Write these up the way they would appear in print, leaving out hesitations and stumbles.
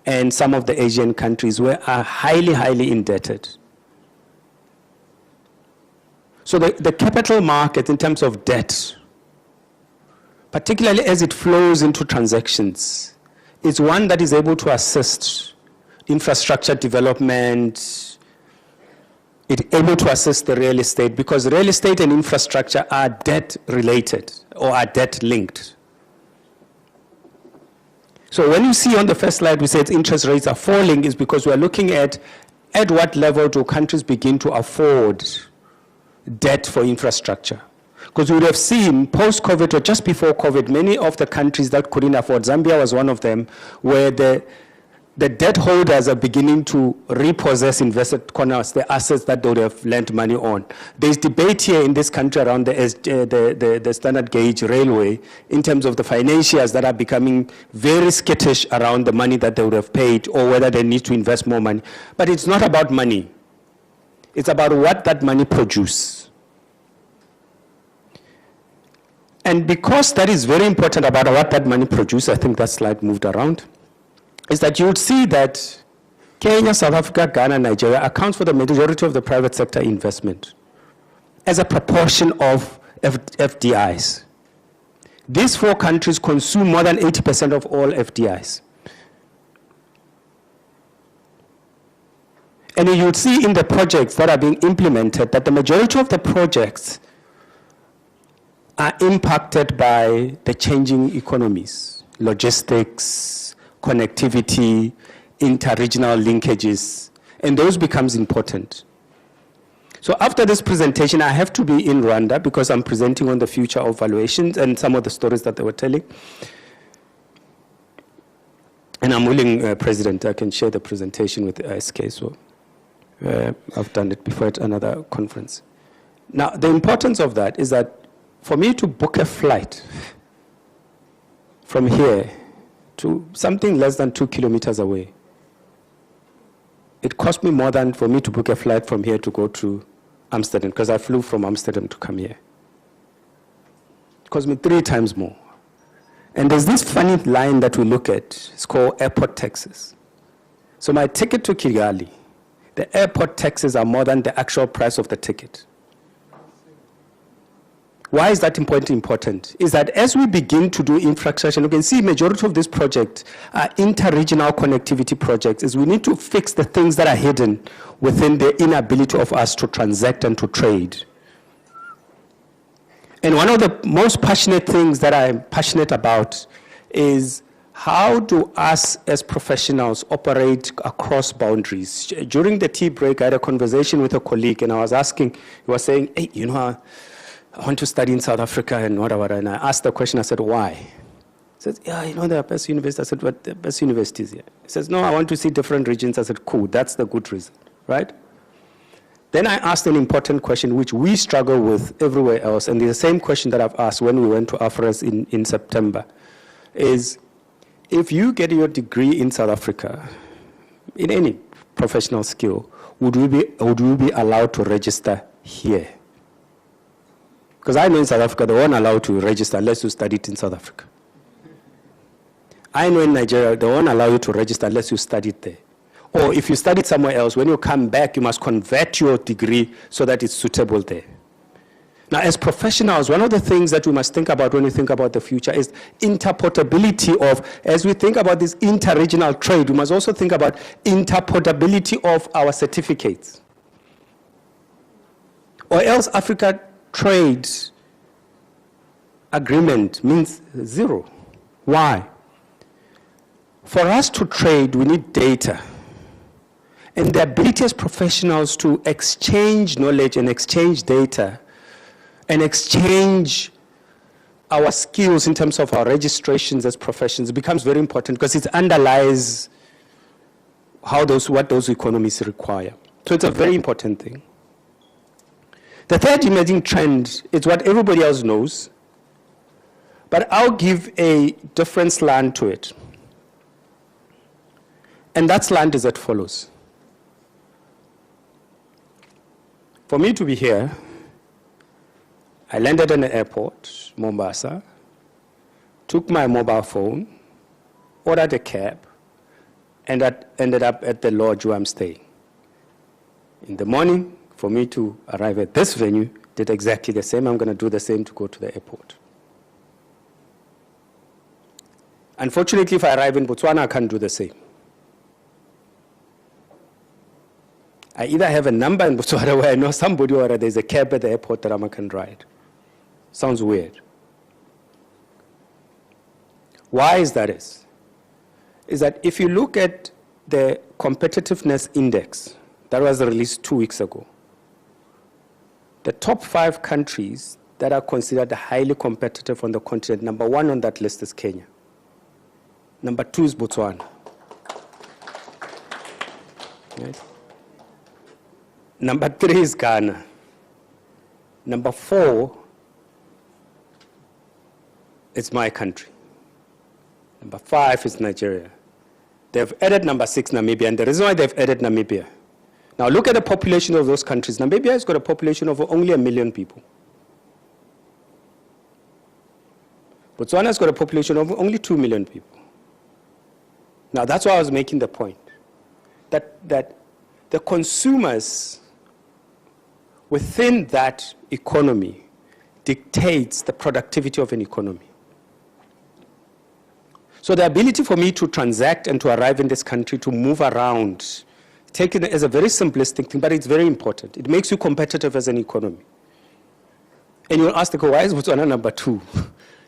and some of the Asian countries are highly, highly indebted. So the capital market in terms of debt, particularly as it flows into transactions, is one that is able to assist infrastructure development, it's able to assist the real estate, because real estate and infrastructure are debt related or are debt linked. So when you see on the first slide we said interest rates are falling, is because we are looking at what level do countries begin to afford debt for infrastructure. Because we would have seen post-COVID or just before COVID, many of the countries that couldn't afford, Zambia was one of them, where the debt holders are beginning to repossess invested corners, the assets that they would have lent money on. There's debate here in this country around the standard gauge railway in terms of the financiers that are becoming very skittish around the money that they would have paid or whether they need to invest more money. But it's not about money. It's about what that money produces. And because that is very important about what that money produces, I think that slide moved around, is that you would see that Kenya, South Africa, Ghana, Nigeria accounts for the majority of the private sector investment as a proportion of FDIs. These four countries consume more than 80% of all FDIs. And you would see in the projects that are being implemented that the majority of the projects are impacted by the changing economies, logistics, connectivity, inter-regional linkages, and those becomes important. So after this presentation, I have to be in Rwanda because I'm presenting on the future of valuations and some of the stories that they were telling. And I'm willing, President, I can share the presentation with the SK, so I've done it before at another conference. Now, the importance of that is that for me to book a flight from here to something less than 2 kilometers away, it cost me more than for me to book a flight from here to go to Amsterdam, because I flew from Amsterdam to come here. It cost me 3 times more. And there's this funny line that we look at, it's called airport taxes. So my ticket to Kigali, the airport taxes are more than the actual price of the ticket. Why is that important? Is that as we begin to do infrastructure, you can see majority of these projects are inter-regional connectivity projects, is we need to fix the things that are hidden within the inability of us to transact and to trade. And one of the most passionate things that I'm passionate about is how do us as professionals operate across boundaries? During the tea break, I had a conversation with a colleague and I was asking, he was saying, hey, you know, I want to study in South Africa and whatever. And I asked the question, I said, why? He says, yeah, you know, there are best universities. I said, what, the best universities here? He says, no, I want to see different regions. I said, cool, that's the good reason, right? Then I asked an important question, which we struggle with everywhere else. And the same question that I've asked when we went to AFRES in September is, if you get your degree in South Africa, in any professional skill, would we be allowed to register here? Because I know in South Africa, they weren't allowed to register unless you studied in South Africa. I know in Nigeria, they won't allow you to register unless you studied there. Or if you studied somewhere else, when you come back, you must convert your degree so that it's suitable there. Now, as professionals, one of the things that we must think about when we think about the future is interportability of, as we think about this inter-regional trade, we must also think about interportability of our certificates. Or else Africa trade agreement means zero. Why? For us to trade, we need data. And the ability as professionals to exchange knowledge and exchange data and exchange our skills in terms of our registrations as professions becomes very important because it underlies what those economies require. So it's a very important thing. The third emerging trend is what everybody else knows, but I'll give a different slant to it. And that slant is as follows. For me to be here, I landed in the airport, Mombasa, took my mobile phone, ordered a cab, and that ended up at the lodge where I'm staying. In the morning, for me to arrive at this venue, did exactly the same. I'm going to do the same to go to the airport. Unfortunately, if I arrive in Botswana, I can't do the same. I either have a number in Botswana where I know somebody, or there's a cab at the airport that I can ride. Sounds weird. Why is that? Is that if you look at the competitiveness index that was released 2 weeks ago, the top 5 countries that are considered highly competitive on the continent, number 1 on that list is Kenya. Number 2 is Botswana. Right? Number 3 is Ghana. Number 4 is my country. Number 5 is Nigeria. They've added number 6, Namibia, and the reason why they've added Namibia. Now look at the population of those countries. Namibia has got a population of only 1 million people. Botswana has got a population of only 2 million people. Now that's why I was making the point, that the consumers within that economy dictates the productivity of an economy. So the ability for me to transact and to arrive in this country, to move around, take it as a very simplistic thing, but it's very important. It makes you competitive as an economy. And you'll ask, why is Botswana number 2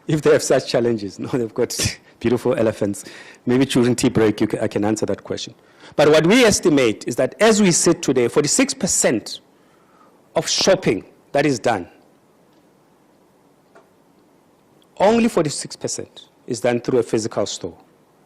if they have such challenges? No, they've got beautiful elephants. Maybe during tea break I can answer that question. But what we estimate is that as we sit today, 46% of shopping that is done, only 46% is done through a physical store.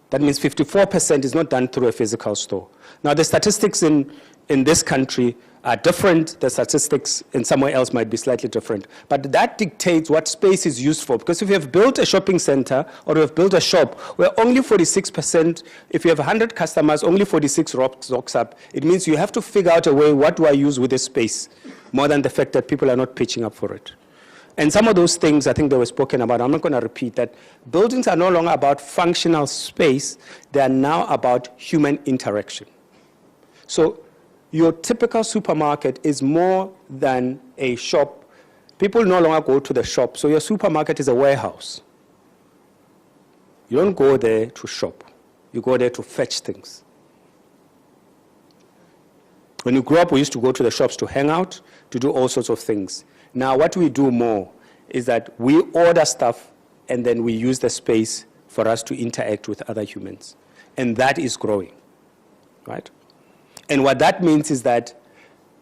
That means 54% is not done through a physical store. Now, the statistics in this country are different. The statistics in somewhere else might be slightly different. But that dictates what space is used for. Because if you have built a shopping center or you have built a shop where only 46%, if you have 100 customers, only 46 rocks up, it means you have to figure out a way, what do I use with this space, more than the fact that people are not pitching up for it. And some of those things I think they were spoken about. I'm not going to repeat that. Buildings are no longer about functional space. They are now about human interaction. So your typical supermarket is more than a shop. People no longer go to the shop. So your supermarket is a warehouse. You don't go there to shop. You go there to fetch things. When you grew up, we used to go to the shops to hang out, to do all sorts of things. Now, what we do more is that we order stuff and then we use the space for us to interact with other humans. And that is growing, right? And what that means is that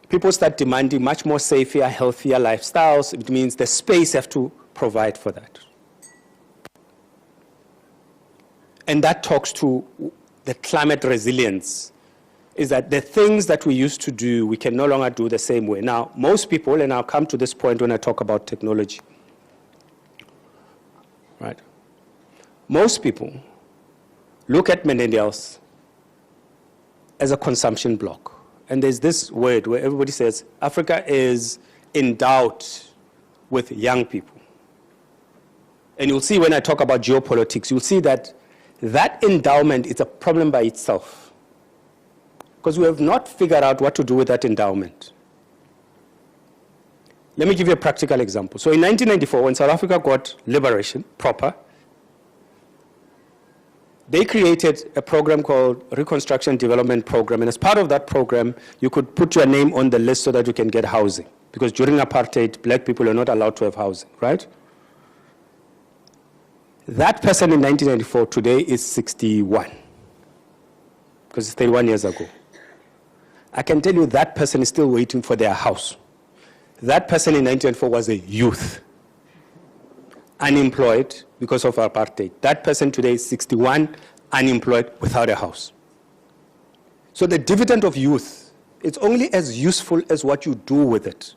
people start demanding much more safer, healthier lifestyles. It means the space have to provide for that. And that talks to the climate resilience, is that the things that we used to do, we can no longer do the same way. Now, most people, and I'll come to this point when I talk about technology, right? Most people look at millennials as a consumption block. And there's this word where everybody says Africa is endowed with young people. And you'll see when I talk about geopolitics, you'll see that that endowment is a problem by itself, because we have not figured out what to do with that endowment. Let me give you a practical example. So in 1994, when South Africa got liberation proper, they created a program called Reconstruction Development Program. And as part of that program, you could put your name on the list so that you can get housing. Because during apartheid, black people are not allowed to have housing, right? That person in 1994 today is 61, because it's 31 years ago. I can tell you that person is still waiting for their house. That person in 1994 was a youth, unemployed because of apartheid. That person today is 61, unemployed, without a house. So the dividend of youth, it's only as useful as what you do with it.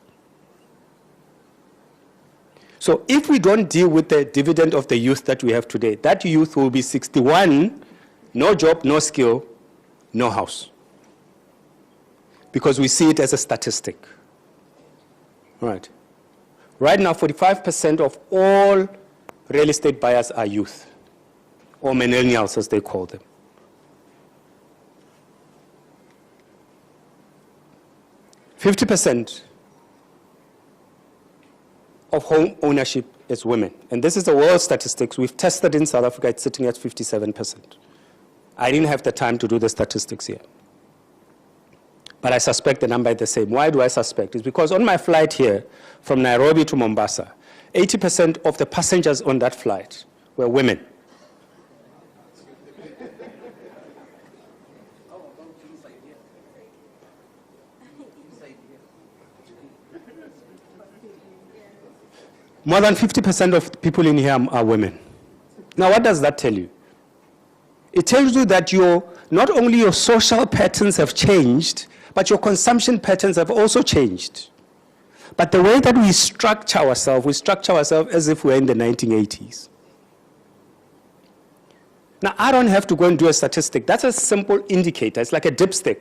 So if we don't deal with the dividend of the youth that we have today, that youth will be 61, no job, no skill, no house. Because we see it as a statistic. Right. Right now, 45% of all real estate buyers are youth, or millennials as they call them. 50% of home ownership is women. And this is the world statistics. We've tested in South Africa, it's sitting at 57%. I didn't have the time to do the statistics here. But I suspect the number is the same. Why do I suspect? It's because on my flight here from Nairobi to Mombasa, 80% of the passengers on that flight were women. More than 50% of people in here are women. Now, what does that tell you? It tells you that not only your social patterns have changed, but your consumption patterns have also changed. But the way that we structure ourselves as if we're in the 1980s. Now, I don't have to go and do a statistic. That's a simple indicator. It's like a dipstick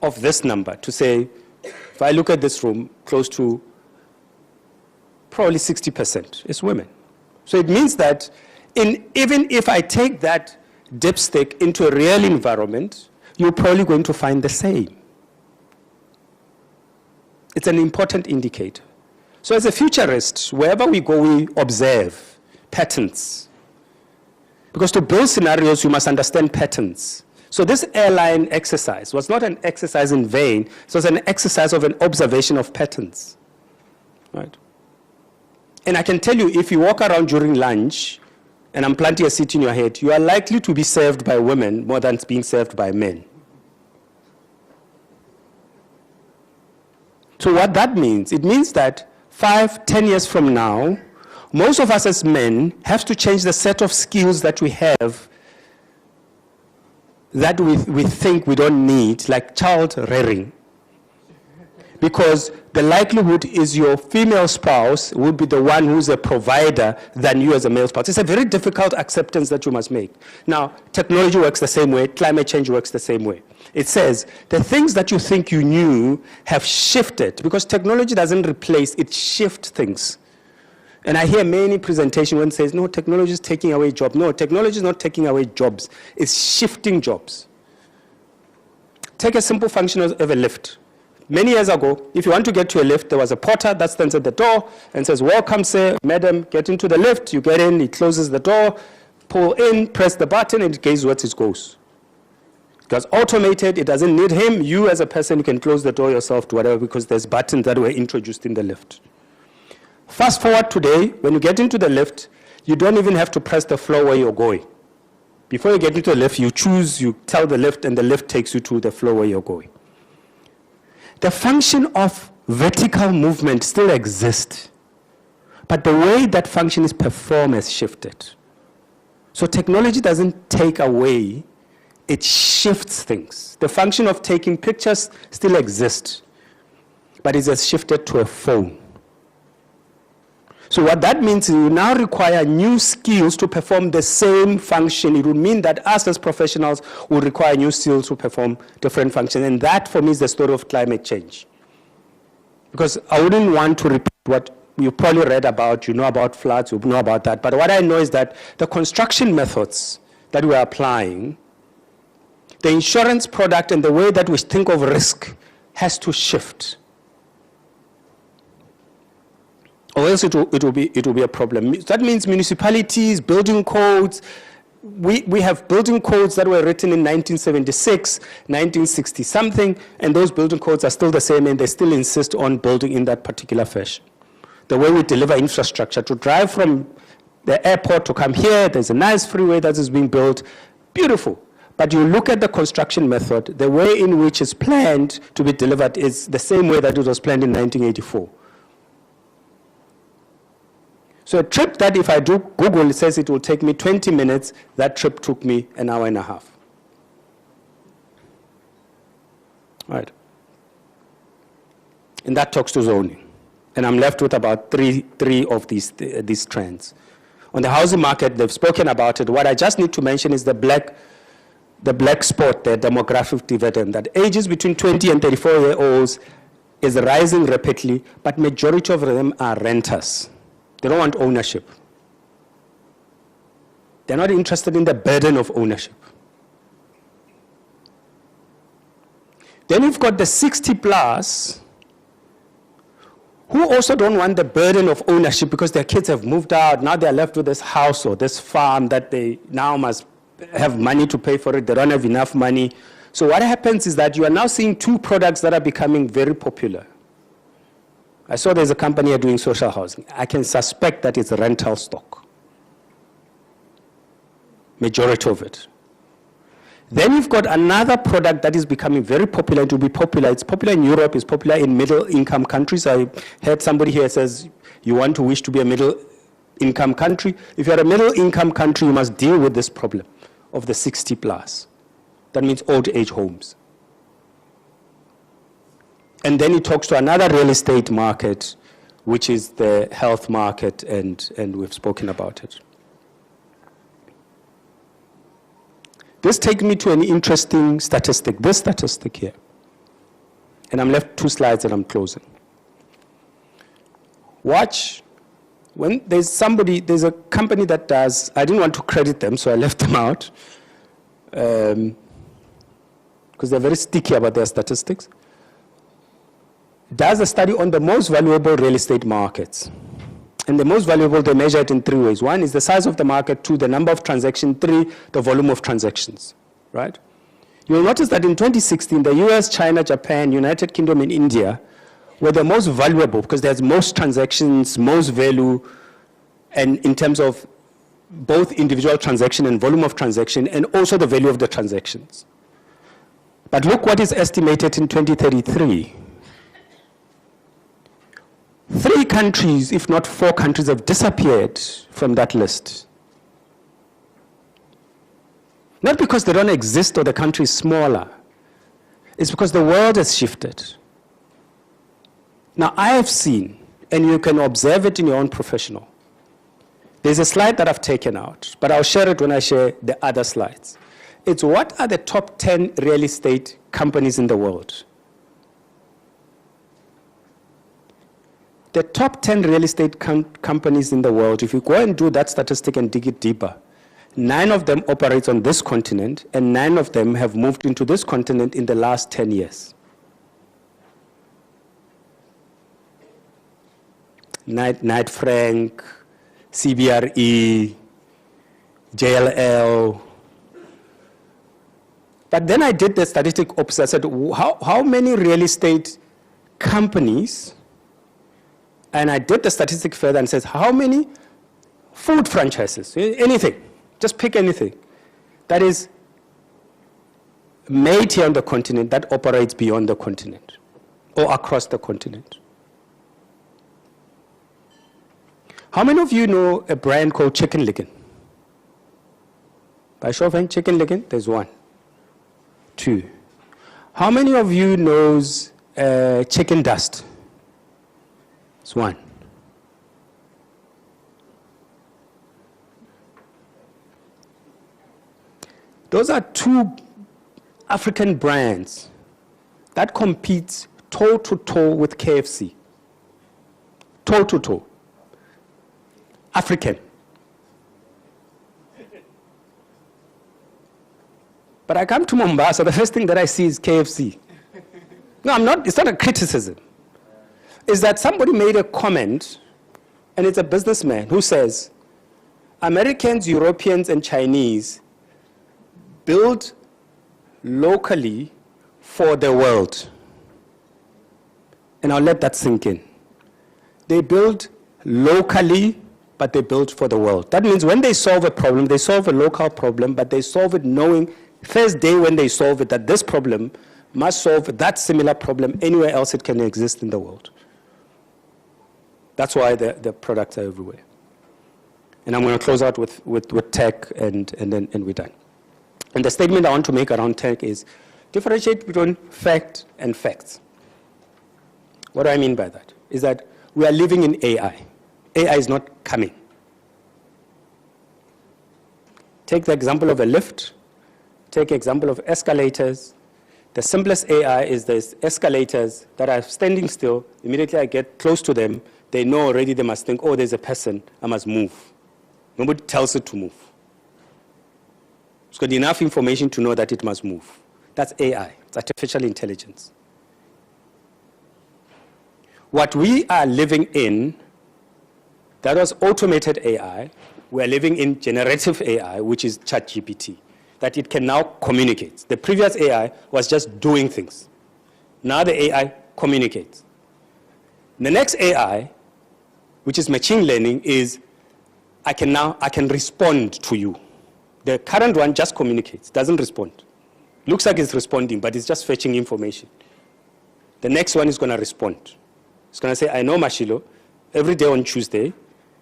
of this number to say, if I look at this room, close to probably 60% is women. So it means that even if I take that dipstick into a real environment, you're probably going to find the same. It's an important indicator. So as a futurist, wherever we go, we observe patterns. Because to build scenarios, you must understand patterns. So this airline exercise was not an exercise in vain. It was an exercise of an observation of patterns. Right? And I can tell you, if you walk around during lunch, and I'm planting a seed in your head, you are likely to be served by women more than being served by men. So what that means, it means that 5, 10 years from now, most of us as men have to change the set of skills that we have that we think we don't need, like child rearing. Because the likelihood is your female spouse would be the one who's a provider than you as a male spouse. It's a very difficult acceptance that you must make. Now, technology works the same way, climate change works the same way. It says the things that you think you knew have shifted, because technology doesn't replace, it shifts things. And I hear many presentations when it says, no, technology is taking away jobs. No, technology is not taking away jobs, it's shifting jobs. Take a simple function of a lift. Many years ago, if you want to get to a lift, there was a porter that stands at the door and says, welcome, sir, madam, get into the lift. You get in, he closes the door, pull in, press the button, and it goes where it goes. It was automated, it doesn't need him. You as a person, you can close the door yourself to whatever, because there's buttons that were introduced in the lift. Fast forward today, when you get into the lift, you don't even have to press the floor where you're going. Before you get into the lift, you choose, you tell the lift, and the lift takes you to the floor where you're going. The function of vertical movement still exists, but the way that function is performed has shifted. So technology doesn't take away, it shifts things. The function of taking pictures still exists, but it has shifted to a phone. So what that means is you now require new skills to perform the same function. It would mean that us as professionals will require new skills to perform different functions. And that, for me, is the story of climate change. Because I wouldn't want to repeat what you probably read about, you know about floods, you know about that. But what I know is that the construction methods that we're applying, the insurance product and the way that we think of risk has to shift. Or else it will be a problem. That means municipalities, building codes. We have building codes that were written in 1976, 1960 something, and those building codes are still the same, and they still insist on building in that particular fashion. The way we deliver infrastructure, to drive from the airport to come here, there's a nice freeway that is being built, beautiful. But you look at the construction method, the way in which it's planned to be delivered is the same way that it was planned in 1984. So a trip that if I do Google, it says it will take me 20 minutes, that trip took me an hour and a half. Right. And that talks to zoning. And I'm left with about three of these trends. On the housing market, they've spoken about it. What I just need to mention is the black spot, the demographic dividend, that ages between 20 and 34-year-olds is rising rapidly, but majority of them are renters. They don't want ownership. They're not interested in the burden of ownership. Then you've got the 60 plus who also don't want the burden of ownership because their kids have moved out, now they're left with this house or this farm that they now must have money to pay for it, they don't have enough money. So what happens is that you are now seeing two products that are becoming very popular. I saw there's a company here doing social housing. I can suspect that it's rental stock. Majority of it. Then you've got another product that is becoming very popular. It will be popular. It's popular in Europe. It's popular in middle-income countries. I heard somebody here says, you want to wish to be a middle-income country. If you're a middle-income country, you must deal with this problem of the 60 plus. That means old age homes. And then he talks to another real estate market, which is the health market, and we've spoken about it. This takes me to an interesting statistic, this statistic here. And I'm left 2 slides and I'm closing. Watch, when there's a company that does, I didn't want to credit them, so I left them out, because they're very sticky about their statistics, does a study on the most valuable real estate markets. And the most valuable, they measure it in 3 ways. 1 is the size of the market, 2, the number of transactions, 3, the volume of transactions, right? You'll notice that in 2016, the US, China, Japan, United Kingdom, and India were the most valuable because there's most transactions, most value, and in terms of both individual transaction and volume of transaction, and also the value of the transactions. But look what is estimated in 2033. 3 countries, if not 4 countries, have disappeared from that list. Not because they don't exist or the country is smaller. It's because the world has shifted. Now, I have seen, and you can observe it in your own professional. There's a slide that I've taken out, but I'll share it when I share the other slides. It's what are the top 10 real estate companies in the world? The top 10 real estate companies in the world, if you go and do that statistic and dig it deeper, 9 of them operate on this continent, and 9 of them have moved into this continent in the last 10 years. Knight Frank, CBRE, JLL. But then I did the statistic opposite. I said, how many real estate companies, and I did the statistic further and says, how many food franchises, anything, just pick anything, that is made here on the continent that operates beyond the continent or across the continent. How many of you know a brand called 𝐓𝐚𝐭𝐮? By show of hand, 𝐓𝐚𝐭𝐮, there's 1. 2. How many of you knows chicken dust? It's 1. Those are 2 African brands that compete toe-to-toe with KFC. Toe-to-toe. African. But I come to Mombasa, the first thing that I see is KFC. No, it's not a criticism. Is that somebody made a comment, and it's a businessman who says, Americans, Europeans, and Chinese build locally for the world. And I'll let that sink in. They build locally, but they build for the world. That means when they solve a problem, they solve a local problem, but they solve it knowing first day when they solve it that this problem must solve that similar problem anywhere else it can exist in the world. That's why the products are everywhere. And I'm going to close out with tech, and we're done. And the statement I want to make around tech is differentiate between fact and facts. What do I mean by that? Is that we are living in AI. AI is not coming. Take the example of a lift. Take the example of escalators. The simplest AI is these escalators that are standing still. Immediately I get close to them, they know already they must think, oh, there's a person, I must move. Nobody tells it to move. It's got enough information to know that it must move. That's AI. It's artificial intelligence. What we are living in, that was automated AI. We are living in generative AI, which is ChatGPT, that it can now communicate. The previous AI was just doing things. Now the AI communicates. The next AI, which is machine learning, is I can respond to you. The current one just communicates, doesn't respond. Looks like it's responding, but it's just fetching information. The next one is going to respond. It's going to say, I know Mashilo, every day on Tuesday,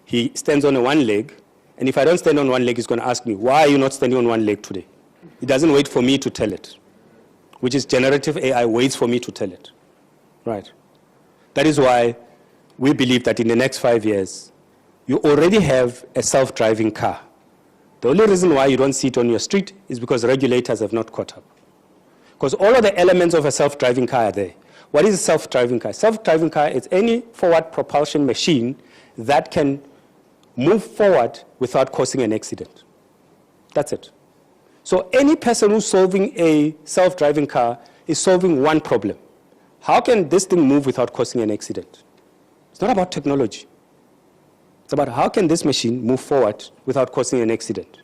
he stands on one leg, and if I don't stand on one leg, he's going to ask me, why are you not standing on one leg today? It doesn't wait for me to tell it, which is generative AI waits for me to tell it. Right. That is why we believe that in the next 5 years, you already have a self-driving car. The only reason why you don't see it on your street is because regulators have not caught up. Because all of the elements of a self-driving car are there. What is a self-driving car? Self-driving car is any forward propulsion machine that can move forward without causing an accident. That's it. So any person who's solving a self-driving car is solving one problem. How can this thing move without causing an accident? It's not about technology. It's about how can this machine move forward without causing an accident.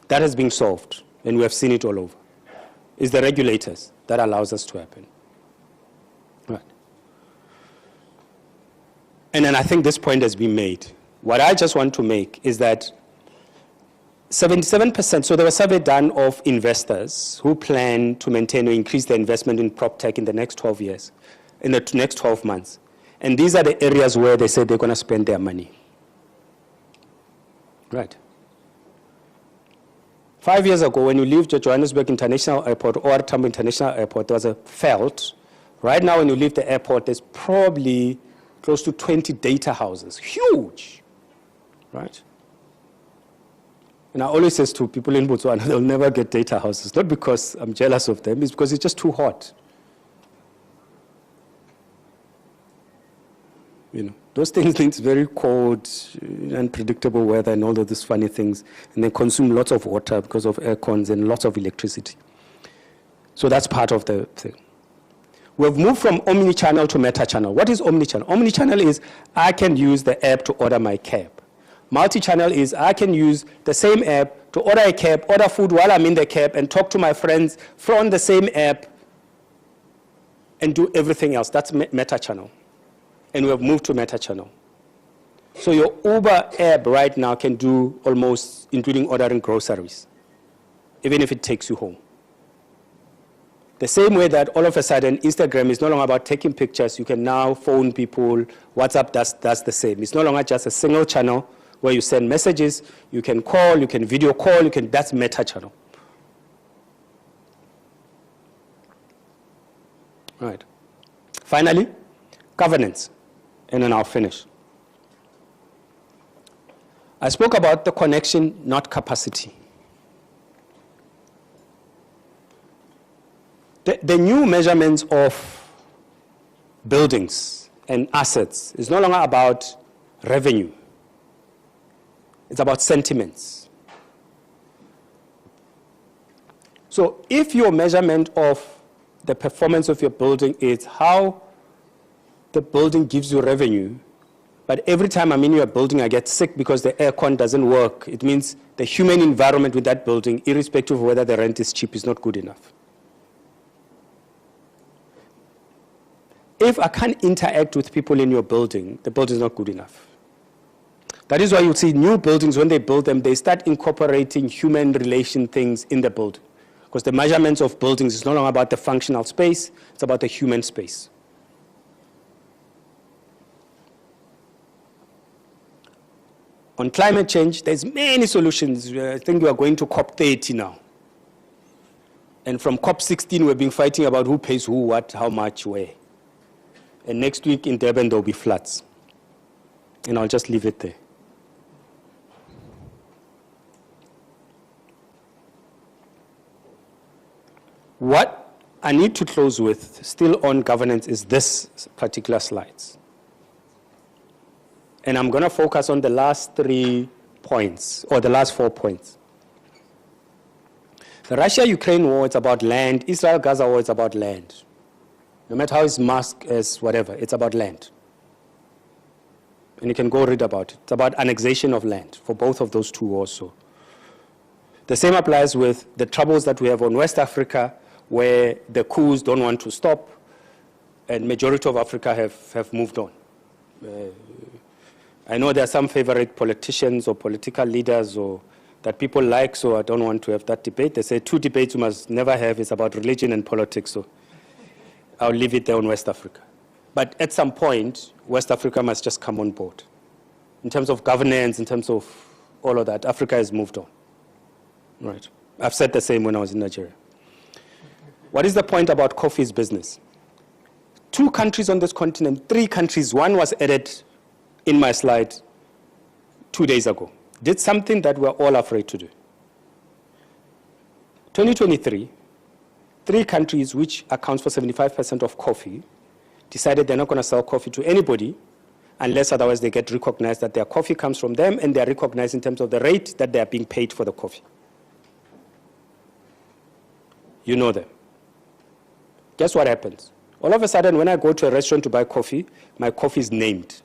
That has been solved, and we have seen it all over. It's the regulators that allows us to happen. Right. And then I think this point has been made. What I just want to make is that 77%, so there was a survey done of investors who plan to maintain or increase their investment in prop tech in the next 12 years, in the next 12 months. And these are the areas where they say they're going to spend their money. Right. 5 years ago, when you leave the Johannesburg International Airport or Tambo International Airport, there was a felt. Right now, when you leave the airport, there's probably close to 20 data houses. Huge. Right? And I always say to people in Botswana, they'll never get data houses. Not because I'm jealous of them, it's because it's just too hot. You know, those things need very cold, unpredictable weather and all of these funny things, and they consume lots of water because of air cons and lots of electricity. So that's part of the thing. We've moved from omni-channel to meta-channel. What is omni-channel? Omni-channel is I can use the app to order my cab. Multi-channel is I can use the same app to order a cab, order food while I'm in the cab, and talk to my friends from the same app and do everything else. That's meta-channel. And we have moved to meta-channel. So your Uber app right now can do almost, including ordering groceries, even if it takes you home. The same way that all of a sudden Instagram is no longer about taking pictures, you can now phone people, WhatsApp does the same. It's no longer just a single channel where you send messages, you can call, you can video call, that's meta-channel. Right. Finally, governance. And then I'll finish. I spoke about the connection, not capacity. The new measurements of buildings and assets is no longer about revenue. It's about sentiments. So if your measurement of the performance of your building is how the building gives you revenue, but every time I'm in your building, I get sick because the aircon doesn't work. It means the human environment with that building, irrespective of whether the rent is cheap, is not good enough. If I can't interact with people in your building, the building is not good enough. That is why you see new buildings, when they build them, they start incorporating human relation things in the building. Because the measurements of buildings is no longer about the functional space, it's about the human space. On climate change, there's many solutions. I think we are going to COP30 now. And from COP16, we've been fighting about who pays who, what, how much, where. And next week in Durban, there'll be floods. And I'll just leave it there. What I need to close with, still on governance, is this particular slides. And I'm going to focus on the last 3 points, or the last 4 points. The Russia-Ukraine war, it's about land. Israel-Gaza war, it's about land. No matter how it's masked as whatever, it's about land. And you can go read about it. It's about annexation of land for both of those two also. The same applies with the troubles that we have on West Africa, where the coups don't want to stop, and majority of Africa have moved on. I know there are some favorite politicians or political leaders or that people like, so I don't want to have that debate. They say 2 debates you must never have is about religion and politics, so I'll leave it there on West Africa. But at some point, West Africa must just come on board. In terms of governance, in terms of all of that, Africa has moved on. Right. I've said the same when I was in Nigeria. What is the point about coffee's business? 2 countries on this continent, 3 countries, one was added in my slide 2 days ago, did something that we're all afraid to do. 2023, 3 countries, which accounts for 75% of coffee, decided they're not going to sell coffee to anybody unless otherwise they get recognized that their coffee comes from them and they're recognized in terms of the rate that they're being paid for the coffee. You know them. Guess what happens? All of a sudden, when I go to a restaurant to buy coffee, my coffee is named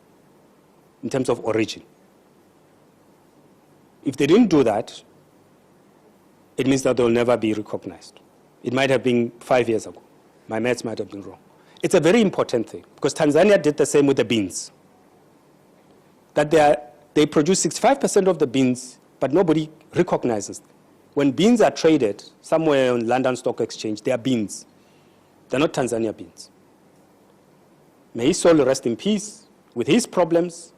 in terms of origin. If they didn't do that, it means that they'll never be recognized. It might have been 5 years ago. My maths might have been wrong. It's a very important thing, because Tanzania did the same with the beans. That they produce 65% of the beans, but nobody recognizes them. When beans are traded somewhere on London Stock Exchange, they are beans. They're not Tanzania beans. May his soul rest in peace. With his problems,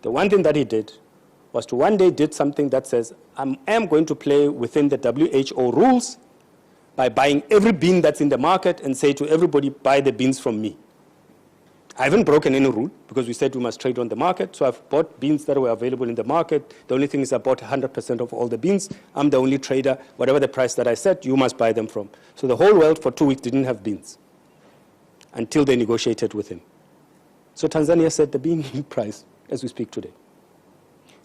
the one thing that he did was to one day did something that says, I am going to play within the WHO rules by buying every bean that's in the market and say to everybody, buy the beans from me. I haven't broken any rule because we said we must trade on the market. So I've bought beans that were available in the market. The only thing is I bought 100% of all the beans. I'm the only trader. Whatever the price that I set, you must buy them from. So the whole world for 2 weeks didn't have beans until they negotiated with him. So Tanzania set the bean price as we speak today.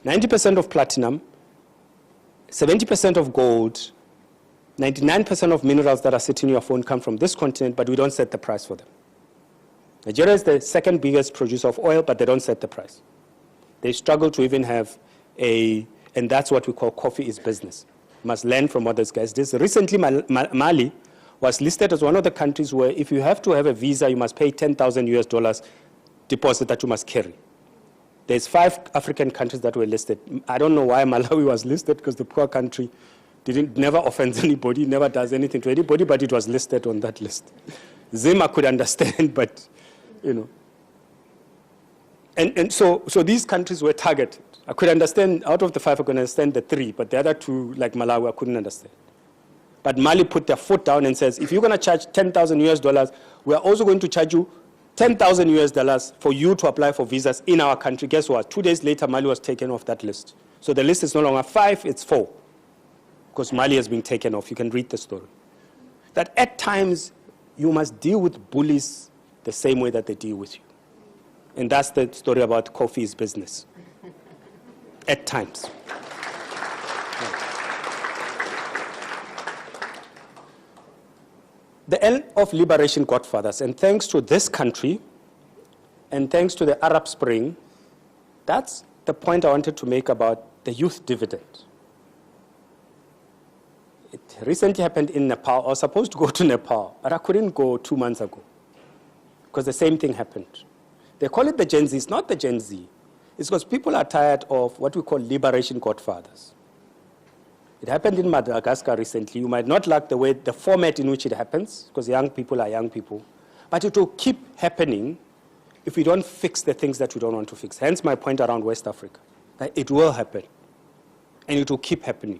90% of platinum, 70% of gold, 99% of minerals that are sitting in your phone come from this continent, but we don't set the price for them. Nigeria is the 2nd biggest producer of oil, but they don't set the price. They struggle to even have and that's what we call coffee is business. You must learn from what those guys did. Recently, Mali was listed as one of the countries where if you have to have a visa, you must pay $10,000 deposit that you must carry. There's 5 African countries that were listed. I don't know why Malawi was listed, because the poor country never offends anybody, never does anything to anybody, but it was listed on that list. Zim could understand, but you know. And so these countries were targeted. I could understand, out of the 5, I could understand the 3, but the other 2, like Malawi, I couldn't understand. But Mali put their foot down and says, if you're going to charge $10,000, we are also going to charge you $10,000 for you to apply for visas in our country. Guess what? 2 days later, Mali was taken off that list. So the list is no longer 5, it's 4. Because Mali has been taken off. You can read the story. That at times, you must deal with bullies the same way that they deal with you. And that's the story about coffee's business. At times. The end of liberation godfathers, and thanks to this country, and thanks to the Arab Spring, that's the point I wanted to make about the youth dividend. It recently happened in Nepal. I was supposed to go to Nepal, but I couldn't go 2 months ago because the same thing happened. They call it the Gen Z. It's not the Gen Z. It's because people are tired of what we call liberation godfathers. It happened in Madagascar recently. You might not like the format in which it happens, because young people are young people. But it will keep happening if we don't fix the things that we don't want to fix. Hence my point around West Africa. That it will happen, and it will keep happening.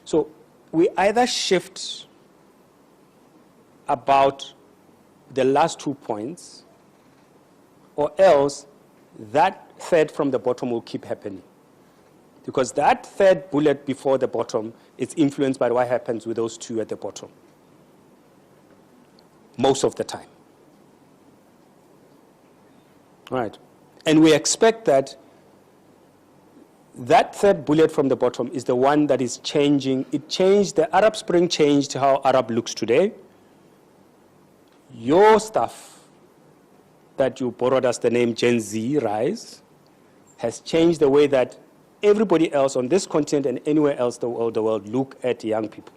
So we either shift about the last 2 points, or else that third from the bottom will keep happening. Because that third bullet before the bottom is influenced by what happens with those 2 at the bottom. Most of the time. All right. And we expect that that third bullet from the bottom is the one that is changing. It changed, the Arab Spring changed how Arab looks today. Your stuff that you borrowed us the name Gen Z, Rise, has changed the way that everybody else on this continent and anywhere else in the world look at young people.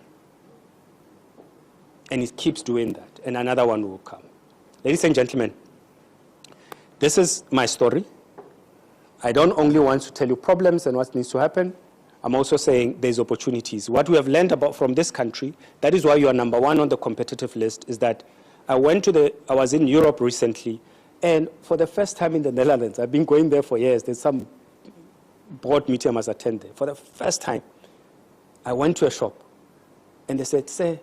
And it keeps doing that, and another one will come. Ladies and gentlemen, this is my story. I don't only want to tell you problems and what needs to happen. I'm also saying there's opportunities. What we have learned about from this country, that is why you are number one on the competitive list, is that I was in Europe recently, and for the first time in the Netherlands, I've been going there for years. There's some board meeting I must attend there. For the first time, I went to a shop, and they said, "Sir,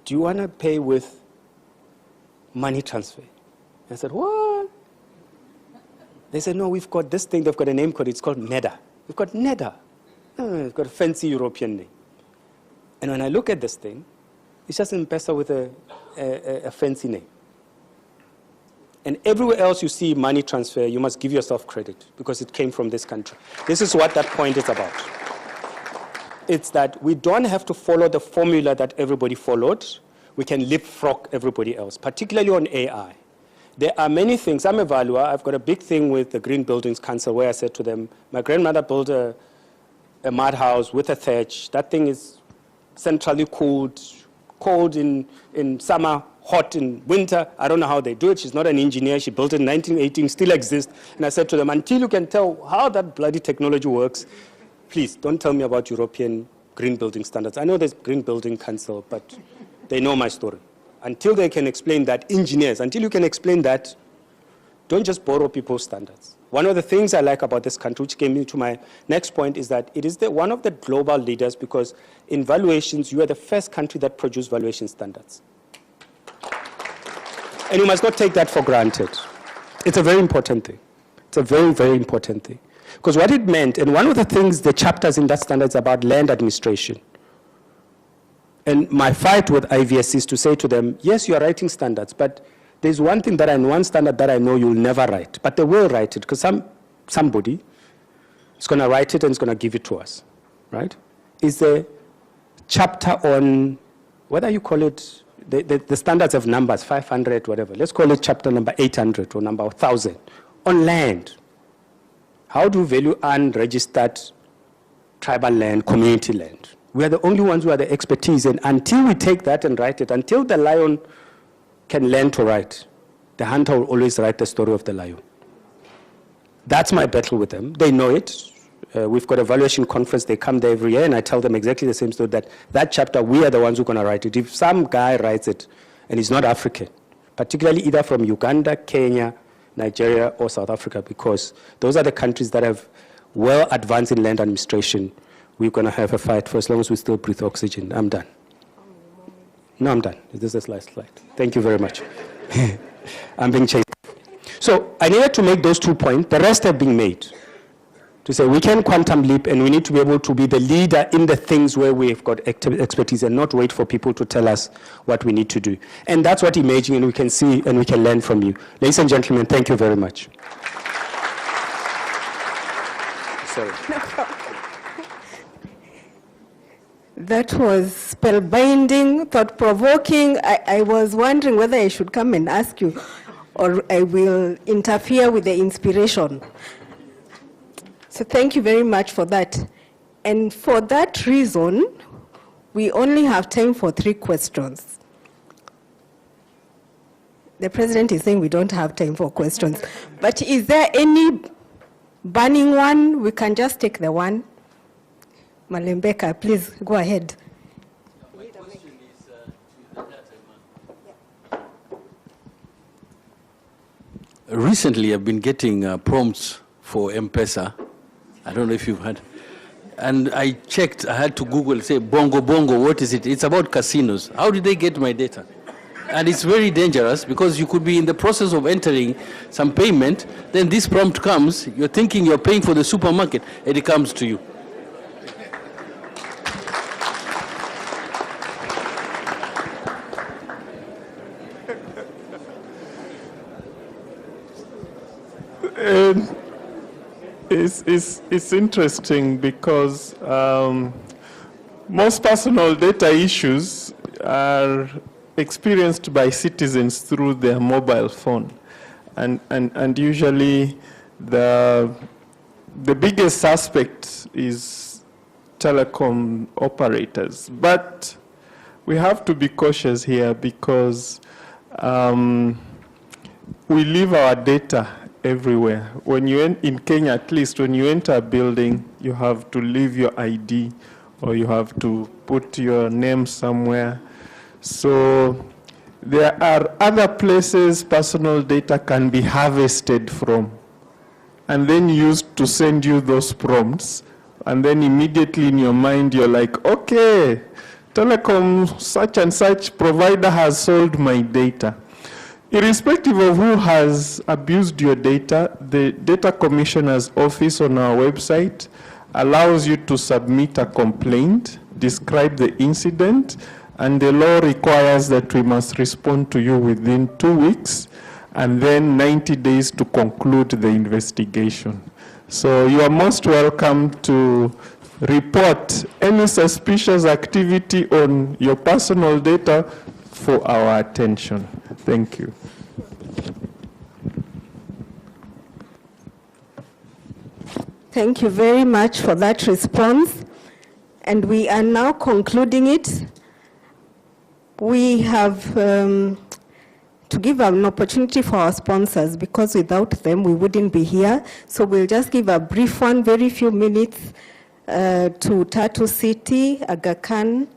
do you want to pay with money transfer?" I said, "What?" They said, "No, we've got this thing. They've got a name code. It's called NEDA. We've got NEDA. Oh, it's got a fancy European name." And when I look at this thing, it's just M-Pesa with a fancy name. And everywhere else you see money transfer, you must give yourself credit because it came from this country. This is what that point is about. It's that we don't have to follow the formula that everybody followed. We can leapfrog everybody else, particularly on AI. There are many things. I'm a valuer. I've got a big thing with the Green Buildings Council where I said to them, my grandmother built a mud house with a thatch. That thing is centrally cooled, cold in summer, hot in winter. I don't know how they do it. She's not an engineer. She built it in 1918, still exists. And I said to them, until you can tell how that bloody technology works, please don't tell me about European green building standards. I know there's Green Building Council, but they know my story. Until they can explain that, engineers, until you can explain that, don't just borrow people's standards. One of the things I like about this country, which came into my next point, is that it is one of the global leaders because in valuations, you are the first country that produced valuation standards. And you must not take that for granted. It's a very important thing. It's a very, very important thing. Because what it meant, and one of the things, the chapters in that standard is about land administration. And my fight with IVS is to say to them, yes, you are writing standards, but there's one thing one standard that I know you'll never write, but they will write it because somebody is going to write it and is going to give it to us, right? Is a chapter on, whether you call it, the standards of numbers, 500, whatever. Let's call it chapter number 800 or number 1,000 on land. How do value unregistered tribal land, community land? We are the only ones who are the expertise, and until we take that and write it, until the lion can learn to write, the hunter will always write the story of the lion. That's my battle with them. They know it. We've got a valuation conference. They come there every year, and I tell them exactly the same story, that chapter, we are the ones who are going to write it. If some guy writes it, and he's not African, particularly either from Uganda, Kenya, Nigeria, or South Africa, because those are the countries that have well advanced in land administration, we're going to have a fight for as long as we still breathe oxygen. I'm done. No, I'm done. This is the last slide. Thank you very much. I'm being chased. So I needed to make those 2 points. The rest have been made. To say we can quantum leap and we need to be able to be the leader in the things where we've got expertise and not wait for people to tell us what we need to do. And that's what imaging and we can see and we can learn from you. Ladies and gentlemen, thank you very much. Sorry. That was spellbinding, thought-provoking. I was wondering whether I should come and ask you or I will interfere with the inspiration. So thank you very much for that. And for that reason, we only have time for 3 questions. The President is saying we don't have time for questions. But is there any burning one? We can just take the one. Malembeka, please go ahead. My question is to the data man. Recently, I've been getting prompts for M-Pesa. I don't know if you've heard. And I checked, I had to Google, say, bongo, what is it? It's about casinos. How did they get my data? And it's very dangerous because you could be in the process of entering some payment, then this prompt comes, you're thinking you're paying for the supermarket, and it comes to you. It's interesting because most personal data issues are experienced by citizens through their mobile phone. And usually the biggest suspect is telecom operators. But we have to be cautious here because we leave our data everywhere. When you in Kenya, at least when you enter a building, you have to leave your ID or you have to put your name somewhere. So there are other places personal data can be harvested from and then used to send you those prompts. And then immediately in your mind, you're like, okay, telecom such and such provider has sold my data. Irrespective of who has abused your data, the Data Commissioner's Office on our website allows you to submit a complaint, describe the incident, and the law requires that we must respond to you within 2 weeks, and then 90 days to conclude the investigation. So you are most welcome to report any suspicious activity on your personal data for our attention. Thank you. Thank you very much for that response. And we are now concluding it. We have to give an opportunity for our sponsors because without them we wouldn't be here. So we'll just give a brief one, very few minutes to Tatu City, 𝐓𝐚𝐭𝐮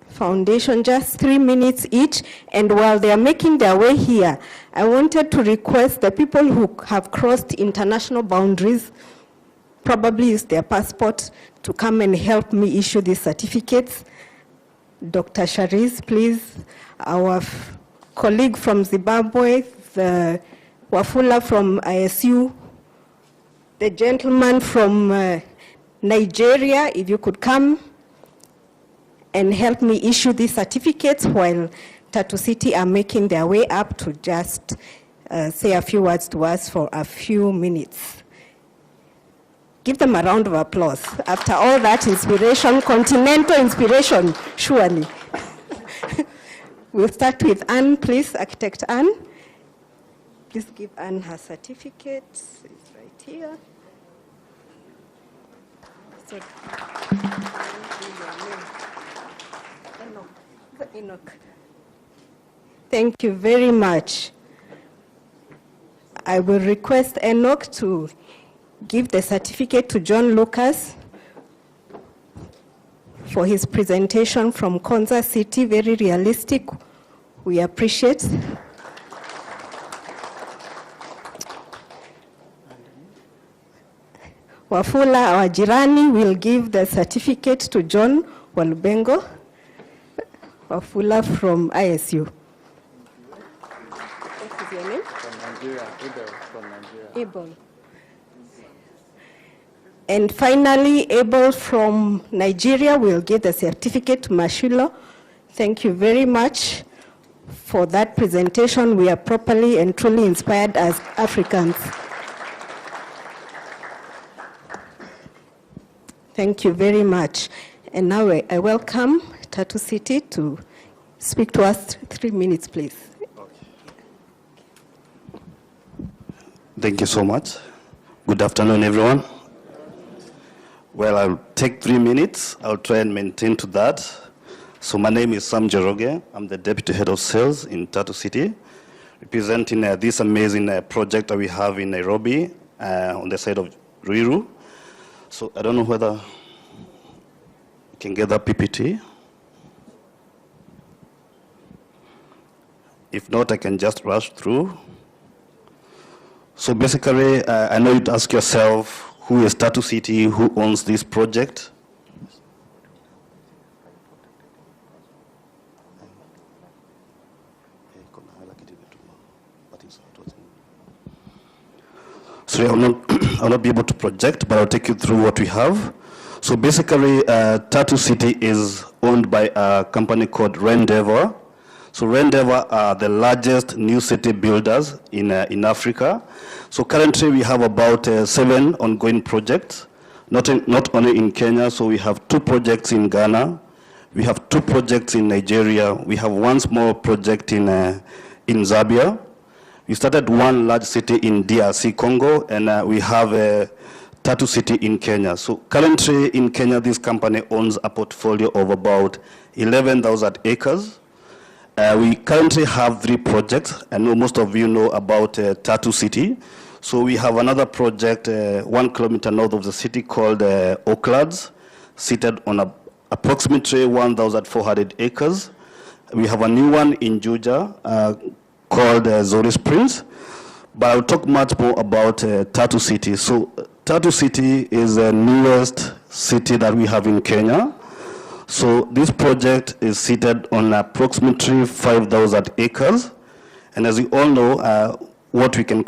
Foundation, just 3 minutes each. And while they are making their way here, I wanted to request the people who have crossed international boundaries, probably use their passport, to come and help me issue these certificates. Dr. Shariz, please. Our colleague from Zimbabwe, the Wafula from ISU, the gentleman from Nigeria, if you could come and help me issue these certificates while Tatu City are making their way up to just say a few words to us for a few minutes. Give them a round of applause. After all that inspiration, continental inspiration, surely. We'll start with Anne, please, Architect Anne. Please give Anne her certificate. It's right here. So, Enoch. Thank you very much. I will request Enoch to give the certificate to John Lucas for his presentation from 𝐓𝐭𝐮 City, very realistic. We appreciate. Wafula, our jirani, will give the certificate to John Walubengo. Wafula from ISU. What is your name? From Nigeria, from Nigeria. Abel. And finally, Abel from Nigeria will give the certificate to Mashilo. Thank you very much for that presentation. We are properly and truly inspired as Africans. Thank you very much. And now I welcome Tatu City to speak to us. 3 minutes, please. Thank you so much. Good afternoon, everyone. Well, I'll take 3 minutes. I'll try and maintain to that. So my name is Sam Njoroge. I'm the Deputy Head of Sales in Tatu City, representing this amazing project that we have in Nairobi on the side of Ruiru. So I don't know whether you can get that PPT. If not, I can just rush through. So basically, I know you'd ask yourself, who is Tatu City, who owns this project? So I'll not be able to project, but I'll take you through what we have. So basically, Tatu City is owned by a company called Rendeavor. So Rendeavor are the largest new city builders in Africa. So currently we have about 7 ongoing projects, not only in Kenya. So we have 2 projects in Ghana, We have 2 projects in Nigeria. We have 1 small project in Zambia. We started 1 large city in DRC, Congo, and we have a Tatu City in Kenya. So currently in Kenya, this company owns a portfolio of about 11,000 acres. We currently have 3 projects. I know most of you know about Tatu City. So we have another project 1 kilometer north of the city called 𝐂𝐚𝐭𝐮, seated on approximately 1,400 acres. We have a new one in Juja called 𝐵𝐶𝐻𝐵𝐻. But I'll talk much more about Tatu City. So Tatu City is the newest city that we have in Kenya. So this project is seated on approximately 5,000 acres. And as you all know, what we can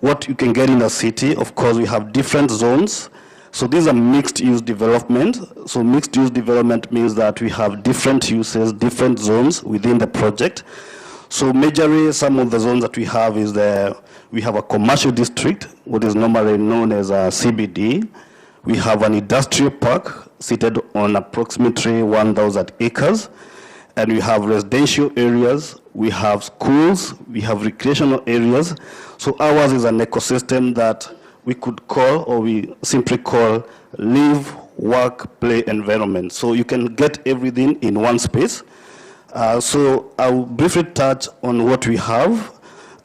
what you can get in a city, of course, we have different zones. So these are mixed-use development. So mixed-use development means that we have different uses, different zones within the project. So majorly, some of the zones that we have is we have a commercial district, what is normally known as a CBD. We have an industrial park seated on approximately 1,000 acres. And we have residential areas, we have schools, we have recreational areas. So ours is an ecosystem that we could call, or we simply call, live, work, play environment. So you can get everything in one space. So I'll briefly touch on what we have.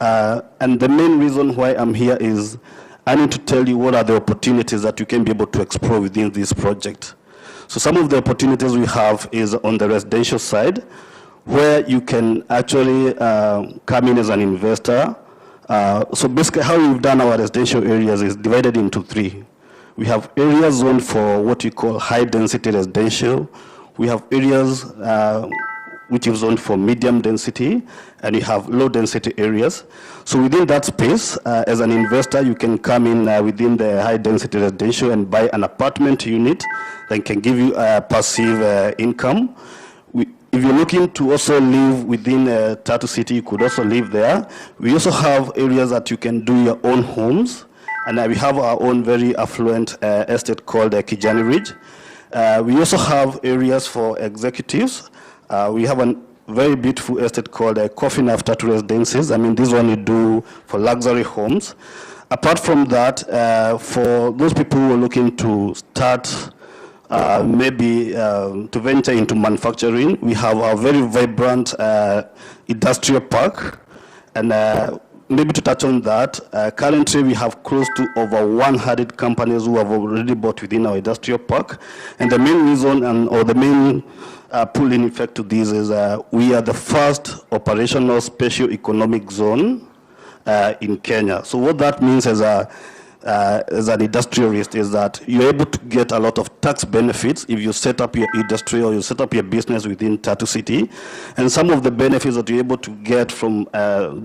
And the main reason why I'm here is I need to tell you what are the opportunities that you can be able to explore within this project. So some of the opportunities we have is on the residential side, where you can actually come in as an investor. So basically how we've done our residential areas is divided into 3. We have areas zoned for what we call high density residential. We have areas which is zoned for medium density, and you have low density areas. So within that space, as an investor, you can come in within the high density residential and buy an apartment unit that can give you a passive income. If you're looking to also live within Tatu City, you could also live there. We also have areas that you can do your own homes, and we have our own very affluent estate called Kijani Ridge. We also have areas for executives. We have a very beautiful estate called Coffin After Two Residences. I mean, this one we do for luxury homes. Apart from that, for those people who are looking to start, maybe to venture into manufacturing, we have a very vibrant industrial park. And maybe to touch on that, currently we have close to over 100 companies who have already bought within our industrial park. And the main reason, or the main pulling effect to this is we are the first operational special economic zone in Kenya. So what that means as an industrialist is that you're able to get a lot of tax benefits if you set up your industry or you set up your business within Tatu City. And some of the benefits that you're able to get from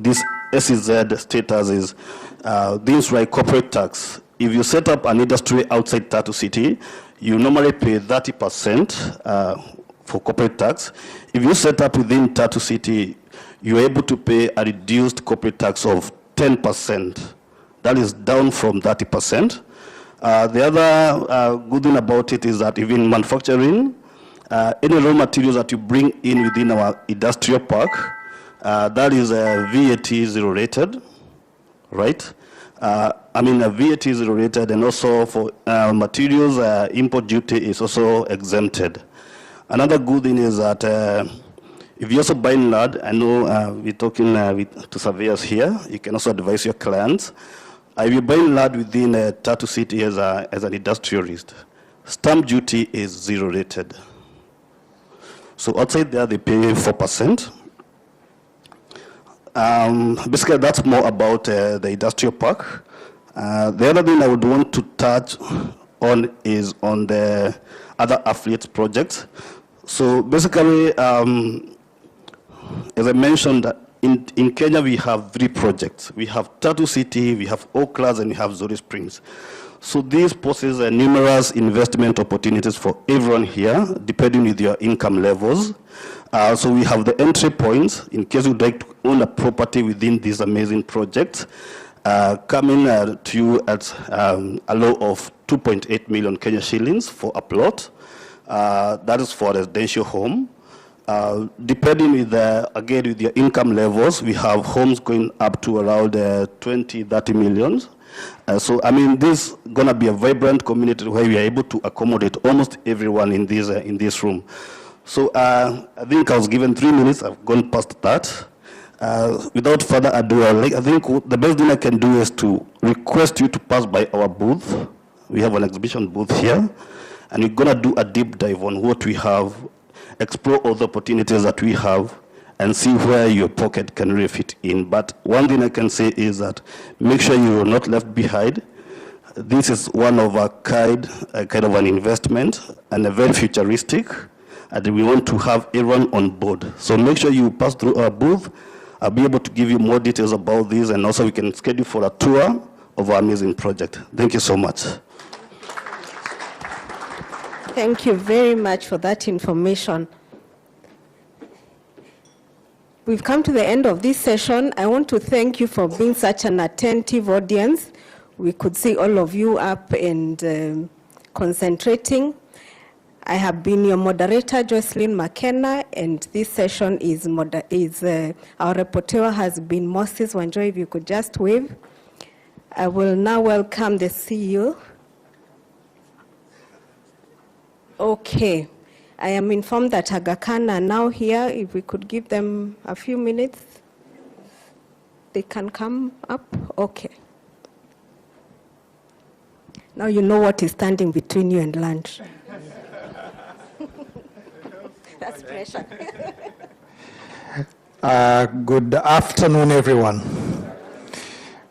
this SEZ status is things like corporate tax. If you set up an industry outside Tatu City, you normally pay 30% for corporate tax. If you set up within Tatu City, you're able to pay a reduced corporate tax of 10%. That is down from 30%. The other good thing about it is that even manufacturing, any raw materials that you bring in within our industrial park, that is VAT zero rated, right? I mean, VAT zero rated, and also for materials, import duty is also exempted. Another good thing is that if you're also buying land, I know we're talking to surveyors here, you can also advise your clients. If you're buying land within Tatu City as an industrialist, stamp duty is zero rated. So outside there, they pay 4%. Basically, that's more about the industrial park. The other thing I would want to touch on is on the other affiliate projects. So basically, as I mentioned, in Kenya, we have 3 projects. We have Tatu City, we have 𝐂𝐚𝐭𝐮, and we have Zuri Springs. So this poses numerous investment opportunities for everyone here, depending with your income levels. So we have the entry points in case you'd like to own a property within these amazing projects. coming to you at a low of 2.8 million Kenya shillings for a plot. That is for a residential home. Depending with again with your income levels, we have homes going up to around 20, 30 millions. So I mean, this is going to be a vibrant community where we are able to accommodate almost everyone in this room. So I think I was given 3 minutes. I've gone past that. Without further ado, I think the best thing I can do is to request you to pass by our booth. We have an exhibition booth here, and we're going to do a deep dive on what we have, explore all the opportunities that we have, and see where your pocket can really fit in. But one thing I can say is that make sure you're not left behind. This is one of a kind of an investment, and a very futuristic, and we want to have everyone on board. So make sure you pass through our booth. I'll be able to give you more details about this, and also we can schedule for a tour of our amazing project. Thank you so much. Thank you very much for that information. We've come to the end of this session. I want to thank you for being such an attentive audience. We could see all of you up and concentrating. I have been your moderator, 𝐓𝐚𝐭𝐮 𝐂𝐢𝐭𝐲, and this session is our rapporteur has been Moses Wanjoy. If you could just wave. I will now welcome the CEO. Okay. I am informed that Aga Khan are now here. If we could give them a few minutes, they can come up. Okay. Now you know what is standing between you and lunch. That's pressure. Good afternoon, everyone.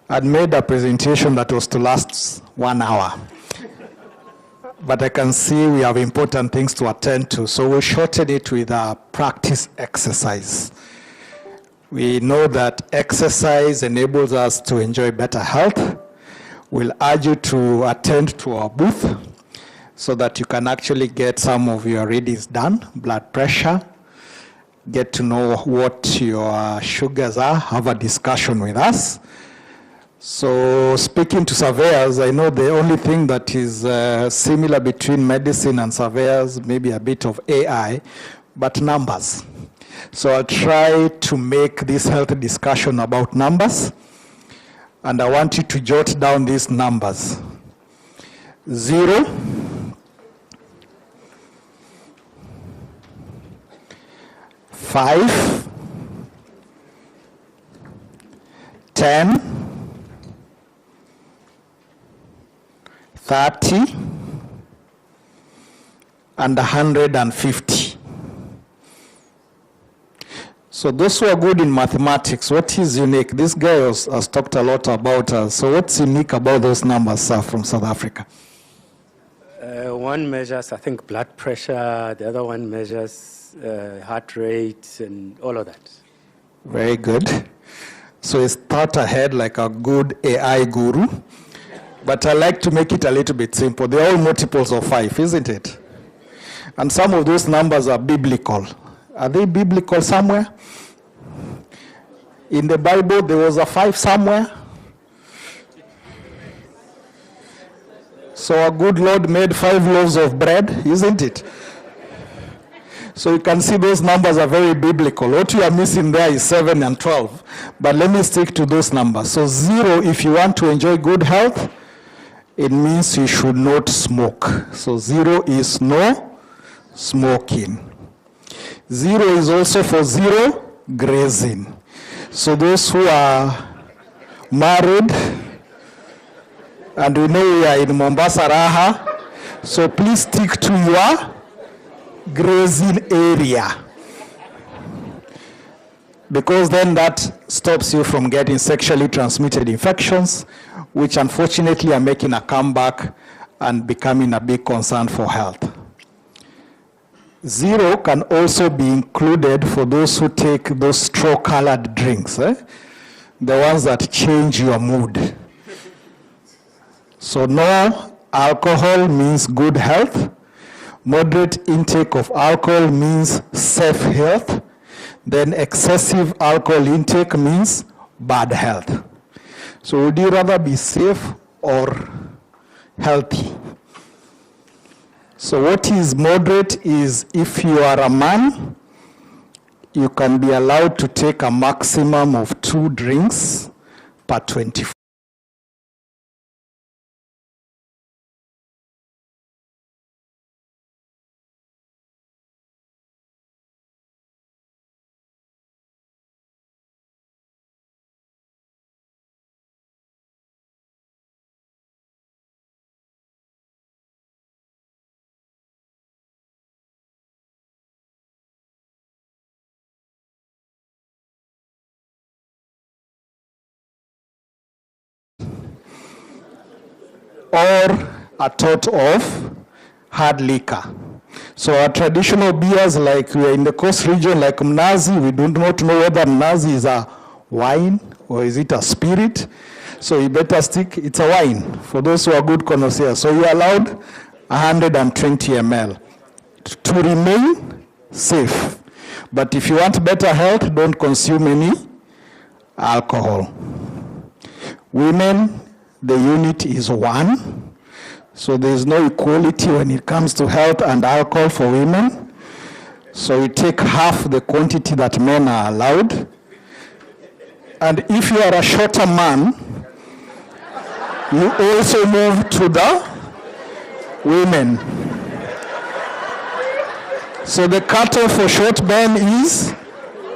I'd made a presentation that was to last 1 hour. But I can see we have important things to attend to, so we'll shorten it with a practice exercise. We know that exercise enables us to enjoy better health. We'll urge you to attend to our booth so that you can actually get some of your readings done, blood pressure, get to know what your sugars are, have a discussion with us. So speaking to surveyors, I know the only thing that is similar between medicine and surveyors, maybe a bit of AI, but numbers. So I'll try to make this health discussion about numbers, and I want you to jot down these numbers. 0, 5, 10, 30, and 150. So those who are good in mathematics, what is unique? This guy has talked a lot about us. So what's unique about those numbers, sir, from South Africa? One measures, I think, blood pressure. The other one measures heart rate and all of that. Very good. So it's thought ahead like a good AI guru. But I like to make it a little bit simple. They're all multiples of 5, isn't it? And some of those numbers are biblical. Are they biblical somewhere? In the Bible, there was a 5 somewhere. So our good Lord made 5 loaves of bread, isn't it? So you can see those numbers are very biblical. What you are missing there is 7 and 12. But let me stick to those numbers. So 0, if you want to enjoy good health, it means you should not smoke. So 0 is no smoking. 0 is also for zero grazing. So those who are married, and we know we are in Mombasa Raha, so please stick to your grazing area, because then that stops you from getting sexually transmitted infections, which unfortunately are making a comeback and becoming a big concern for health. 0 can also be included for those who take those straw-colored drinks, the ones that change your mood. So no alcohol means good health. Moderate intake of alcohol means safe health. Then excessive alcohol intake means bad health. So would you rather be safe or healthy? So what is moderate is if you are a man, you can be allowed to take a maximum of 2 drinks per 24. Or a tot of hard liquor. So our traditional beers, like we are in the coast region, like mnazi, we do not know whether mnazi is a wine or is it a spirit. So you better stick, it's a wine for those who are good connoisseurs. So you're allowed 120 ml to remain safe. But if you want better health, don't consume any alcohol. Women, the unit is 1. So there is no equality when it comes to health and alcohol for women. So we take half the quantity that men are allowed. And if you are a shorter man, you also move to the women. So the cutoff for short men is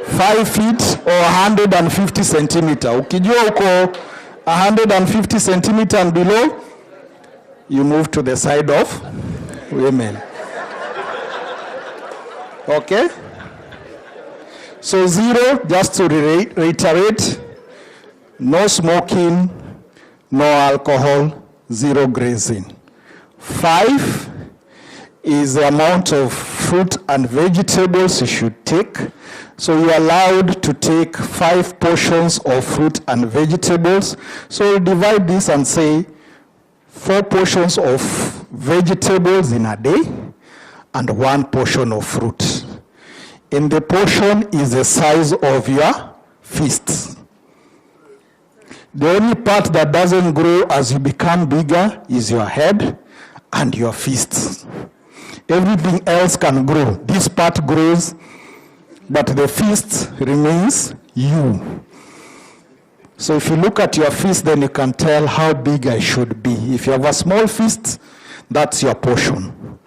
5 feet or 150 centimeter. Ukijua uko 150 centimeter and below, you move to the side of women. Okay? So 0, just to reiterate, no smoking, no alcohol, 0 grazing. 5 is the amount of fruit and vegetables you should take. So you're allowed to take 5 portions of fruit and vegetables. So we divide this and say 4 portions of vegetables in a day and 1 portion of fruit. In the portion is the size of your fist. The only part that doesn't grow as you become bigger is your head and your fists. Everything else can grow. This part grows, but the fist remains you. So if you look at your fist, then you can tell how big I should be. If you have a small fist, that's your portion.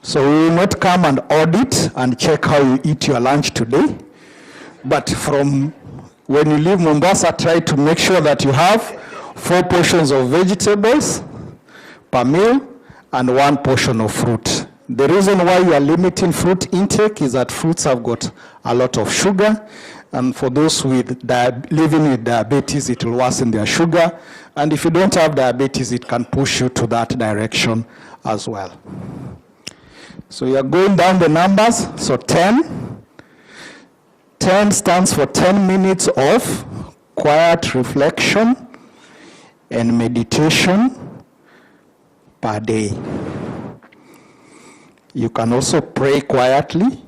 So we will not come and audit and check how you eat your lunch today. But from when you leave Mombasa, try to make sure that you have 4 portions of vegetables per meal and 1 portion of fruit. The reason why you are limiting fruit intake is that fruits have got a lot of sugar, and for those with living with diabetes, it will worsen their sugar, and if you don't have diabetes, it can push you to that direction as well. So you are going down the numbers. So 10. 10 stands for 10 minutes of quiet reflection and meditation per day. You can also pray quietly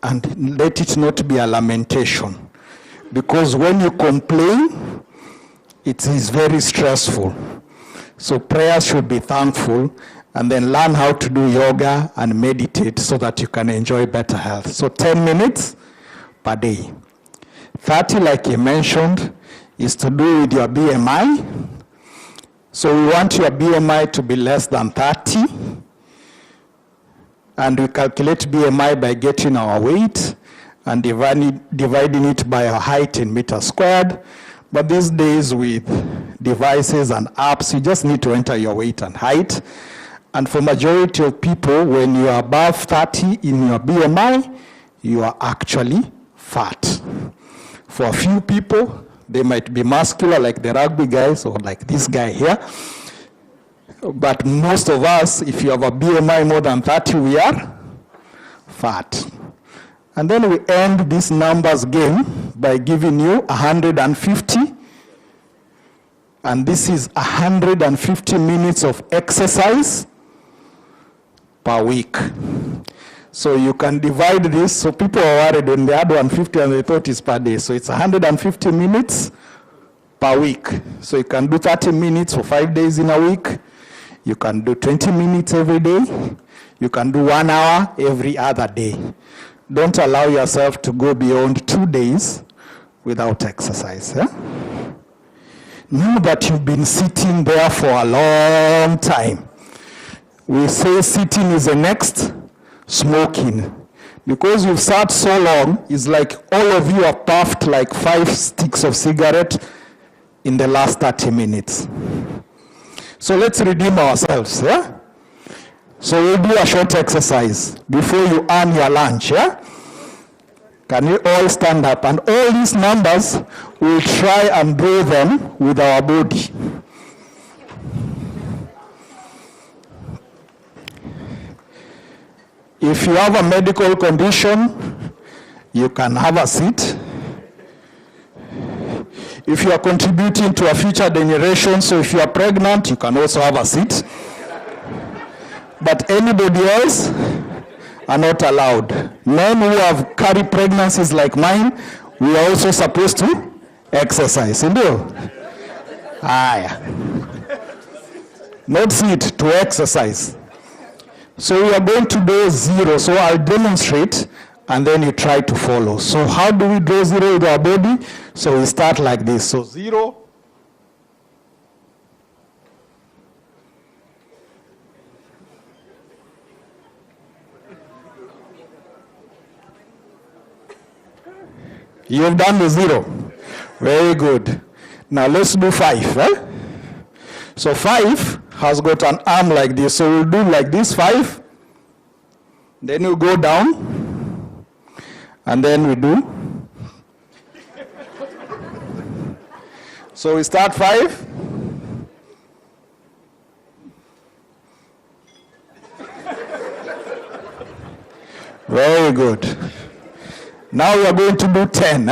and let it not be a lamentation, because when you complain, it is very stressful. So prayer should be thankful, and then learn how to do yoga and meditate so that you can enjoy better health. So 10 minutes per day. 30, like you mentioned, is to do with your BMI. So we want your BMI to be less than 30. And we calculate BMI by getting our weight and dividing it by our height in meters squared. But these days with devices and apps, you just need to enter your weight and height. And for majority of people, when you are above 30 in your BMI, you are actually fat. For a few people, they might be muscular like the rugby guys or like this guy here. But most of us, if you have a BMI more than 30, we are fat. And then we end this numbers game by giving you 150. And this is 150 minutes of exercise per week. So you can divide this. So people are worried when they had 150 and they thought it's per day. So it's 150 minutes per week. So you can do 30 minutes for 5 days in a week. You can do 20 minutes every day. You can do 1 hour every other day. Don't allow yourself to go beyond 2 days without exercise. Yeah? Know that you've been sitting there for a long time. We say sitting is the next smoking. Because you've sat so long, it's like all of you have puffed like 5 sticks of cigarette in the last 30 minutes. So let's redeem ourselves, yeah? So we'll do a short exercise before you earn your lunch, yeah? Can you all stand up? And all these numbers, we'll try and draw them with our body. If you have a medical condition, you can have a seat. If you are contributing to a future generation, so if you are pregnant, you can also have a seat. But anybody else are not allowed. Men who have carried pregnancies like mine, we are also supposed to exercise. Not sit, to exercise. So we are going to do 0. So I'll demonstrate, and then you try to follow. So how do we draw 0 with our body? So we start like this. So 0. You've done the 0. Very good. Now let's do 5. Eh? So 5 has got an arm like this. So we'll do like this, 5. Then you go down. And then we do. So we start 5. Very good. Now we are going to do 10.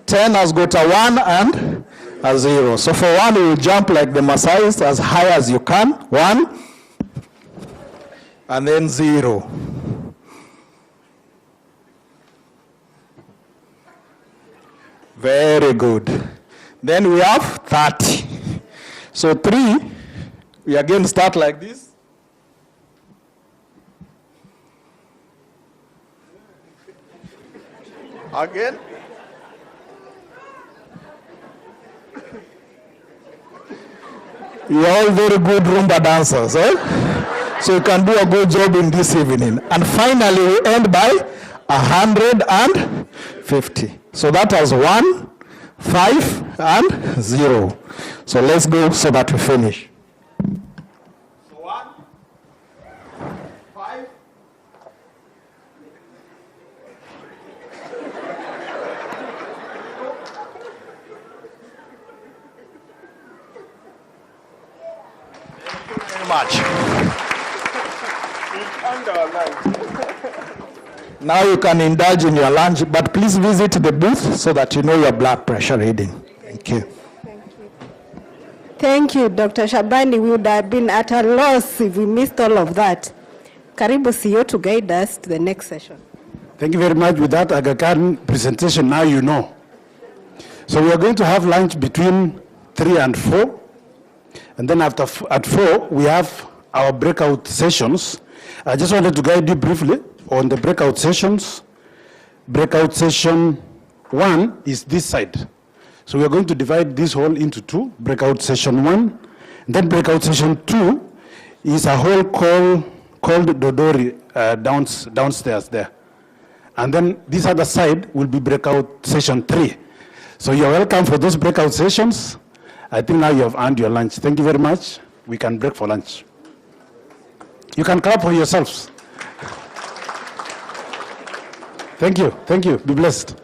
10 has got a 1 and a 0. So for 1, you will jump like the Maasais as high as you can. 1. And then 0. Very good. Then we have 30. So 3, we again start like this. Again. You are all very good Rumba dancers, eh? So you can do a good job in this evening. And finally, we end by 150. So that was 1, 5, and 0. So let's go so that we finish. So 1, 5. Very much. Now you can indulge in your lunch, but please visit the booth so that you know your blood pressure reading. Thank you. Thank you, Dr. Shabani. We would have been at a loss if we missed all of that. Karibu CEO to guide us to the next session. Thank you very much. With that Aga Khan presentation, now you know. So we are going to have lunch between 3 and 4. And then at 4, we have our breakout sessions. I just wanted to guide you briefly on the breakout sessions. Breakout session 1 is this side. So we are going to divide this hall into 2. Breakout session 1. And then breakout session 2 is a hall called Dodori downstairs there. And then this other side will be breakout session 3. So you're welcome for those breakout sessions. I think now you have earned your lunch. Thank you very much. We can break for lunch. You can clap for yourselves. Thank you. Thank you. Be blessed.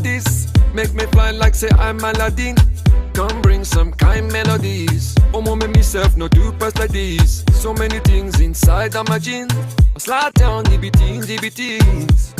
this. Make me fly like say I'm Aladdin. Come bring some kind melodies. Oh, mama, myself no do pass like this. So many things inside of my jeans. I slide down the beatings, the beatings.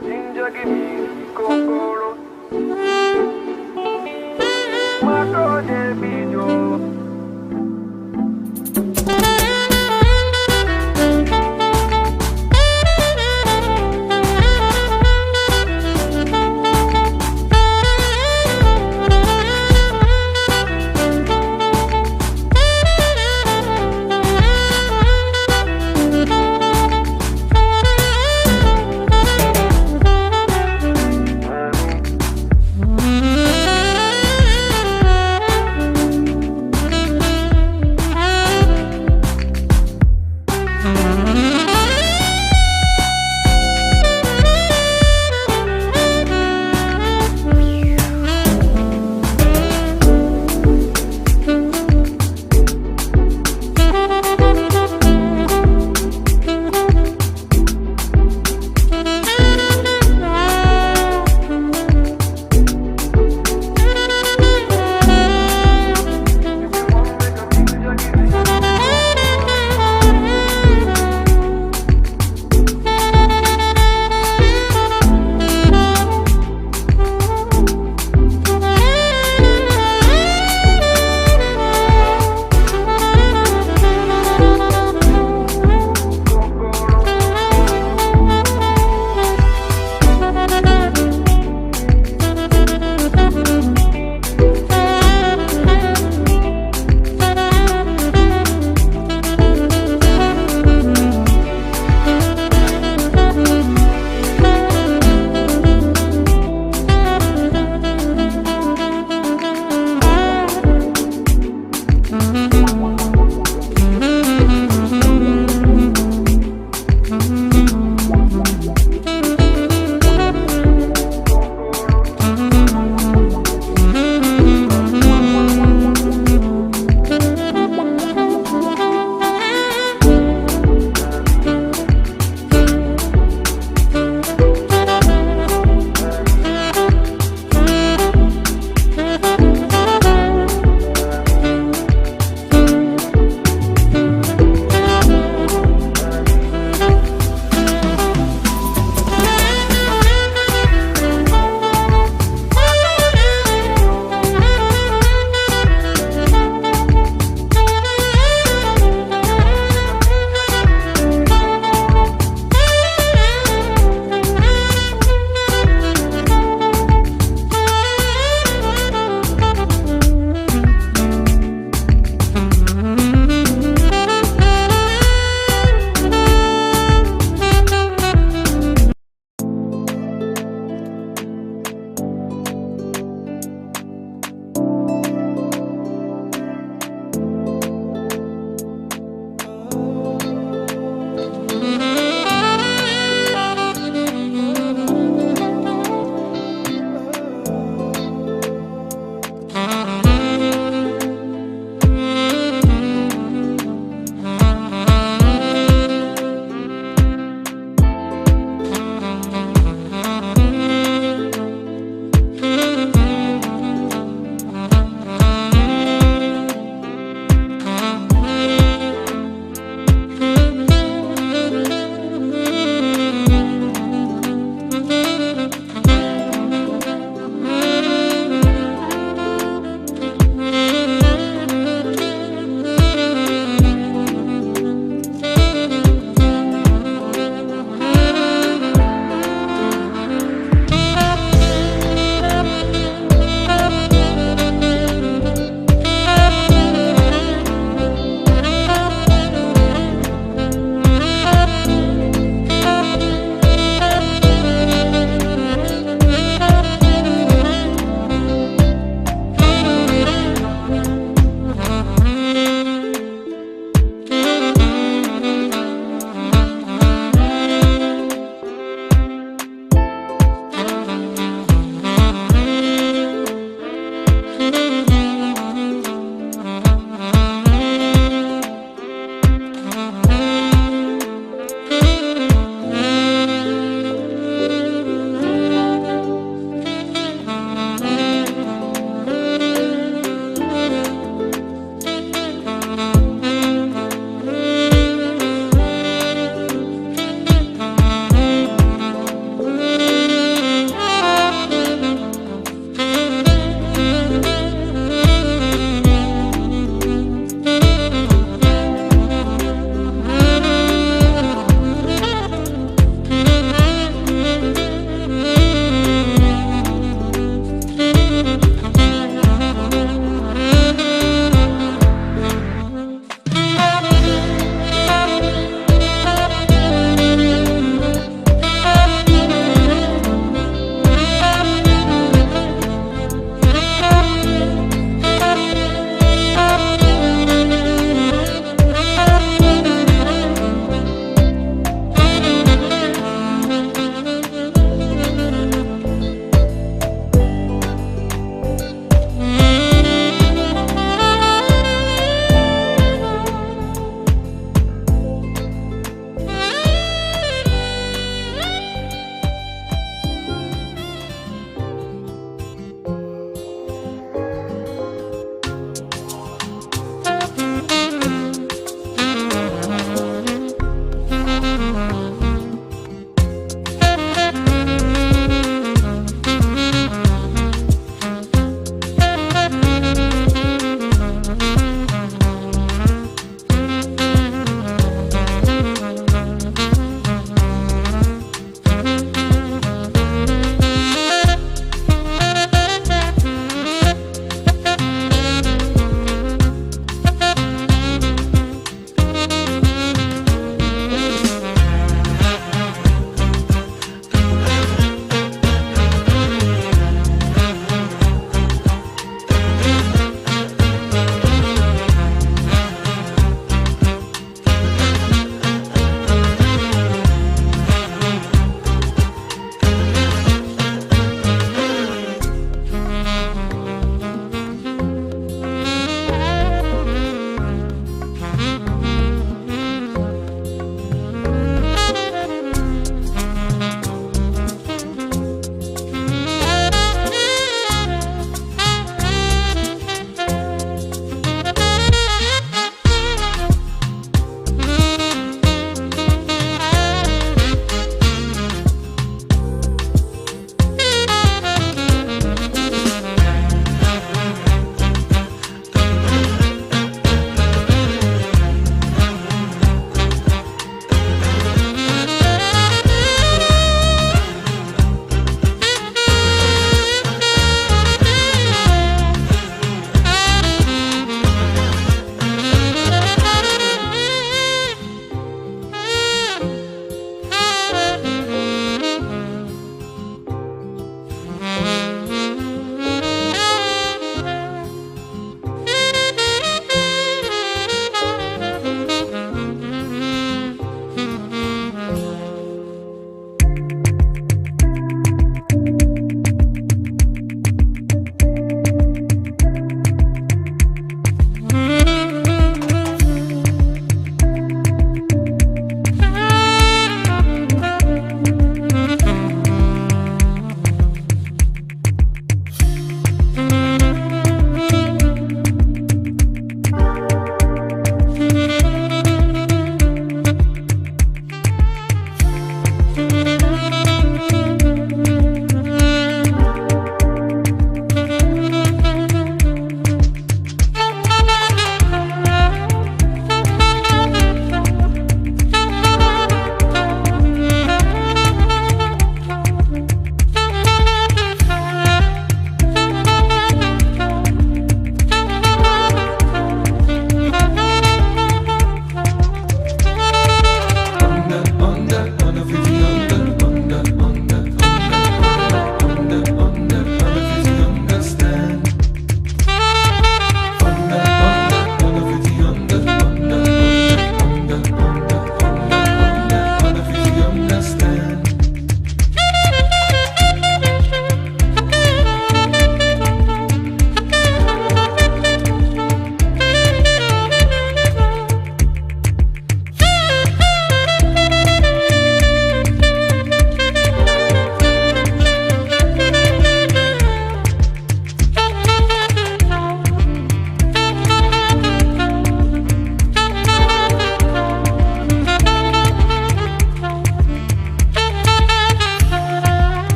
your ginger, give me kokoro. Mato de bijo.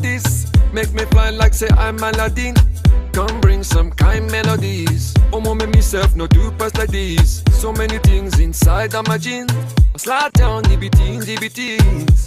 this. Make me fly like say I'm Aladdin. Come bring some kind melodies. Oh, mama, myself no do pass like this. So many things inside of my jeans. I slide down, DBTs, DBTs.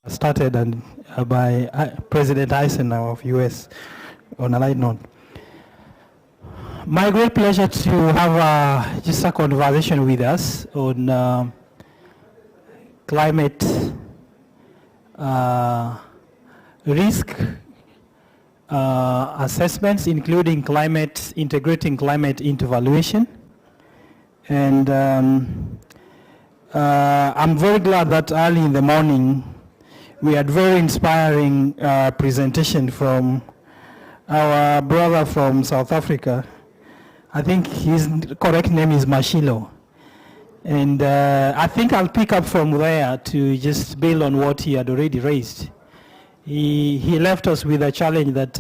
started and by President Eisenhower of US on a light note. My great pleasure to have just a conversation with us on climate risk assessments, including integrating climate into valuation. And I'm very glad that early in the morning we had very inspiring presentation from our brother from South Africa. I think his correct name is Mashilo. And I think I'll pick up from there to just build on what he had already raised. He left us with a challenge that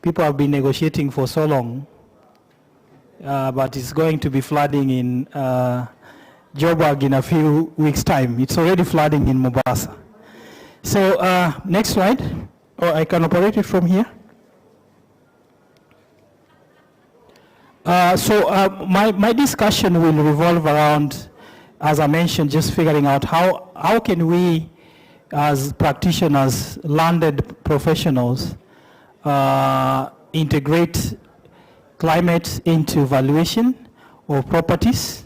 people have been negotiating for so long, but it's going to be flooding in Joburg in a few weeks' time. It's already flooding in Mombasa. So next slide, or I can operate it from here. My discussion will revolve around, as I mentioned, just figuring out how can we, as practitioners, landed professionals, integrate climate into valuation of properties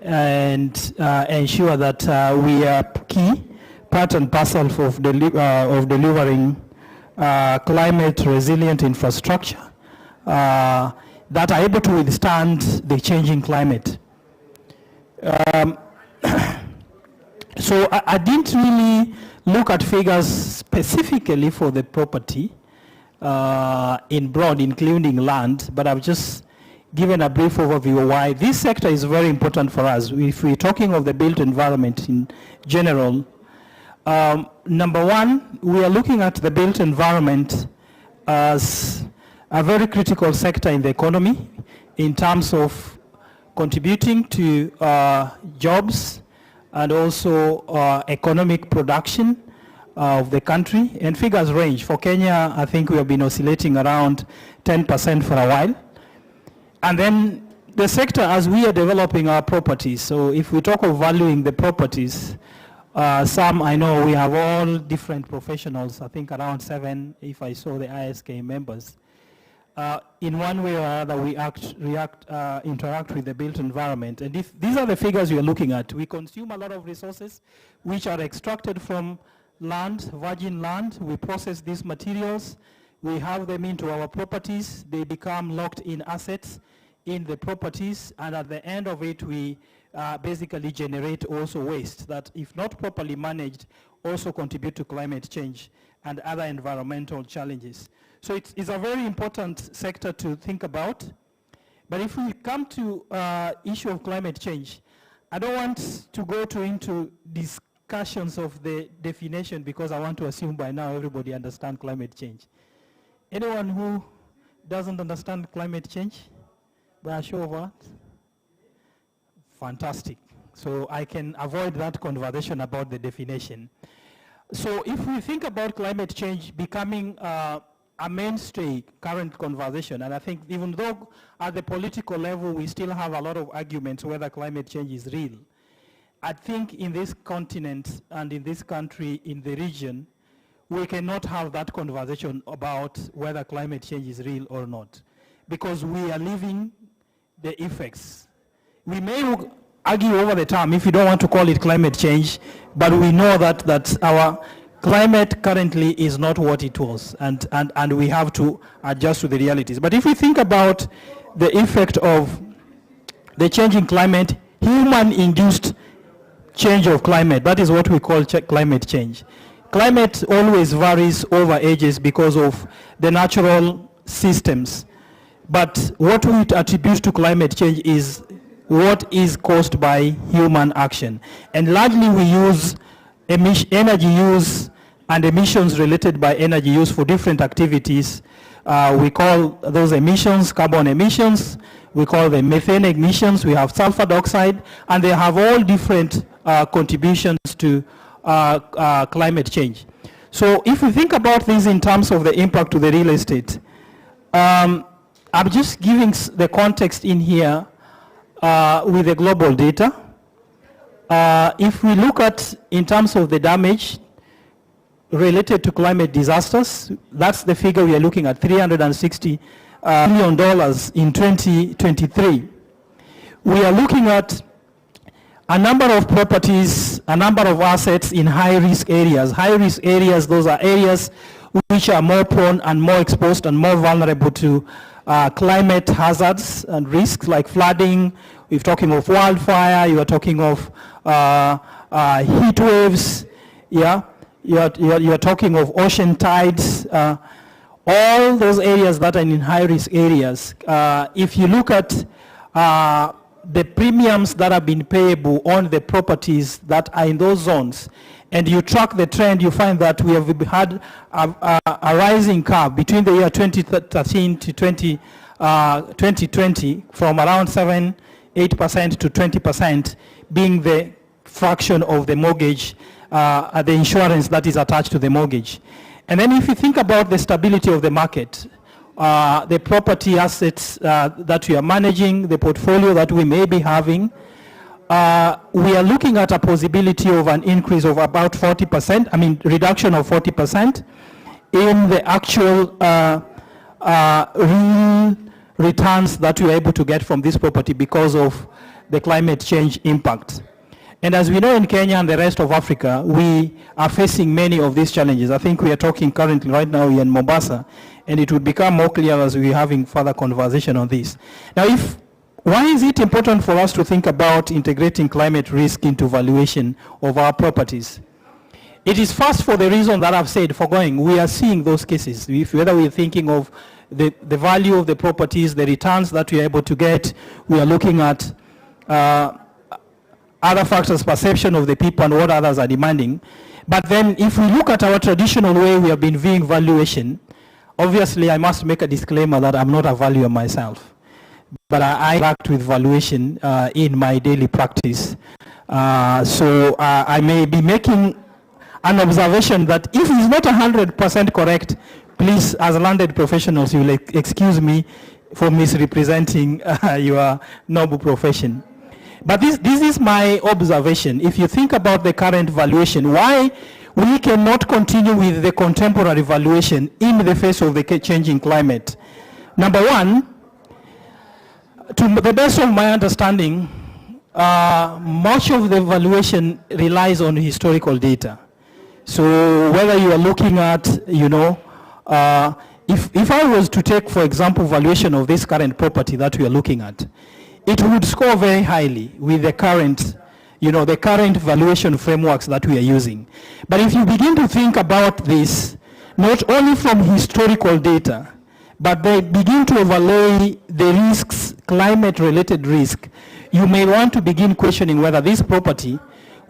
and ensure that we are key part and parcel of delivering climate resilient infrastructure that are able to withstand the changing climate. So I didn't really look at figures specifically for the property in broad, including land, but I've just given a brief overview of why this sector is very important for us. If we're talking of the built environment in general, number one, we are looking at the built environment as a very critical sector in the economy in terms of contributing to jobs and also economic production of the country. And figures range. For Kenya, I think we have been oscillating around 10% for a while. And then the sector, as we are developing our properties, so if we talk of valuing the properties, some I know we have all different professionals, I think around 7 if I saw the ISK members. In one way or other, we interact with the built environment. And if these are the figures we are looking at, we consume a lot of resources which are extracted from land, virgin land. We process these materials. We have them into our properties. They become locked in assets in the properties. And at the end of it, we basically generate also waste that, if not properly managed, also contribute to climate change and other environmental challenges. So it's a very important sector to think about. But if we come to issue of climate change, I don't want to go into discussions of the definition, because I want to assume by now everybody understands climate change. Anyone who doesn't understand climate change? By a show of hands? Fantastic. So I can avoid that conversation about the definition. So if we think about climate change becoming a mainstay current conversation, and I think even though at the political level we still have a lot of arguments whether climate change is real, I think in this continent and in this country, in the region, we cannot have that conversation about whether climate change is real or not, because we are living the effects. We may argue over the term if you don't want to call it climate change, but we know that our climate currently is not what it was, and we have to adjust to the realities. But if we think about the effect of the changing climate, human-induced change of climate, that is what we call climate change. Climate always varies over ages because of the natural systems. But what we attribute to climate change is what is caused by human action. And largely we use energy use and emissions related by energy use for different activities. We call those emissions carbon emissions. We call them methane emissions. We have sulfur dioxide, and they have all different contributions to climate change. So if we think about this in terms of the impact to the real estate, I'm just giving the context in here with the global data. if we look at in terms of the damage related to climate disasters, that's the figure we are looking at, $360 million in 2023. We are looking at a number of properties, a number of assets in high-risk areas. High-risk areas, those are areas which are more prone and more exposed and more vulnerable to climate hazards and risks like flooding. We're talking of wildfire, you are talking of heat waves, yeah? You're talking of ocean tides, all those areas that are in high-risk areas. If you look at the premiums that have been payable on the properties that are in those zones, and you track the trend, you find that we have had a rising curve between the year 2013 to 2020 from around 8% to 20% being the fraction of the mortgage, the insurance that is attached to the mortgage. And then if you think about the stability of the market, the property assets that we are managing, the portfolio that we may be having, we are looking at a possibility of an increase of about 40%, reduction of 40% in the actual real returns that we are able to get from this property because of the climate change impact. And as we know in Kenya and the rest of Africa, we are facing many of these challenges. I think we are talking currently right now in Mombasa, and it will become more clear as we're having further conversation on this. Now, why is it important for us to think about integrating climate risk into valuation of our properties? It is first for the reason that I've said, foregoing, we are seeing those cases. Whether we're thinking of the value of the properties, the returns that we are able to get, we are looking at other factors, perception of the people and what others are demanding. But then if we look at our traditional way we have been viewing valuation, obviously I must make a disclaimer that I'm not a valuer myself. But I interact with valuation in my daily practice. So I may be making an observation that if it's not 100% correct, please, as landed professionals, you will excuse me for misrepresenting your noble profession. But this is my observation. If you think about the current valuation, why we cannot continue with the contemporary valuation in the face of the changing climate. Number one, to the best of my understanding, much of the valuation relies on historical data. So whether you are looking at, if I was to take, for example, valuation of this current property that we are looking at, it would score very highly with the current, the current valuation frameworks that we are using. But if you begin to think about this, not only from historical data, but they begin to overlay the risks, climate-related risk, you may want to begin questioning whether this property,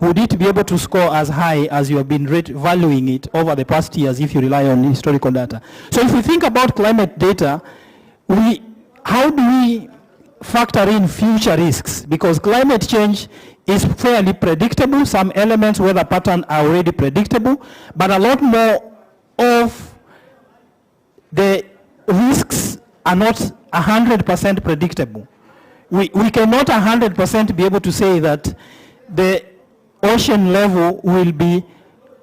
would it be able to score as high as you have been valuing it over the past years if you rely on historical data. So if we think about climate data, how do we factor in future risks? Because climate change is fairly predictable. Some elements, weather pattern, are already predictable, but a lot more of the risks are not 100% predictable. We cannot 100% be able to say that the ocean level will be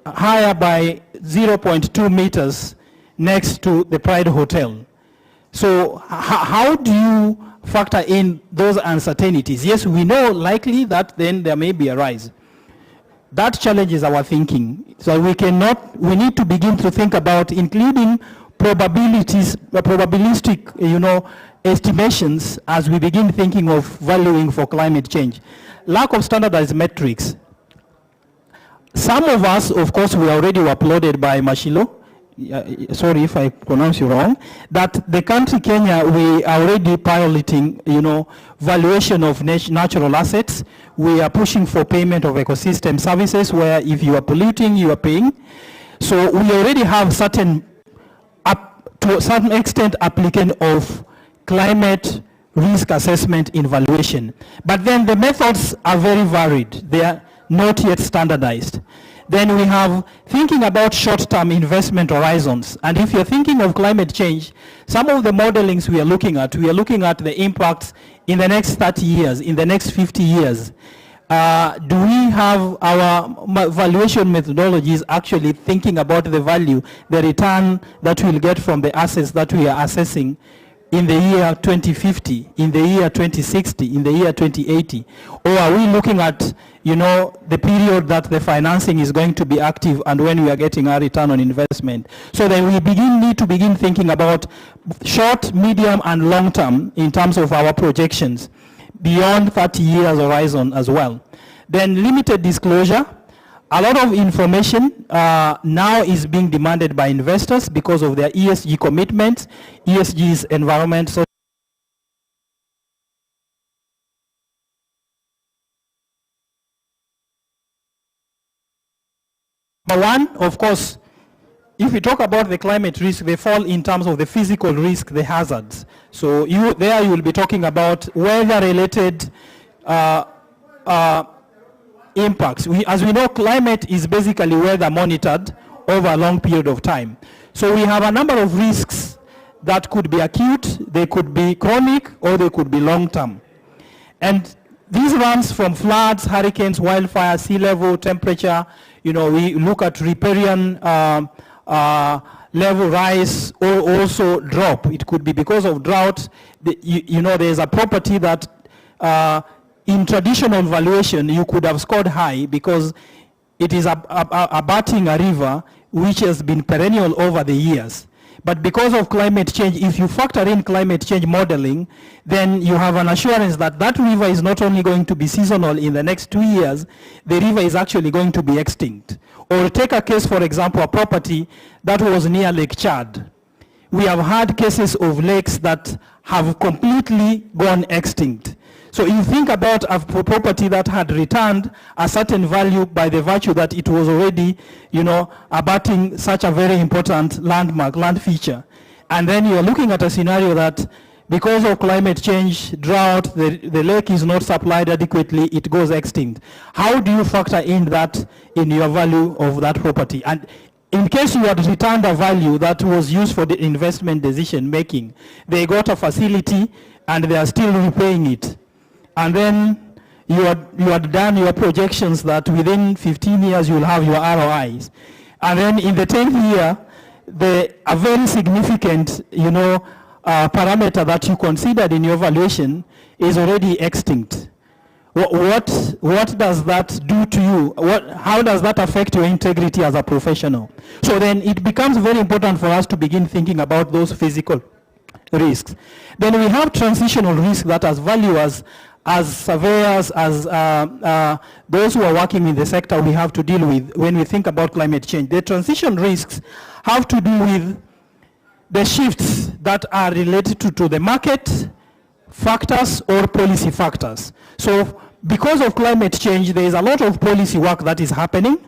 higher by 0.2 meters next to the Pride Hotel. So how do you factor in those uncertainties? Yes, we know likely that then there may be a rise. That challenges our thinking. So we need to begin to think about including probabilistic, estimations as we begin thinking of valuing for climate change. Lack of standardized metrics. Some of us, of course, we already were uploaded by Mashilo. Sorry if I pronounce you wrong. That the country Kenya, we are already piloting, valuation of natural assets. We are pushing for payment of ecosystem services where if you are polluting, you are paying. So we already have certain, to some extent, application of climate risk assessment in valuation. But then the methods are very varied. They are not yet standardized. Then we have thinking about short-term investment horizons. And if you're thinking of climate change, some of the modelings we are looking at the impacts in the next 30 years, in the next 50 years. do we have our valuation methodologies actually thinking about the value, the return that we'll get from the assets that we are assessing in the year 2050, in the year 2060, in the year 2080? Or are we looking at, you know, the period that the financing is going to be active and when we are getting our return on investment? So then we need to begin thinking about short, medium, and long term in terms of our projections, beyond 30 years horizon as well. Then limited disclosure. A lot of information now is being demanded by investors because of their ESG commitments. ESG is environment, social. Number one, of course, if we talk about the climate risk, they fall in terms of the physical risk, the hazards. So you will be talking about weather-related impacts. As we know, climate is basically weather monitored over a long period of time. So we have a number of risks that could be acute, they could be chronic, or they could be long-term. And these runs from floods, hurricanes, wildfire, sea level, temperature. You know, we look at riparian level rise or also drop. It could be because of drought. You know, there's a property that in traditional valuation you could have scored high because it is abutting a river which has been perennial over the years. But because of climate change, if you factor in climate change modeling, then you have an assurance that that river is not only going to be seasonal in the next 2 years, the river is actually going to be extinct. Or take a case, for example, a property that was near Lake Chad. We have had cases of lakes that have completely gone extinct. So you think about a property that had returned a certain value by the virtue that it was already, you know, abutting such a very important landmark, land feature. And then you're looking at a scenario that because of climate change, drought, the lake is not supplied adequately, it goes extinct. How do you factor in that in your value of that property? And in case you had returned a value that was used for the investment decision making, they got a facility and they are still repaying it. And then you had done your projections that within 15 years you will have your ROIs. And then in the 10th year, a very significant, you know, parameter that you considered in your valuation is already extinct. What does that do to you? How does that affect your integrity as a professional? So then it becomes very important for us to begin thinking about those physical risks. Then we have transitional risk that as valuers, as surveyors, as those who are working in the sector, we have to deal with when we think about climate change. The transition risks have to do with the shifts that are related to the market factors or policy factors. So because of climate change, there is a lot of policy work that is happening.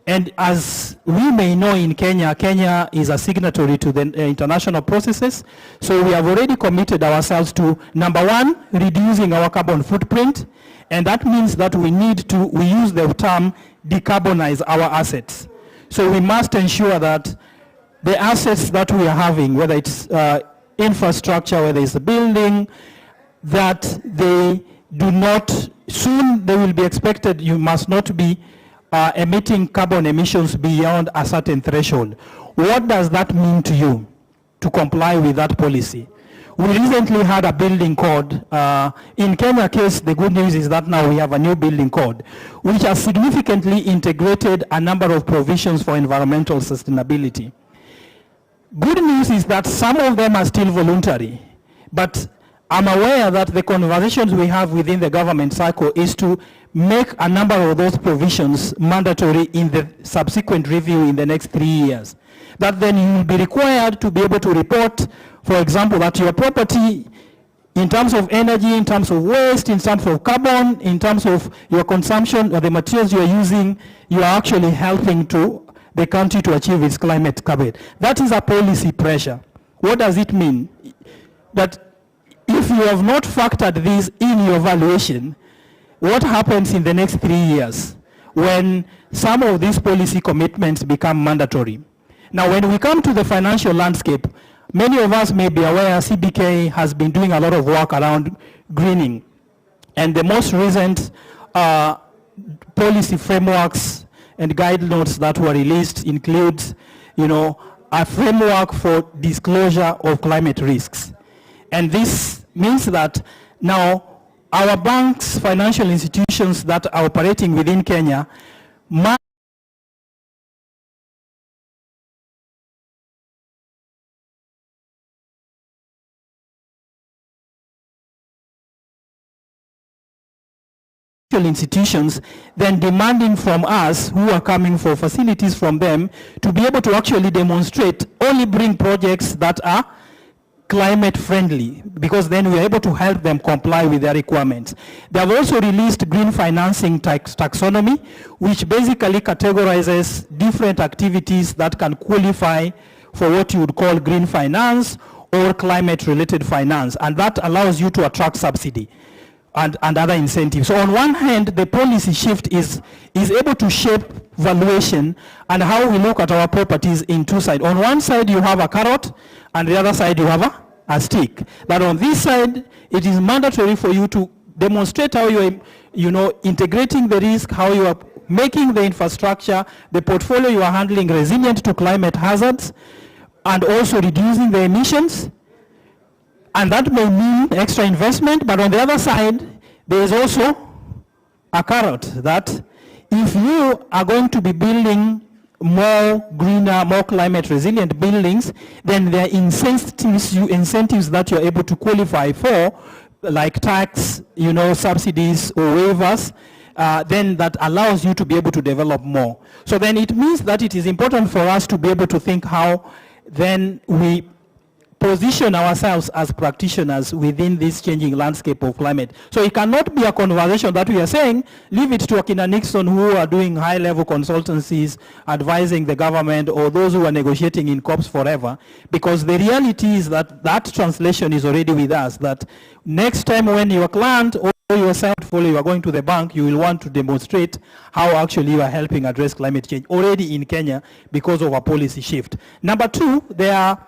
And as we may know in Kenya, Kenya is a signatory to the international processes. So we have already committed ourselves to, number one, reducing our carbon footprint. And that means that we use the term decarbonize our assets. So we must ensure that the assets that we are having, whether it's infrastructure, whether it's a building, that they do not, soon they will be expected, you must not be emitting carbon emissions beyond a certain threshold. What does that mean to you to comply with that policy? We recently had a building code. In Kenya case, the good news is that now we have a new building code, which has significantly integrated a number of provisions for environmental sustainability. Good news is that some of them are still voluntary, but I'm aware that the conversations we have within the government cycle is to make a number of those provisions mandatory in the subsequent review in the next 3 years. That then you will be required to be able to report, for example, that your property, in terms of energy, in terms of waste, in terms of carbon, in terms of your consumption or the materials you are using, you are actually helping to the country to achieve its climate target. That is a policy pressure. What does it mean? That if you have not factored this in your valuation, what happens in the next 3 years when some of these policy commitments become mandatory? Now, when we come to the financial landscape, many of us may be aware CBK has been doing a lot of work around greening. And the most recent policy frameworks and guide notes that were released includes, a framework for disclosure of climate risks. And this means that now our banks, financial institutions that are operating within Kenya must institutions then demanding from us who are coming for facilities from them to be able to actually demonstrate, only bring projects that are climate friendly, because then we are able to help them comply with their requirements. They have also released green financing taxonomy, which basically categorizes different activities that can qualify for what you would call green finance or climate related finance, and that allows you to attract subsidy and other incentives. So on one hand, the policy shift is able to shape valuation and how we look at our properties in two sides. On one side, you have a carrot, and the other side, you have a stick. But on this side, it is mandatory for you to demonstrate how you are, integrating the risk, how you are making the infrastructure, the portfolio you are handling resilient to climate hazards, and also reducing the emissions. And that may mean extra investment, but on the other side, there is also a carrot that if you are going to be building more greener, more climate resilient buildings, then there are incentives that you're able to qualify for, like tax, subsidies or waivers, then that allows you to be able to develop more. So then it means that it is important for us to be able to think how then we position ourselves as practitioners within this changing landscape of climate. So it cannot be a conversation that we are saying, leave it to Akina Nixon who are doing high-level consultancies, advising the government, or those who are negotiating in COPs forever, because the reality is that translation is already with us, that next time when your client or your portfolio you are going to the bank, you will want to demonstrate how actually you are helping address climate change already in Kenya because of a policy shift. Number two, there are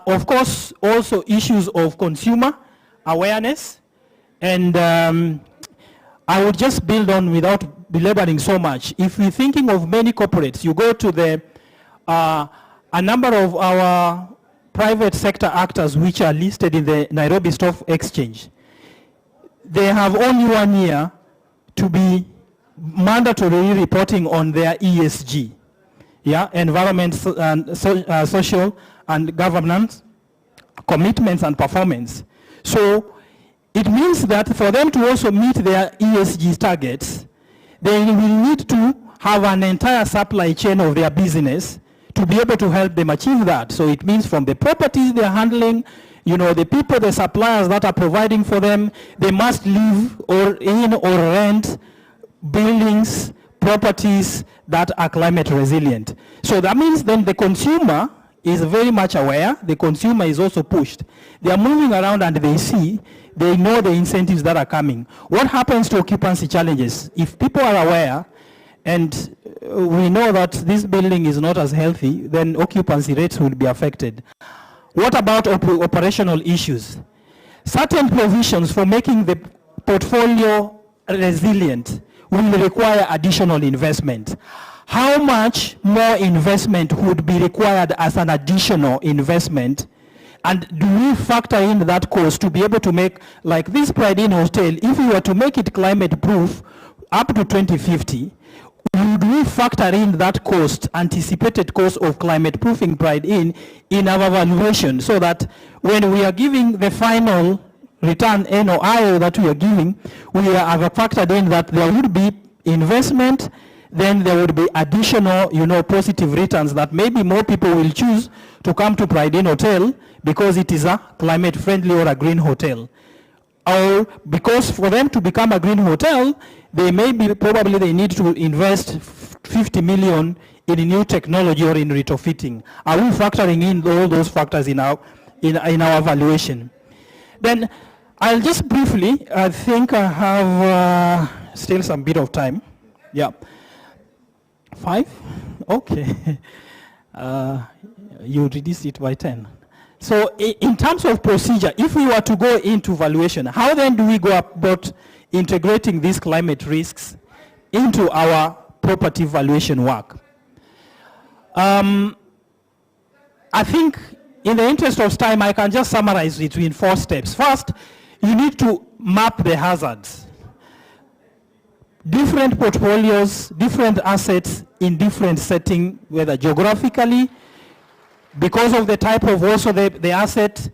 of course, also issues of consumer awareness, and I would just build on without belaboring so much. If we're thinking of many corporates, you go to a number of our private sector actors which are listed in the Nairobi Stock Exchange. They have only 1 year to be mandatorily reporting on their ESG, environment and social and governance commitments and performance. So it means that for them to also meet their ESG targets, they will need to have an entire supply chain of their business to be able to help them achieve that. So it means from the properties they're handling, the people, the suppliers that are providing for them, they must live or rent buildings, properties that are climate resilient. So that means then the consumer is very much aware. The consumer is also pushed. They are moving around and they know the incentives that are coming. What happens to occupancy challenges? If people are aware and we know that this building is not as healthy, then occupancy rates will be affected. What about operational issues? Certain provisions for making the portfolio resilient will require additional investment. How much more investment would be required as an additional investment? And do we factor in that cost to be able to make, like this Pride Inn Hotel, if we were to make it climate proof up to 2050, would we factor in that cost, anticipated cost of climate proofing Pride Inn in our valuation, so that when we are giving the final return NOI that we are giving, we have factored in that there would be investment, then there would be additional, positive returns that maybe more people will choose to come to Pride Inn Hotel because it is a climate friendly or a green hotel. Or because for them to become a green hotel, probably they need to invest 50 million in new technology or in retrofitting. Are we factoring in all those factors in our valuation? Then I'll just briefly, I think I have still some bit of time. Yeah. 5? Okay. You reduced it by 10. So in terms of procedure, if we were to go into valuation, how then do we go about integrating these climate risks into our property valuation work. I think in the interest of time, I can just summarize it in 4 steps. First, you need to map the hazards. Different portfolios, different assets in different setting, whether geographically, because of the type of also the asset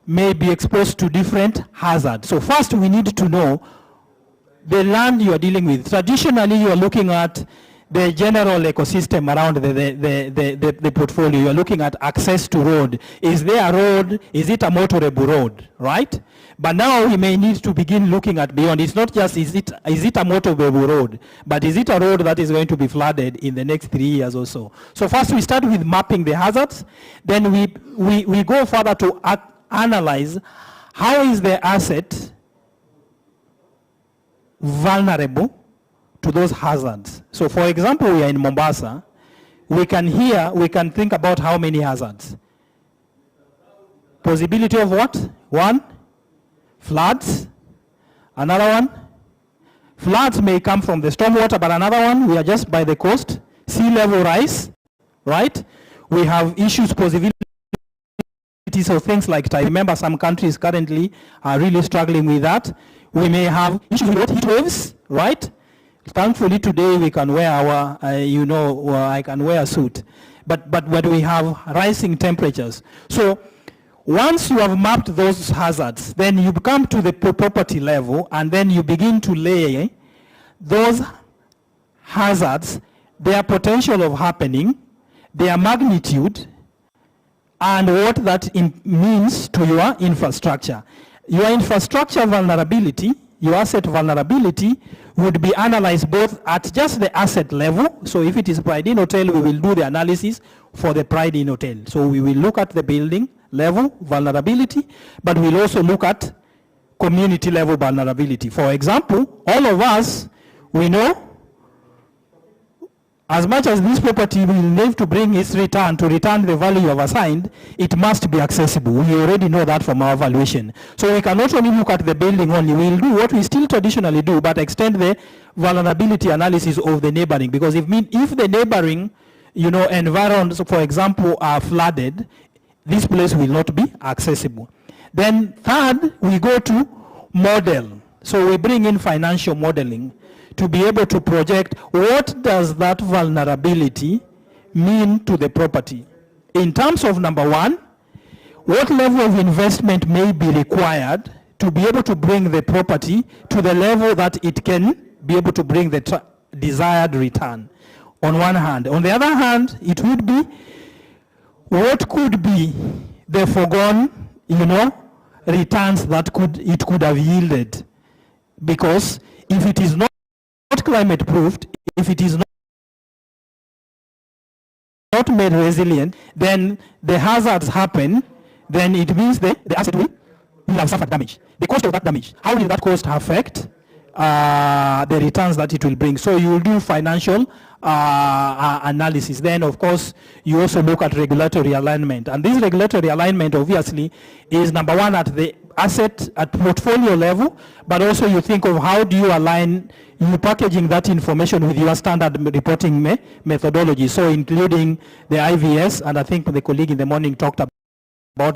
may be exposed to different hazards. So first we need to know the land you are dealing with. Traditionally you are looking at the general ecosystem around the portfolio. You are looking at access to road. Is there a road? Is it a motorable road, right? But now we may need to begin looking at beyond. It's not just is it a motorable road, but is it a road that is going to be flooded in the next 3 years or so? So first we start with mapping the hazards. Then we go further to analyze how is the asset vulnerable to those hazards. So for example, we are in Mombasa. We can think about how many hazards. Possibility of what? 1, floods. Another one, floods may come from the stormwater, but another one, we are just by the coast. Sea level rise, right? We have issues, possibilities of things like tide. Remember, some countries currently are really struggling with that. We may have issues with heat waves, right? Thankfully today we can wear our, I can wear a suit. But we have rising temperatures. So once you have mapped those hazards, then you come to the property level and then you begin to lay those hazards, their potential of happening, their magnitude, and what that means to your infrastructure. Your infrastructure vulnerability, your asset vulnerability would be analyzed both at just the asset level. So if it is Pride Inn Hotel, we will do the analysis for the Pride Inn Hotel. So we will look at the building level vulnerability, but we'll also look at community level vulnerability. For example, all of us, we know as much as this property will need to bring its return to return the value you have assigned, it must be accessible. We already know that from our valuation. So we can not only look at the building only, we'll do what we still traditionally do, but extend the vulnerability analysis of the neighboring. Because if the neighboring, environs, for example, are flooded, this place will not be accessible. Then third, we go to model. So we bring in financial modeling to be able to project what does that vulnerability mean to the property. In terms of number 1, what level of investment may be required to be able to bring the property to the level that it can be able to bring the desired return on one hand. On the other hand, it would be what could be the foregone, returns that it could have yielded. Because if it is not climate proofed, if it is not made resilient, then the hazards happen, then it means the asset will have suffered damage. The cost of that damage, how will that cost affect the returns that it will bring? So you will do financial analysis. Then of course you also look at regulatory alignment, and this regulatory alignment obviously is number 1 at the asset at portfolio level, but also you think of how do you align you packaging that information with your standard reporting methodology, so including the IVS, and I think the colleague in the morning talked about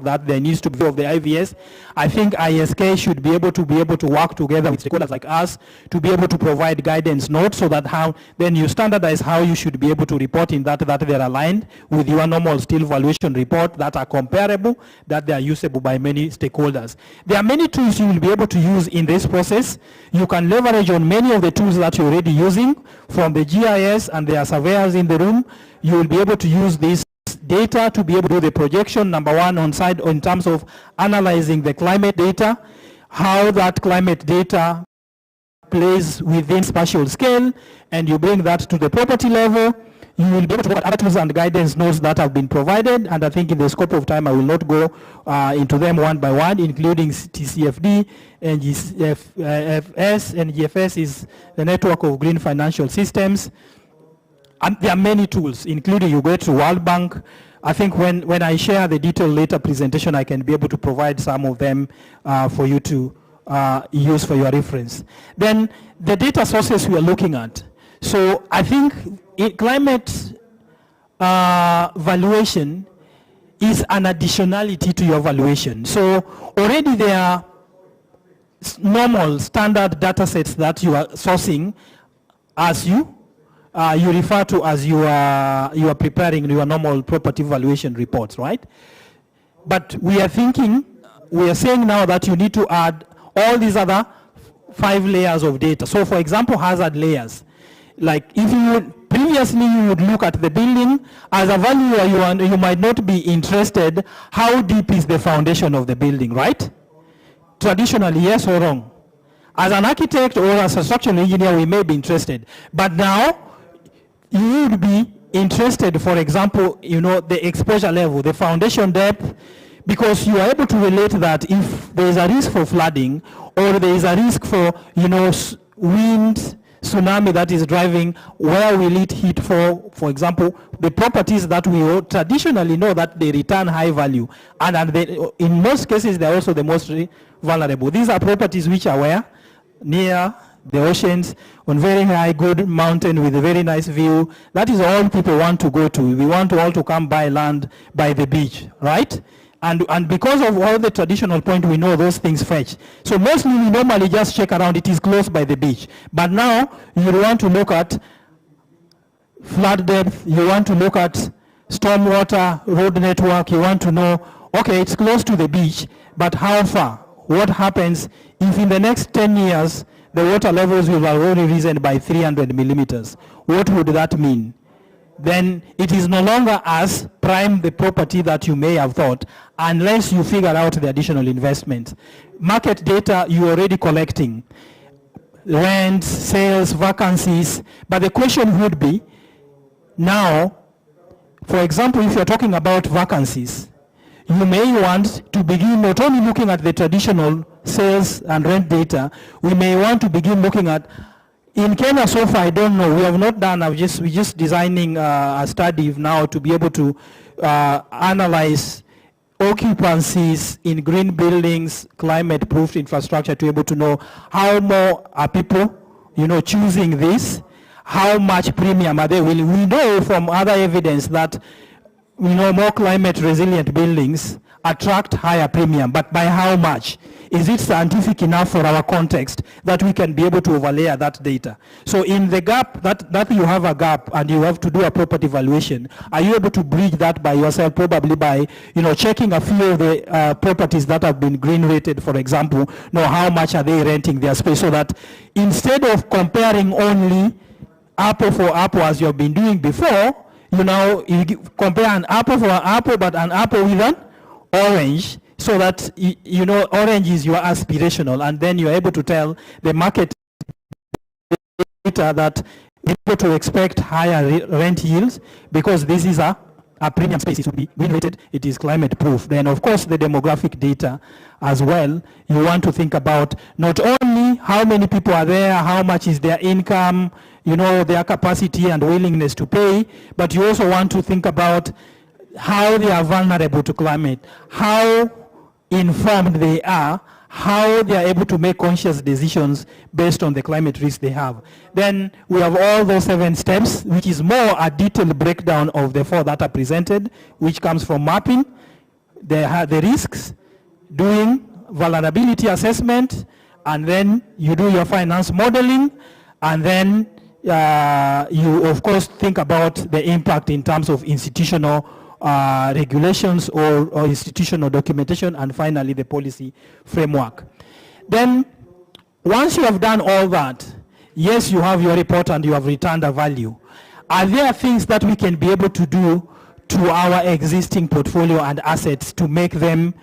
that. There needs to be of the IVS. I think ISK should be able to work together with stakeholders like us to be able to provide guidance notes, so that how then you standardize how you should be able to report in that they're aligned with your normal still valuation report, that are comparable, that they are usable by many stakeholders. There are many tools you will be able to use in this process. You can leverage on many of the tools that you're already using from the GIS, and there are surveyors in the room. You will be able to use this data to be able to do the projection, number 1 on side in terms of analyzing the climate data, how that climate data plays within spatial scale, and you bring that to the property level. You will be able to look at other tools and guidance notes that have been provided, and I think in the scope of time I will not go into them one by one, including TCFD, and NGFS. NGFS is the network of green financial systems. And there are many tools, including you go to World Bank. I think when I share the detailed later presentation, I can be able to provide some of them for you to use for your reference. Then the data sources we are looking at. So I think climate valuation is an additionality to your valuation. So already there are normal standard data sets that you are sourcing as you refer to as you are preparing your normal property valuation reports, right? But we are saying now that you need to add all these other 5 layers of data. So for example, hazard layers. Like if you would, previously you would look at the building, as a valuer you might not be interested how deep is the foundation of the building, right? Traditionally, yes or wrong? As an architect or as a structural engineer, we may be interested. But now, you would be interested, for example, the exposure level, the foundation depth, because you are able to relate that if there is a risk for flooding or there is a risk for, wind, tsunami that is driving, where will it hit for example, the properties that we traditionally know that they return high value. And in most cases, they're also the most vulnerable. These are properties which are where? Near the oceans, on very high, good mountain with a very nice view. That is all people want to go to. We want all to come buy land by the beach, right? And because of all the traditional point, we know those things fetch. So mostly we normally just check around, it is close by the beach. But now you want to look at flood depth, you want to look at stormwater, road network, you want to know, okay, it's close to the beach, but how far? What happens if in the next 10 years, the water levels will have already risen by 300 millimeters? What would that mean? Then it is no longer as prime the property that you may have thought, unless you figure out the additional investment. Market data you're already collecting, rents, sales, vacancies, but the question would be, now, for example, if you're talking about vacancies, you may want to begin not only looking at the traditional sales and rent data, we may want to begin looking at, in Kenya so far, I don't know, we have not done, we're just designing a study now to be able to analyze occupancies in green buildings, climate-proof infrastructure, to be able to know how more are people, choosing this, how much premium are they willing. We know from other evidence that more climate resilient buildings attract higher premium, but by how much? Is it scientific enough for our context that we can be able to overlay that data? So in the gap, that you have a gap and you have to do a property valuation, are you able to bridge that by yourself, probably by checking a few of the properties that have been green rated, for example, know how much are they renting their space, so that instead of comparing only apple for apple as you have been doing before, you compare an apple for an apple, but an apple with an orange, so that orange is your aspirational, and then you're able to tell the market data that you're able to expect higher rent yields because this is a premium space. It will be green rated, it is climate proof. Then of course the demographic data as well, you want to think about not only how many people are there, how much is their income, their capacity and willingness to pay, but you also want to think about how they are vulnerable to climate, how informed they are, how they are able to make conscious decisions based on the climate risk they have. Then we have all those 7 steps, which is more a detailed breakdown of the 4 that are presented, which comes from mapping the risks, doing vulnerability assessment, and then you do your finance modeling, and then you of course think about the impact in terms of institutional regulations or institutional documentation, and finally the policy framework. Then once you have done all that, yes, you have your report and you have returned a value. Are there things that we can be able to do to our existing portfolio and assets to make them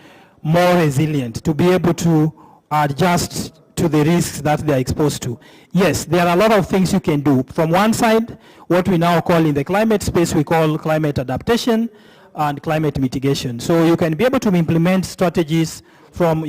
more resilient, to be able to adjust to the risks that they are exposed to? Yes, there are a lot of things you can do. From one side, what we now call in the climate space, we call climate adaptation and climate mitigation. So you can be able to implement strategies from,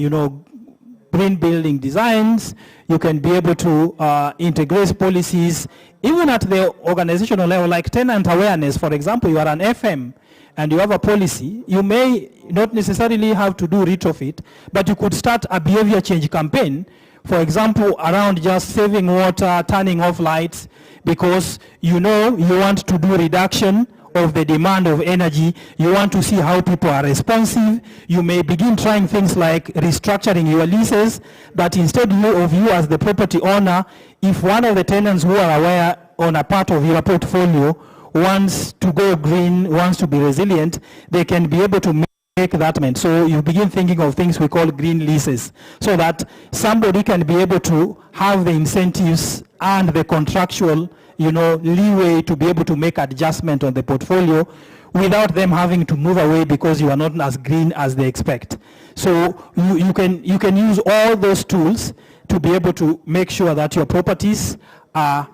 green building designs. You can be able to integrate policies, even at the organizational level, like tenant awareness. For example, you are an FM and you have a policy. You may not necessarily have to do retrofit, but you could start a behavior change campaign For example, around just saving water, turning off lights, because you know you want to do reduction of the demand of energy, you want to see how people are responsive. You may begin trying things like restructuring your leases, that instead of you as the property owner, if one of the tenants who are aware on a part of your portfolio wants to go green, wants to be resilient, they can be able to make that meant. So you begin thinking of things we call green leases, so that somebody can be able to have the incentives and the contractual, leeway to be able to make adjustment on the portfolio without them having to move away because you are not as green as they expect. So you can use all those tools to be able to make sure that your properties are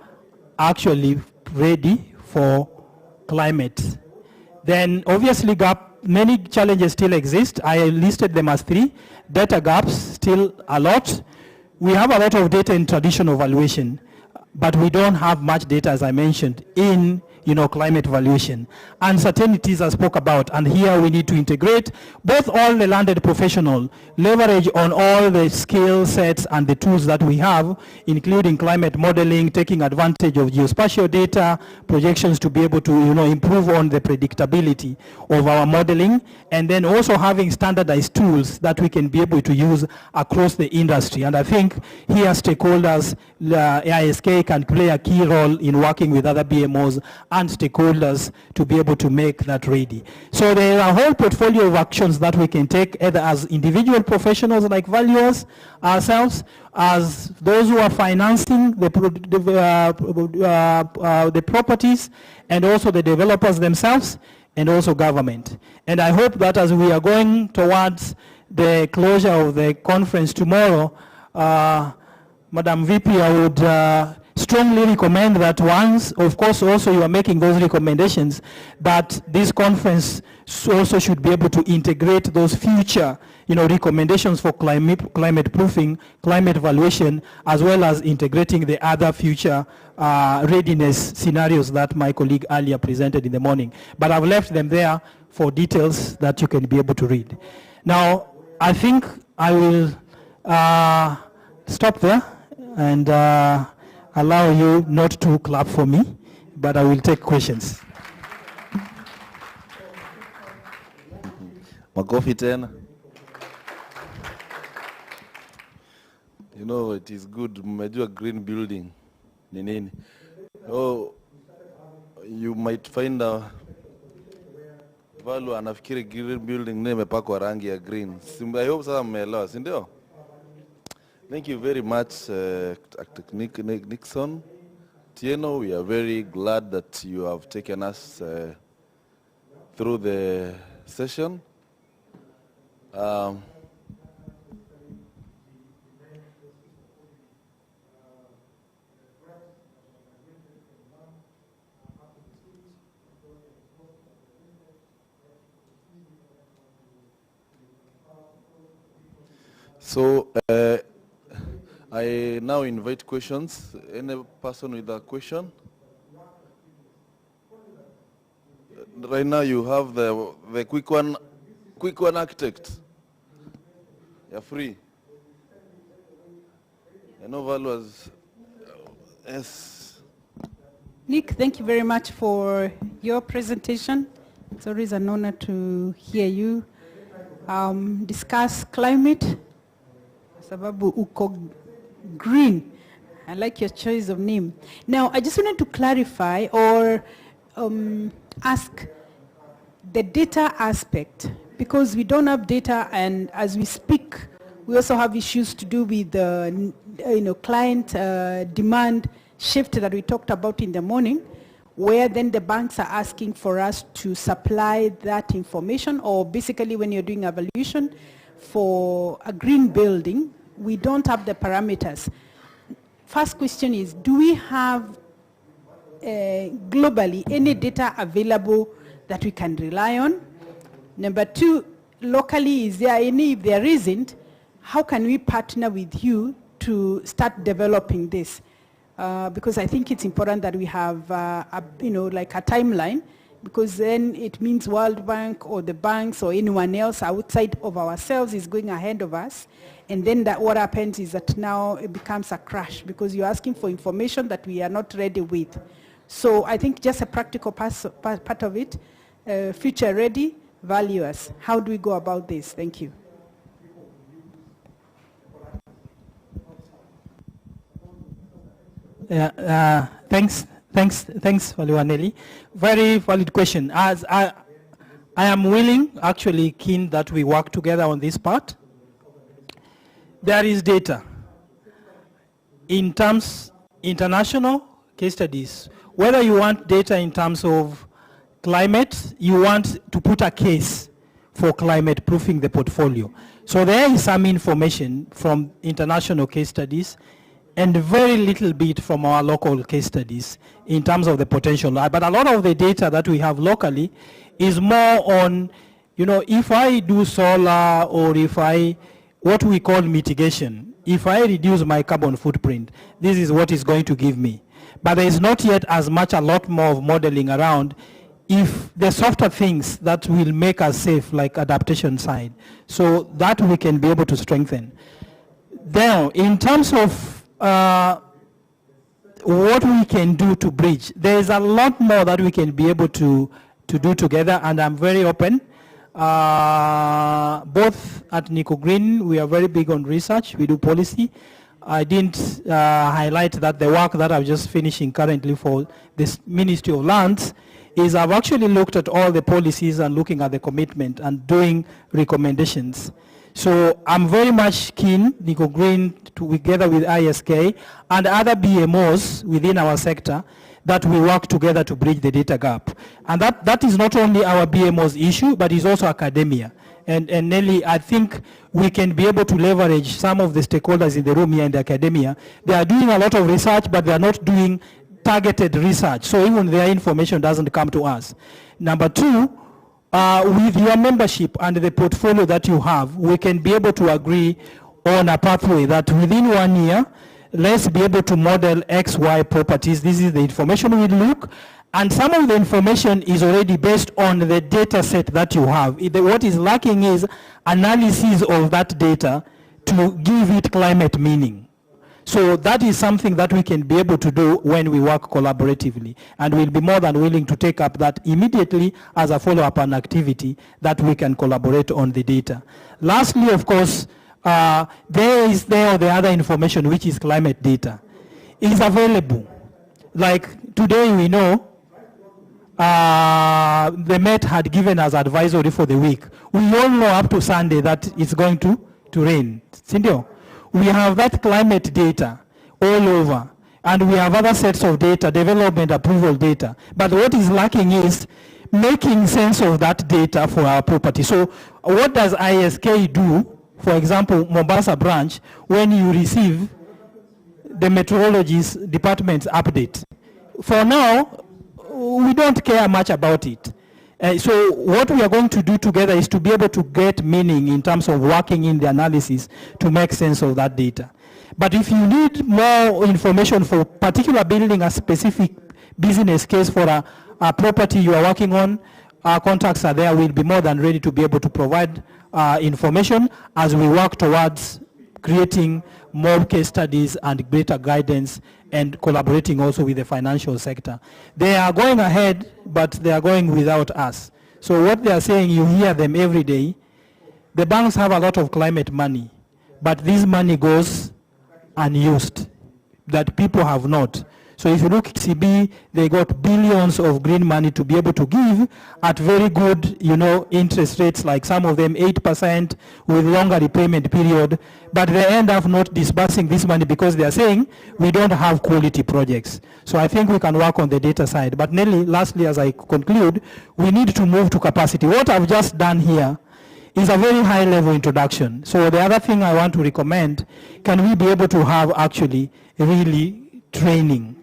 actually ready for climate. Then obviously many challenges still exist. I listed them as 3. Data gaps, still a lot. We have a lot of data in traditional valuation, but we don't have much data, as I mentioned, in climate valuation. Uncertainties I spoke about, and here we need to integrate both all the landed professional, leverage on all the skill sets and the tools that we have, including climate modeling, taking advantage of geospatial data, projections to be able to improve on the predictability of our modeling, and then also having standardized tools that we can be able to use across the industry. And I think here stakeholders, ISK can play a key role in working with other BMOs and stakeholders to be able to make that ready. So there are a whole portfolio of actions that we can take, either as individual professionals like valuers, ourselves, as those who are financing the properties, and also the developers themselves, and also government. And I hope that as we are going towards the closure of the conference tomorrow, Madam VP, I would strongly recommend that once, of course, also you are making those recommendations, that this conference also should be able to integrate those future, recommendations for climate proofing, climate valuation, as well as integrating the other future readiness scenarios that my colleague earlier presented in the morning. But I've left them there for details that you can be able to read. Now, I think I will stop there and allow you not to clap for me, but I will take questions. Makofi tena. It is good. Mmejua green building ni nini. Oh, you might find a value anafikiri green building name imepakwa rangi ya green. I hope sasa mmeelewa, si ndio? Thank you very much, Dr. Nixon. Tieno, we are very glad that you have taken us through the session. So, I now invite questions. Any person with a question? Right now you have the quick one architect. You're free. I know Val was, yes. Nick, thank you very much for your presentation. It's always an honor to hear you discuss climate. Sababu uko green. I like your choice of name. Now, I just wanted to clarify or ask the data aspect, because we don't have data, and as we speak, we also have issues to do with the client demand shift that we talked about in the morning, where then the banks are asking for us to supply that information, or basically when you're doing evaluation for a green building, we don't have the parameters. First question is, do we have globally any data available that we can rely on? Number 2, locally, is there any? If there isn't, how can we partner with you to start developing this? Because I think it's important that we have, like a timeline because then it means World Bank or the banks or anyone else outside of ourselves is going ahead of us. And then that what happens is that now it becomes a crash because you're asking for information that we are not ready with. So I think just a practical part of it, future ready, value us. How do we go about this? Thank you. Thanks, Waliwaneli. Very valid question. As I am willing, actually keen that we work together on this part. There is data. In terms, international case studies, whether you want data in terms of climate, you want to put a case for climate proofing the portfolio. So there is some information from international case studies and very little bit from our local case studies in terms of the potential. But a lot of the data that we have locally is more on, if I do solar or if what we call mitigation, if I reduce my carbon footprint, this is what is going to give me. But there is not yet a lot more of modeling around if the softer things that will make us safe, like adaptation side, so that we can be able to strengthen. Then, in terms of what we can do to bridge, there is a lot more that we can be able to do together, and I'm very open. Both at 𝐓𝐚𝐭𝐮, we are very big on research, we do policy. I didn't highlight that the work that I'm just finishing currently for this Ministry of Lands is I've actually looked at all the policies and looking at the commitment and doing recommendations. So I'm very much keen, 𝐓𝐴𝐭𝐮, together with ISK and other BMOs within our sector, that we work together to bridge the data gap. And that is not only our BMO's issue, but is also academia. And Nelly, I think we can be able to leverage some of the stakeholders in the room here in the academia. They are doing a lot of research, but they are not doing targeted research. So even their information doesn't come to us. Number two, with your membership and the portfolio that you have, we can be able to agree on a pathway that within 1 year, let's be able to model XY properties. This is the information we look, and some of the information is already based on the data set that you have. What is lacking is analysis of that data to give it climate meaning. So that is something that we can be able to do when we work collaboratively, and we'll be more than willing to take up that immediately as a follow-up and activity that we can collaborate on the data. Lastly, of course, there is the other information, which is climate data. It is available. Like today we know the Met had given us advisory for the week. We all know up to Sunday that it's going to rain. Sindio? We have that climate data all over, and we have other sets of data, development approval data. But what is lacking is making sense of that data for our property. So what does ISK do? For example, Mombasa branch, when you receive the meteorologist department's update. For now, we don't care much about it. So what we are going to do together is to be able to get meaning in terms of working in the analysis to make sense of that data. But if you need more information for particular building a specific business case for a property you are working on, our contacts are there. We'll be more than ready to be able to provide information as we work towards creating more case studies and greater guidance and collaborating also with the financial sector. They are going ahead, but they are going without us. So what they are saying, you hear them every day. The banks have a lot of climate money, but this money goes unused, that people have not. So if you look at CB, they got billions of green money to be able to give at very good, interest rates, like some of them 8% with longer repayment period, but they end up not disbursing this money because they are saying we don't have quality projects. So I think we can work on the data side. But Nelly, lastly, as I conclude, we need to move to capacity. What I've just done here is a very high level introduction. So the other thing I want to recommend, can we be able to have actually really training?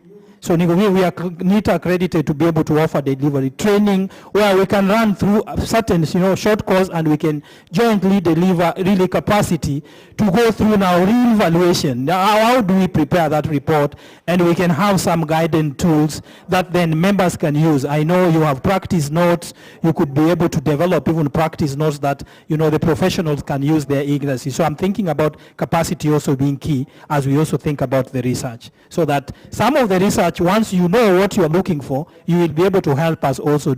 So we are NITA accredited to be able to offer delivery training where we can run through certain, short course, and we can jointly deliver really capacity to go through now real evaluation. Now, how do we prepare that report? And we can have some guidance tools that then members can use. I know you have practice notes. You could be able to develop even practice notes that, the professionals can use their ignorance. So I'm thinking about capacity also being key as we also think about the research. So that some of the research, once you know what you're looking for, you will be able to help us also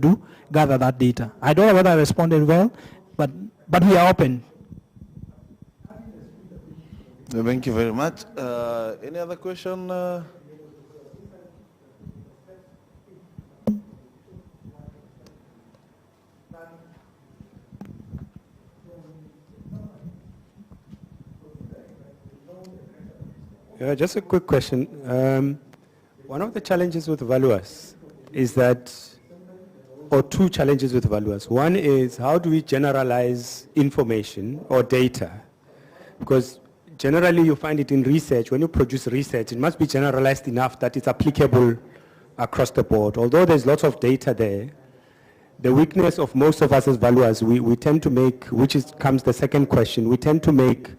gather that data. I don't know whether I responded well, but we are open. Thank you very much. Any other question? Just a quick question. One of the challenges with valuers is that, or two challenges with valuers. One is how do we generalize information or data? Because generally you find it in research, when you produce research, it must be generalized enough that it's applicable across the board. Although there's lots of data there, the weakness of most of us as valuers, we tend to make, comes the second question, we tend to make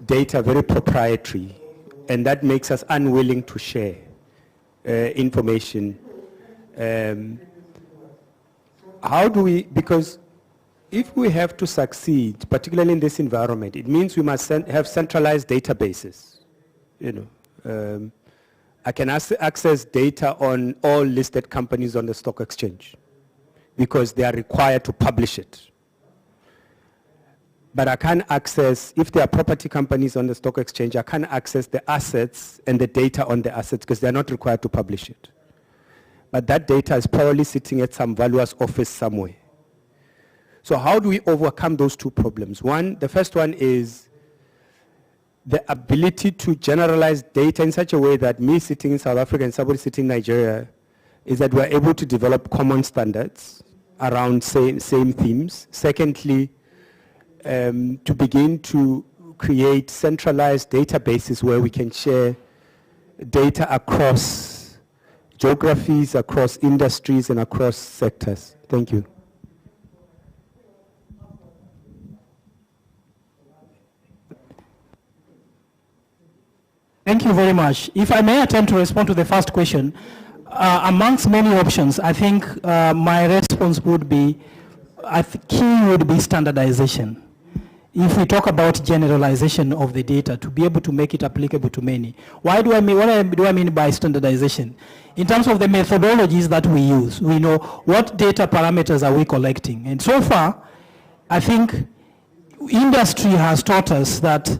data very proprietary, and that makes us unwilling to share information. How do we, because if we have to succeed, particularly in this environment, it means we must have centralized databases. I can access data on all listed companies on the stock exchange because they are required to publish it. But I can't access, if there are property companies on the stock exchange, I can't access the assets and the data on the assets because they're not required to publish it. But that data is probably sitting at some valuer's office somewhere. So how do we overcome those two problems? The first one is the ability to generalize data in such a way that me sitting in South Africa and somebody sitting in Nigeria is that we're able to develop common standards around same themes. Secondly, to begin to create centralized databases where we can share data across geographies, across industries, and across sectors. Thank you. Thank you very much. If I may attempt to respond to the first question, amongst many options, I think my response would be, key would be standardization. If we talk about generalization of the data, to be able to make it applicable to many. What do I mean by standardization? In terms of the methodologies that we use, we know what data parameters are we collecting. And so far, I think industry has taught us that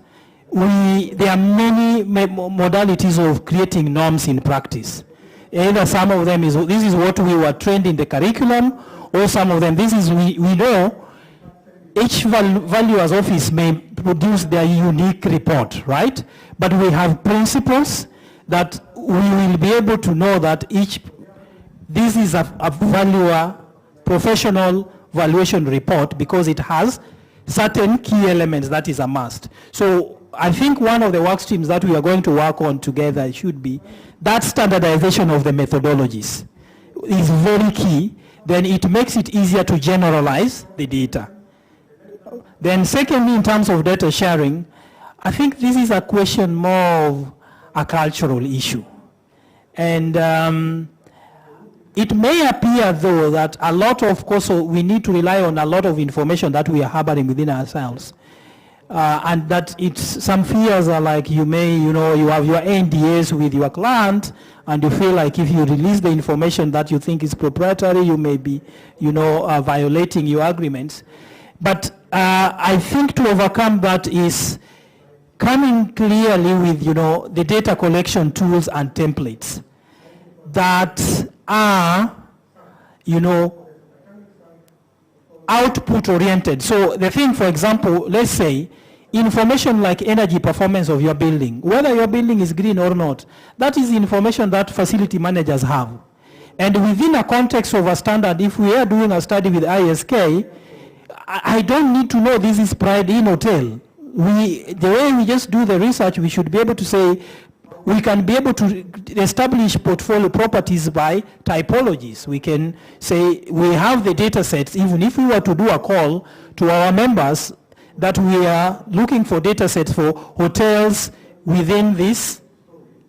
there are many modalities of creating norms in practice. Either some of them this is what we were trained in the curriculum, or some of them, we know each valuer's office may produce their unique report, right? But we have principles that we will be able to know that this is a valuer professional valuation report because it has certain key elements that is a must. So I think one of the work streams that we are going to work on together should be that standardization of the methodologies is very key. Then it makes it easier to generalize the data. Then secondly, in terms of data sharing, I think this is a question more of a cultural issue. And it may appear though that a lot of course we need to rely on a lot of information that we are harboring within ourselves. And that some fears are like you have your NDAs with your client and you feel like if you release the information that you think is proprietary, you may be, violating your agreements. But I think to overcome that is coming clearly with, the data collection tools and templates that are, output oriented. So the thing, for example, let's say information like energy performance of your building, whether your building is green or not, that is information that facility managers have. And within a context of a standard, if we are doing a study with ISK, I don't need to know this is Pride Inn Hotel. The way we just do the research, we should be able to say, we can be able to establish portfolio properties by typologies. We can say we have the data sets, even if we were to do a call to our members that we are looking for data sets for hotels within this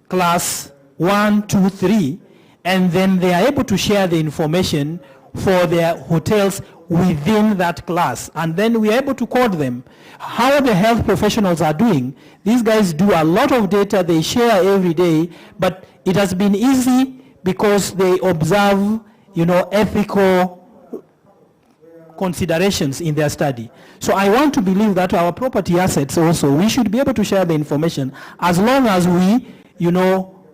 class 1, 2, 3, and then they are able to share the information for their hotels within that class, and then we are able to code them. How the health professionals are doing, these guys do a lot of data, they share every day, but it has been easy because they observe, ethical considerations in their study. So I want to believe that our property assets also, we should be able to share the information as long as we,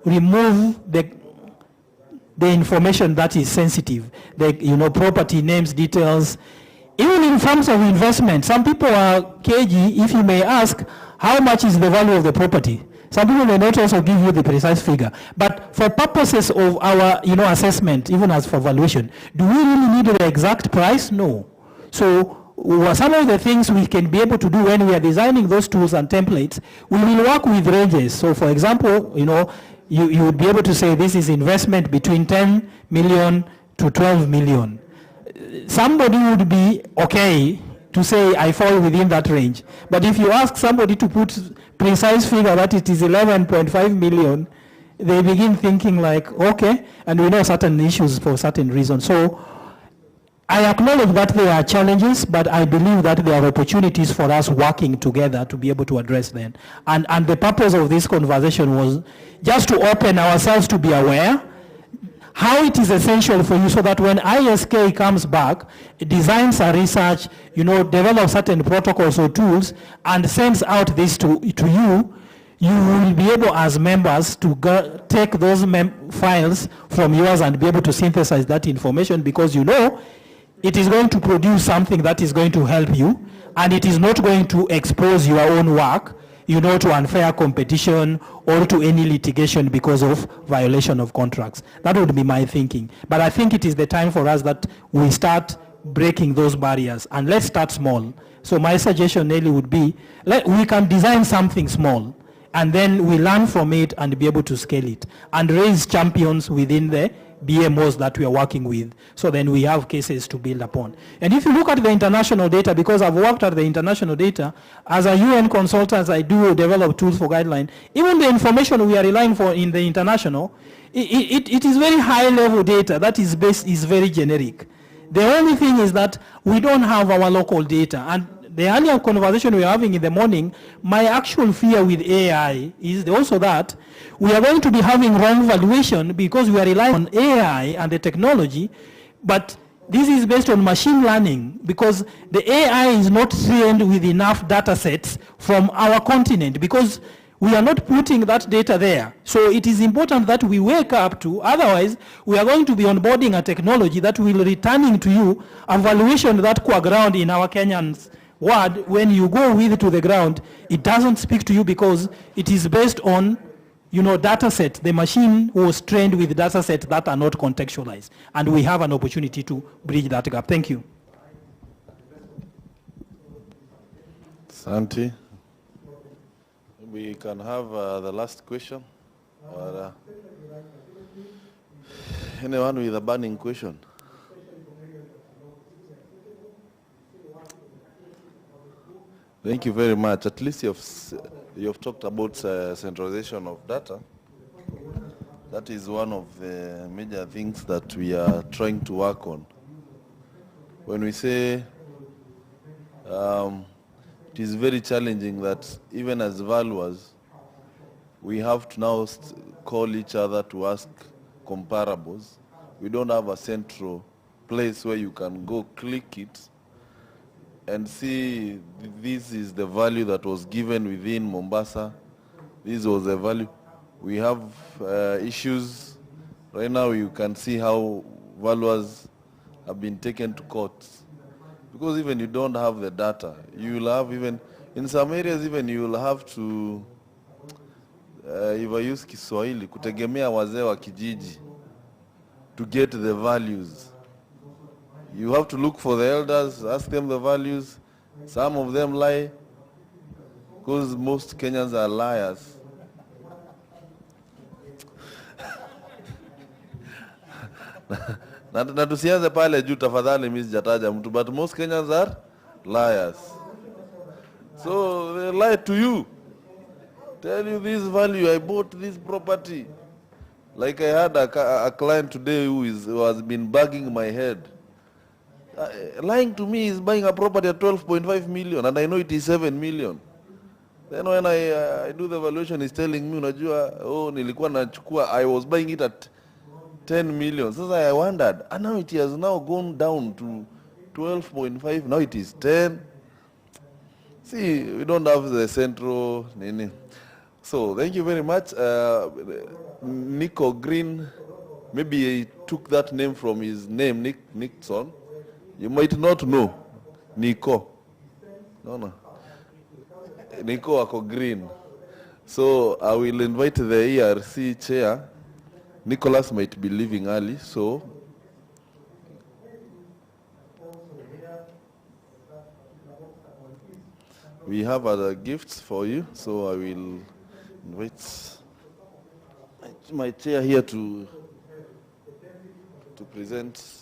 remove the information that is sensitive, the property names, details. Even in terms of investment, some people are cagey. If you may ask, how much is the value of the property? Some people may not also give you the precise figure. But for purposes of our assessment, even as for valuation, do we really need the exact price? No. So some of the things we can be able to do when we are designing those tools and templates, we will work with ranges. So for example, you would be able to say this is investment between 10 million to 12 million. Somebody would be okay to say I fall within that range. But if you ask somebody to put precise figure that it is 11.5 million, they begin thinking like, okay, and we know certain issues for certain reasons. So I acknowledge that there are challenges, but I believe that there are opportunities for us working together to be able to address them. And the purpose of this conversation was just to open ourselves to be aware how it is essential for you so that when ISK comes back, designs a research, develop certain protocols or tools and sends out this to you, you will be able as members to take those files from yours and be able to synthesize that information because it is going to produce something that is going to help you, and it is not going to expose your own work, to unfair competition or to any litigation because of violation of contracts. That would be my thinking. But I think it is the time for us that we start breaking those barriers, and let's start small. So my suggestion, Nelly, would be, we can design something small, and then we learn from it and be able to scale it, and raise champions within the BMOs that we are working with, so then we have cases to build upon. And if you look at the international data, because I've worked at the international data, as a UN consultant, I do develop tools for guideline. Even the information we are relying for in the international, it is very high level data that is very generic. The only thing is that we don't have our local data. And the earlier conversation we were having in the morning, my actual fear with AI is also that we are going to be having wrong valuation because we are relying on AI and the technology, but this is based on machine learning because the AI is not trained with enough data sets from our continent because we are not putting that data there. So it is important that we wake up to, otherwise we are going to be onboarding a technology that will returning to you a valuation that ground in our Kenyans word, when you go with it to the ground, it doesn't speak to you because it is based on, data set. The machine was trained with data sets that are not contextualized. And we have an opportunity to bridge that gap. Thank you. Santi, we can have the last question. Or, anyone with a burning question? Thank you very much. At least you've talked about centralization of data. That is one of the major things that we are trying to work on. When we say it is very challenging that even as valuers, we have to now call each other to ask comparables. We don't have a central place where you can go click it and see this is the value that was given within Mombasa. This was the value. We have issues. Right now you can see how valuers have been taken to court. Because even you don't have the data. You will have even, in some areas even you will have to, if I use Kiswahili, kutegemea wazee wa kijiji to get the values. You have to look for the elders, ask them the values. Some of them lie because most Kenyans are liars. Na tusianze pale juu tafadhali, mimi sijataja mtu, but most Kenyans are liars. So they lie to you. Tell you this value, I bought this property. Like I had a client today who has been bugging my head. Lying to me is buying a property at 12.5 million and I know it is 7 million. Then when I do the valuation, he's telling me, unajua, nilikuwa nachukua, I was buying it at 10 million. So I wondered, and now it has now gone down to 12.5, now it is 10. See, we don't have the central nini. So thank you very much. Nico Green, maybe he took that name from his name, Nixon. You might not know. Nico. No. Nico ako Green. So I will invite the ERC chair. Nicholas might be leaving early, so we have other gifts for you. So I will invite my chair here to present.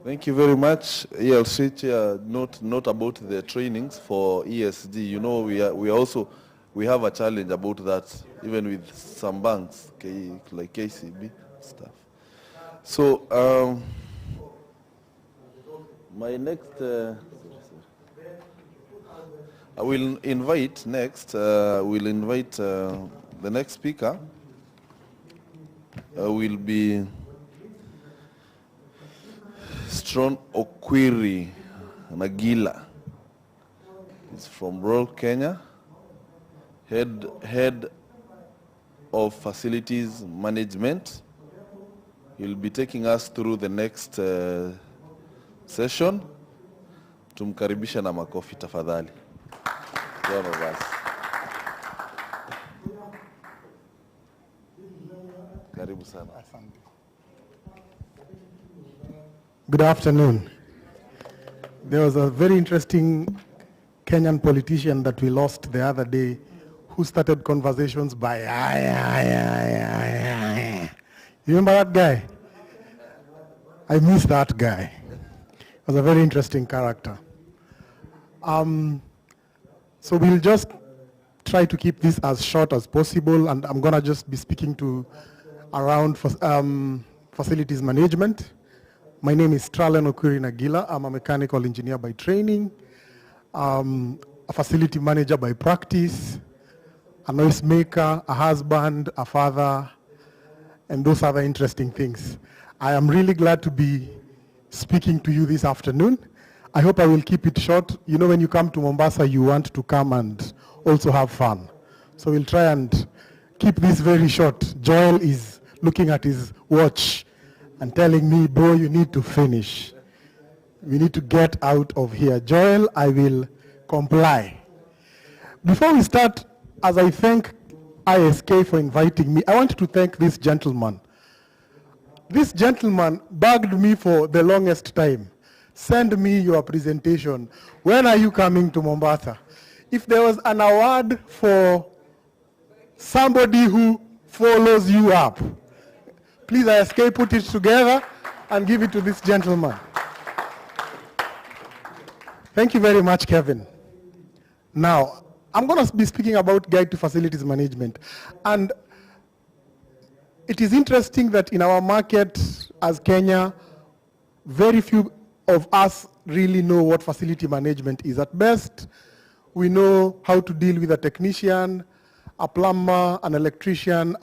Thank you very much. ELC Chair, note about the trainings for ESG. You know, we have a challenge about that, even with some banks, like KCB stuff. So my next, I will invite next. The next speaker. Will be Strong Okwiri Nagila. He's from rural Kenya, head of facilities management. He'll be taking us through the next session. Tumkaribisha na makofi tafadhali. One of us. Karibu sana. Good afternoon. There was a very interesting Kenyan politician that we lost the other day who started conversations by You remember that guy? I miss that guy. He was a very interesting character. So we'll just try to keep this as short as possible, and I'm gonna just be speaking to around facilities management. My name is Stralen Okwiri Nagila. I'm a mechanical engineer by training, a facility manager by practice, a noise maker, a husband, a father, and those other interesting things. I am really glad to be speaking to you this afternoon. I hope I will keep it short. You know, when you come to Mombasa, you want to come and also have fun. So we'll try and keep this very short. Joel is looking at his watch and telling me, bro, you need to finish. We need to get out of here. Joel, I will comply. Before we start, as I thank ISK for inviting me, I want to thank this gentleman. This gentleman bugged me for the longest time. Send me your presentation. When are you coming to Mombasa? If there was an award for somebody who follows you up, please, ISK, put it together and give it to this gentleman. Thank you very much, Kevin. Now, I'm going to be speaking about Guide to Facilities Management. And it is interesting that in our market as Kenya, very few of us really know what facility management is. At best, we know how to deal with a technician, a plumber, an electrician,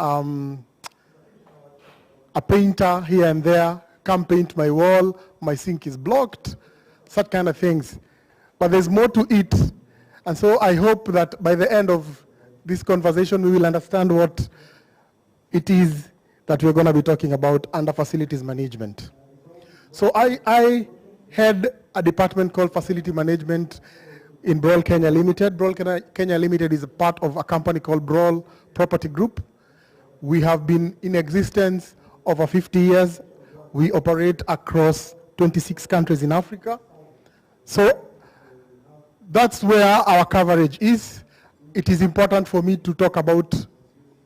a painter here and there, come paint my wall, my sink is blocked, such kind of things. But there's more to it. And so I hope that by the end of this conversation, we will understand what it is that we're going to be talking about under facilities management. So I head a department called Facility Management in Brawl Kenya Limited. Brawl Kenya Limited is a part of a company called Brawl Property Group. We have been in existence over 50 years. We operate across 26 countries in Africa. So that's where our coverage is. It is important for me to talk about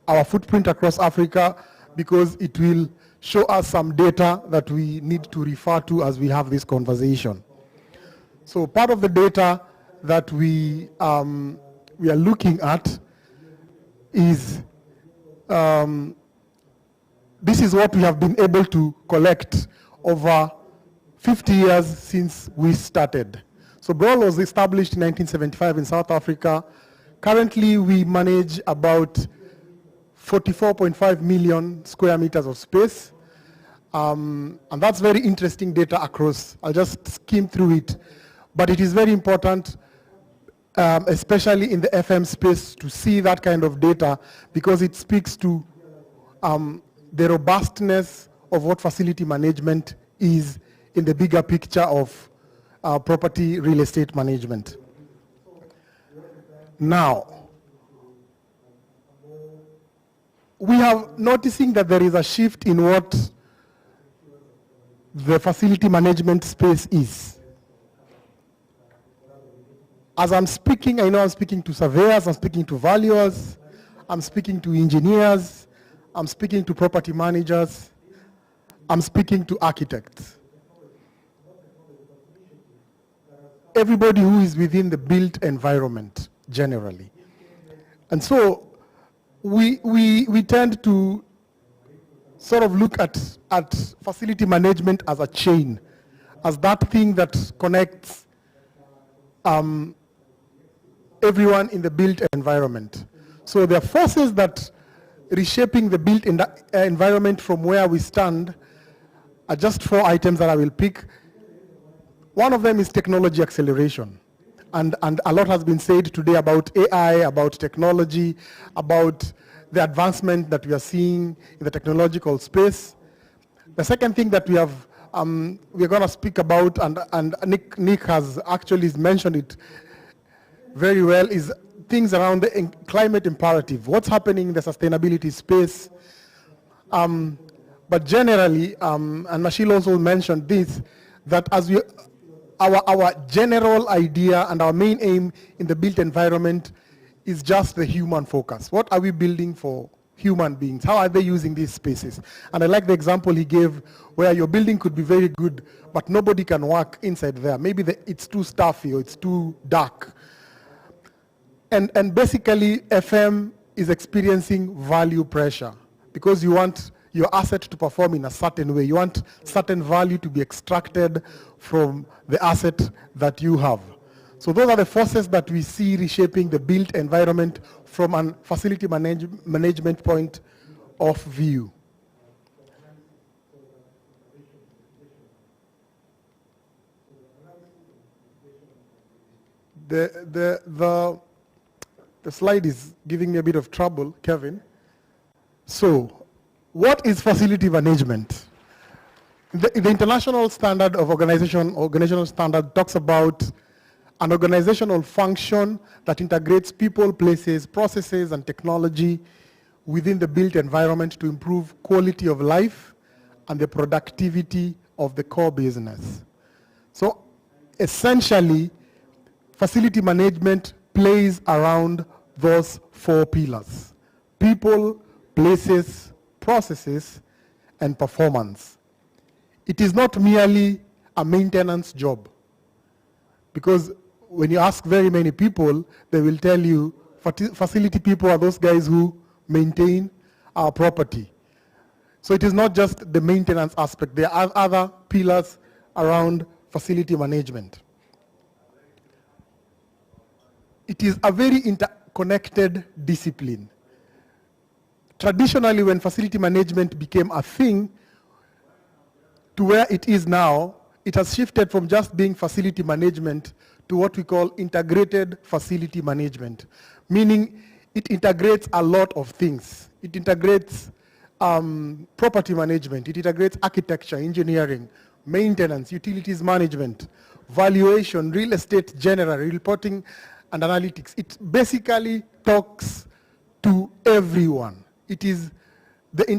our footprint across Africa because it will show us some data that we need to refer to as we have this conversation. So part of the data that we are looking at is this is what we have been able to collect over 50 years since we started. So BROL was established in 1975 in South Africa. Currently, we manage about 44.5 million square meters of space. And that's very interesting data across. I'll just skim through it. But it is very important, especially in the FM space, to see that kind of data because it speaks to the robustness of what facility management is in the bigger picture of property real estate management. Now, we have noticing that there is a shift in what the facility management space is. As I'm speaking, I know I'm speaking to surveyors, I'm speaking to valuers, I'm speaking to engineers, I'm speaking to property managers, I'm speaking to architects. Everybody who is within the built environment generally. And so we tend to sort of look at facility management as a chain, as that thing that connects everyone in the built environment. So there are forces that reshaping the built environment from where we stand are just 4 items that I will pick. One of them is technology acceleration. And a lot has been said today about AI, about technology, about the advancement that we are seeing in the technological space. The second thing that we're going to speak about, and Nick has actually mentioned it very well, is things around the climate imperative. What's happening in the sustainability space? But generally, and Mashil also mentioned this, that as our general idea and our main aim in the built environment is just the human focus. What are we building for human beings? How are they using these spaces? And I like the example he gave where your building could be very good, but nobody can work inside there. Maybe it's too stuffy or it's too dark. And basically, FM is experiencing value pressure because you want your asset to perform in a certain way. You want certain value to be extracted from the asset that you have. So those are the forces that we see reshaping the built environment from a facility management point of view. The slide is giving me a bit of trouble, Kevin. So, what is facility management? The international standard of organizational standard talks about an organizational function that integrates people, places, processes, and technology within the built environment to improve quality of life and the productivity of the core business. So, essentially, facility management plays around those 4 pillars: people, places, processes, and performance. It is not merely a maintenance job, because when you ask very many people, they will tell you facility people are those guys who maintain our property. So it is not just the maintenance aspect. There are other pillars around facility management. It is a very interconnected discipline. Traditionally, when facility management became a thing to where it is now, it has shifted from just being facility management to what we call integrated facility management, meaning it integrates a lot of things. It integrates property management, it integrates architecture, engineering, maintenance, utilities management, valuation, real estate general, reporting, and analytics. It basically talks to everyone. It is the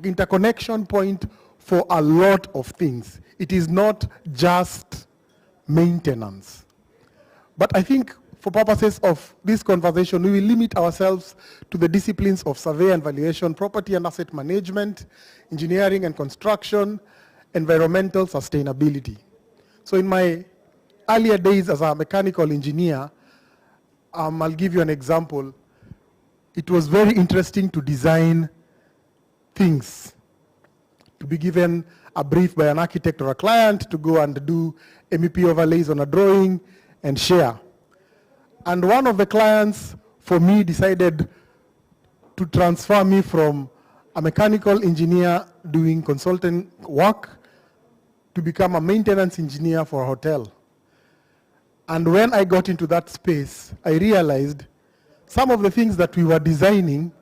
interconnection point for a lot of things. It is not just maintenance. But I think for purposes of this conversation, we will limit ourselves to the disciplines of survey and valuation, property and asset management, engineering and construction, environmental sustainability. So in my earlier days as a mechanical engineer, I'll give you an example. It was very interesting to design things, to be given a brief by an architect or a client to go and do MEP overlays on a drawing and share. And one of the clients, for me, decided to transfer me from a mechanical engineer doing consultant work to become a maintenance engineer for a hotel. And when I got into that space, I realized some of the things that we were designing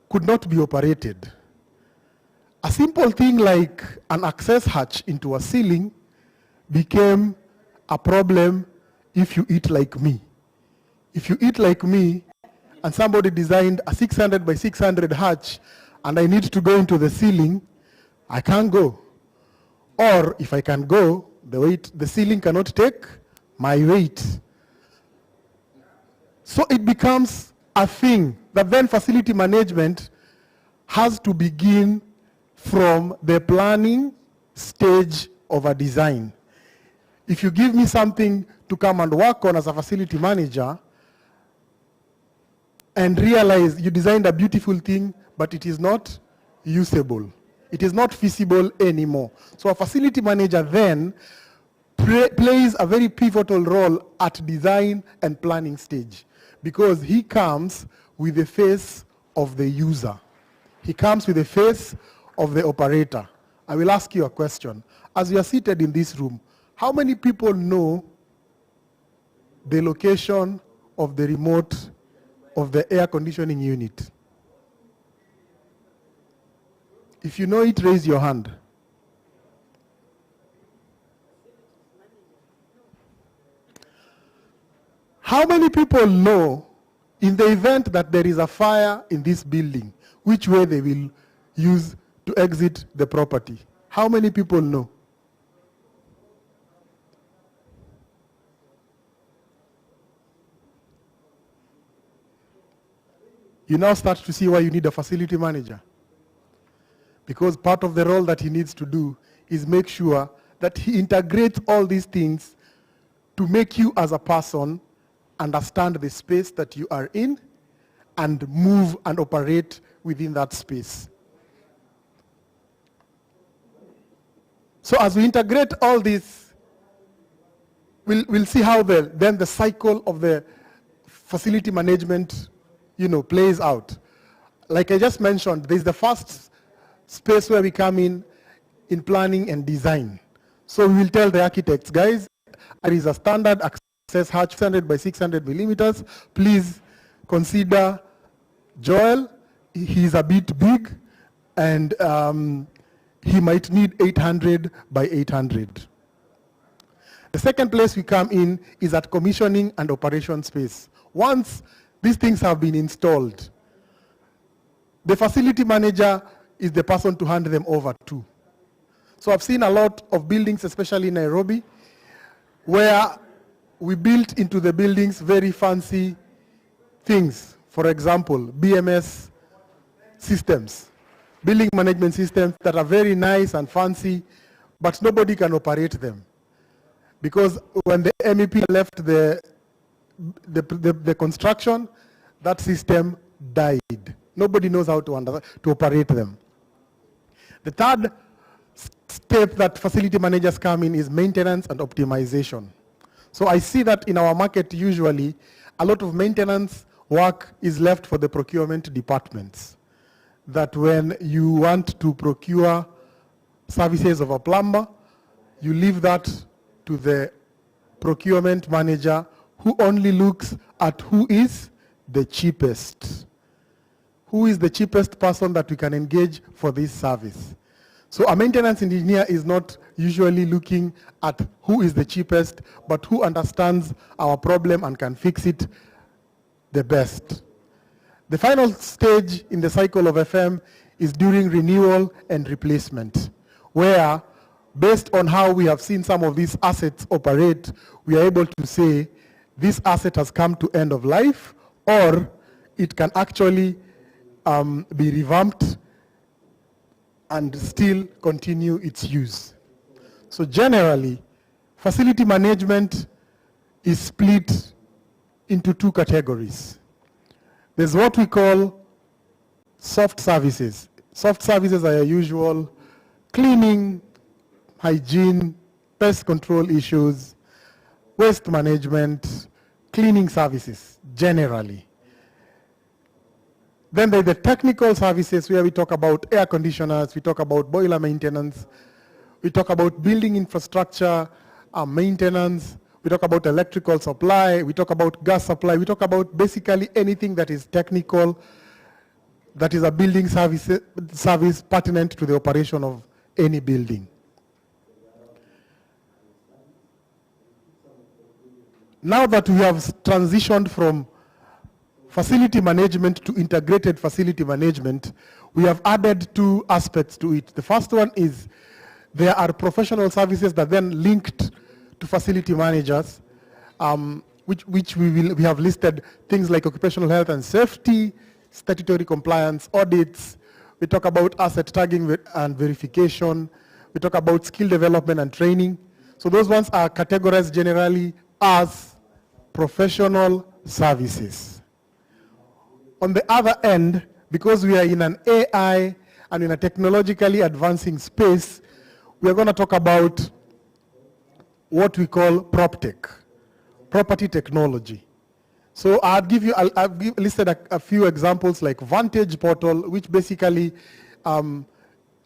could not be operated. A simple thing like an access hatch into a ceiling became a problem if you eat like me. If you eat like me and somebody designed a 600 by 600 hatch and I need to go into the ceiling, I can't go. Or if I can go, the ceiling cannot take my weight. So it becomes a thing that then facility management has to begin from the planning stage of a design. If you give me something to come and work on as a facility manager and realize you designed a beautiful thing, but it is not usable, it is not feasible anymore. So a facility manager then plays a very pivotal role at design and planning stage because he comes with the face of the user. He comes with the face of the operator. I will ask you a question. As you are seated in this room, how many people know the location of the remote of the air conditioning unit? If you know it, raise your hand. How many people know, in the event that there is a fire in this building, which way they will use to exit the property? How many people know? You now start to see why you need a facility manager. Because part of the role that he needs to do is make sure that he integrates all these things to make you as a person understand the space that you are in and move and operate within that space. So as we integrate all this, we'll see how then the cycle of the facility management plays out. Like I just mentioned, there's the first space where we come in planning and design. So we will tell the architects, guys, there is a standard access hatch 600 by 600 millimeters. Please consider Joel. He's a bit big and he might need 800 by 800. The second place we come in is at commissioning and operation space. Once these things have been installed, the facility manager is the person to hand them over to. So I've seen a lot of buildings, especially in Nairobi, where we built into the buildings very fancy things. For example, BMS systems, building management systems that are very nice and fancy, but nobody can operate them. Because when the MEP left the construction, that system died. Nobody knows how to operate them. The third step that facility managers come in is maintenance and optimization. So I see that in our market, usually, a lot of maintenance work is left for the procurement departments. That when you want to procure services of a plumber, you leave that to the procurement manager who only looks at who is the cheapest. Who is the cheapest person that we can engage for this service? So a maintenance engineer is not usually looking at who is the cheapest, but who understands our problem and can fix it the best. The final stage in the cycle of FM is during renewal and replacement, where based on how we have seen some of these assets operate, we are able to say this asset has come to end of life, or it can actually be revamped and still continue its use. So generally, facility management is split into two categories. There's what we call soft services. Soft services are your usual cleaning, hygiene, pest control issues, waste management, cleaning services, generally. Then there's the technical services where we talk about air conditioners, we talk about boiler maintenance, we talk about building infrastructure, maintenance, we talk about electrical supply, we talk about gas supply, we talk about basically anything that is technical, that is a building service pertinent to the operation of any building. Now that we have transitioned from facility management to integrated facility management, we have added two aspects to it. The first one is there are professional services that then linked to facility managers, which we have listed things like occupational health and safety, statutory compliance, audits. We talk about asset tagging and verification. We talk about skill development and training. So those ones are categorized generally as professional services. On the other end, because we are in an AI and in a technologically advancing space, we are going to talk about what we call PropTech, property technology. So I've listed a few examples like Vantage Portal, which basically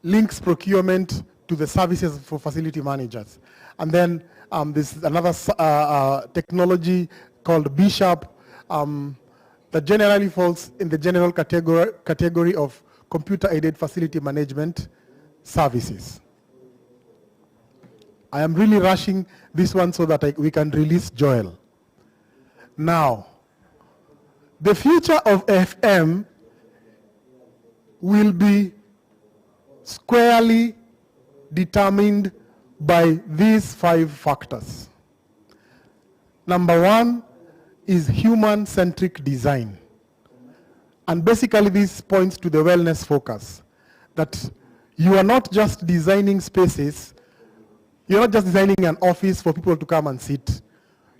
links procurement to the services for facility managers. And then there's another technology called B-Sharp, that generally falls in the general category of computer-aided facility management services. I am really rushing this one so that we can release Joel. Now, the future of FM will be squarely determined by these 5 factors. Number 1 is human-centric design. And basically this points to the wellness focus, that you are not just designing spaces, you're not just designing an office for people to come and sit.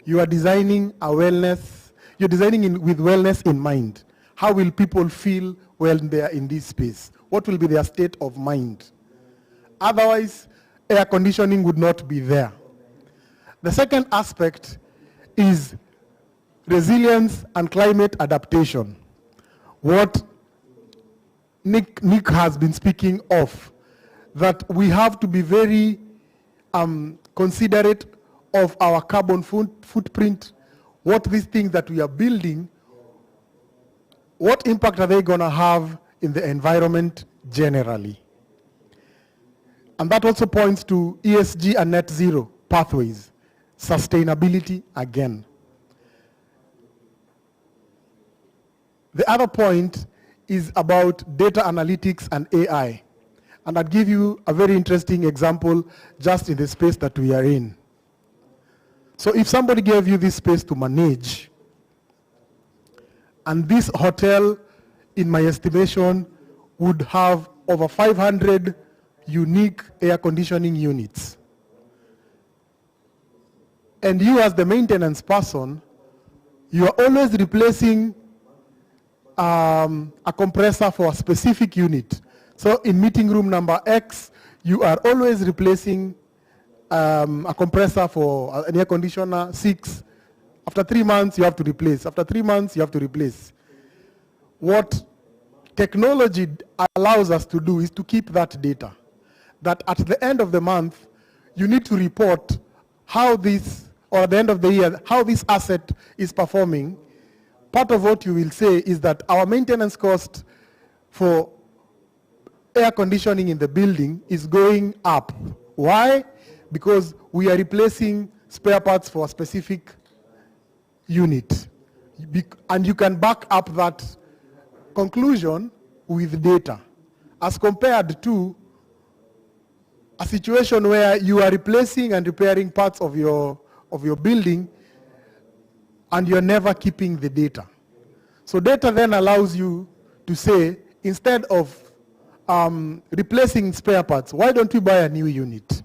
You are designing a wellness, you're designing with wellness in mind. How will people feel when they are in this space? What will be their state of mind? Otherwise, air conditioning would not be there. The second aspect is resilience and climate adaptation. What Nick has been speaking of, that we have to be very considerate of our carbon footprint, what these things that we are building, what impact are they going to have in the environment generally. And that also points to ESG and net zero pathways, sustainability again. The other point is about data analytics and AI. And I'll give you a very interesting example just in the space that we are in. So if somebody gave you this space to manage, and this hotel, in my estimation, would have over 500 unique air conditioning units. And you as the maintenance person, you are always replacing a compressor for a specific unit. So in meeting room number X, you are always replacing a compressor for an air conditioner 6. After 3 months, you have to replace. After 3 months, you have to replace. What technology allows us to do is to keep that data. That at the end of the month, you need to report how this, or at the end of the year, how this asset is performing. Part of what you will say is that our maintenance cost for air conditioning in the building is going up. Why? Because we are replacing spare parts for a specific unit. And you can back up that conclusion with data, as compared to a situation where you are replacing and repairing parts of your building and you're never keeping the data. So data then allows you to say, instead of replacing spare parts, why don't we buy a new unit?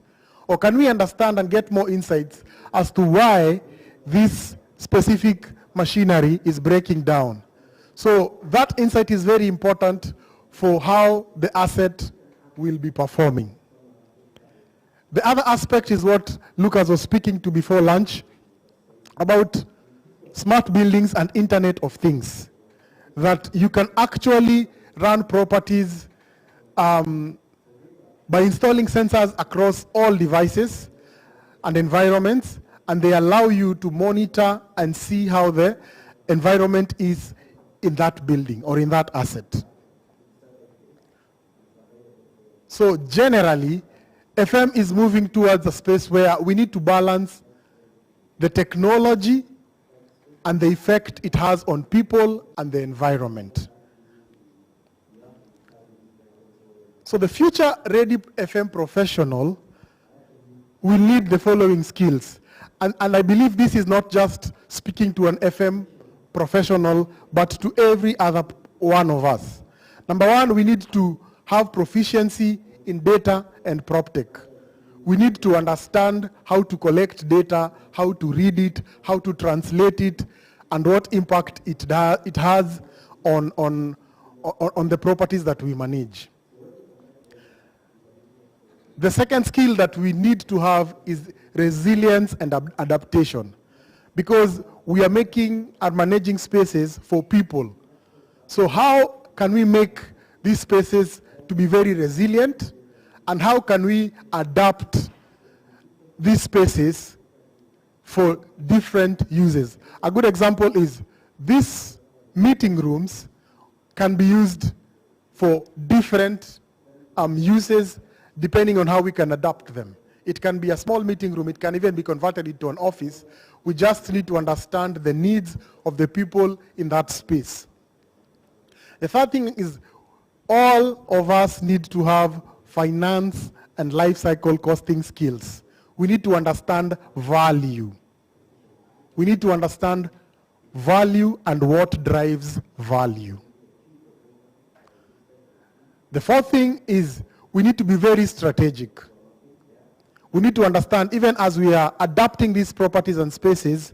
Or can we understand and get more insights as to why this specific machinery is breaking down? So that insight is very important for how the asset will be performing. The other aspect is what Lucas was speaking to before lunch about smart buildings and Internet of Things, that you can actually run properties by installing sensors across all devices and environments, and they allow you to monitor and see how the environment is in that building or in that asset. So generally, FM is moving towards a space where we need to balance the technology and the effect it has on people and the environment. So the future-ready FM professional will need the following skills. And I believe this is not just speaking to an FM professional, but to every other one of us. Number one, we need to have proficiency in data and PropTech. We need to understand how to collect data, how to read it, how to translate it, and what impact it has on the properties that we manage. The second skill that we need to have is resilience and adaptation, because we are making and managing spaces for people. So how can we make these spaces to be very resilient, and how can we adapt these spaces for different uses? A good example is these meeting rooms can be used for different uses depending on how we can adapt them. It can be a small meeting room, it can even be converted into an office. We just need to understand the needs of the people in that space. The third thing is all of us need to have finance and life cycle costing skills. We need to understand value. We need to understand value and what drives value. The fourth thing is we need to be very strategic. We need to understand, even as we are adapting these properties and spaces,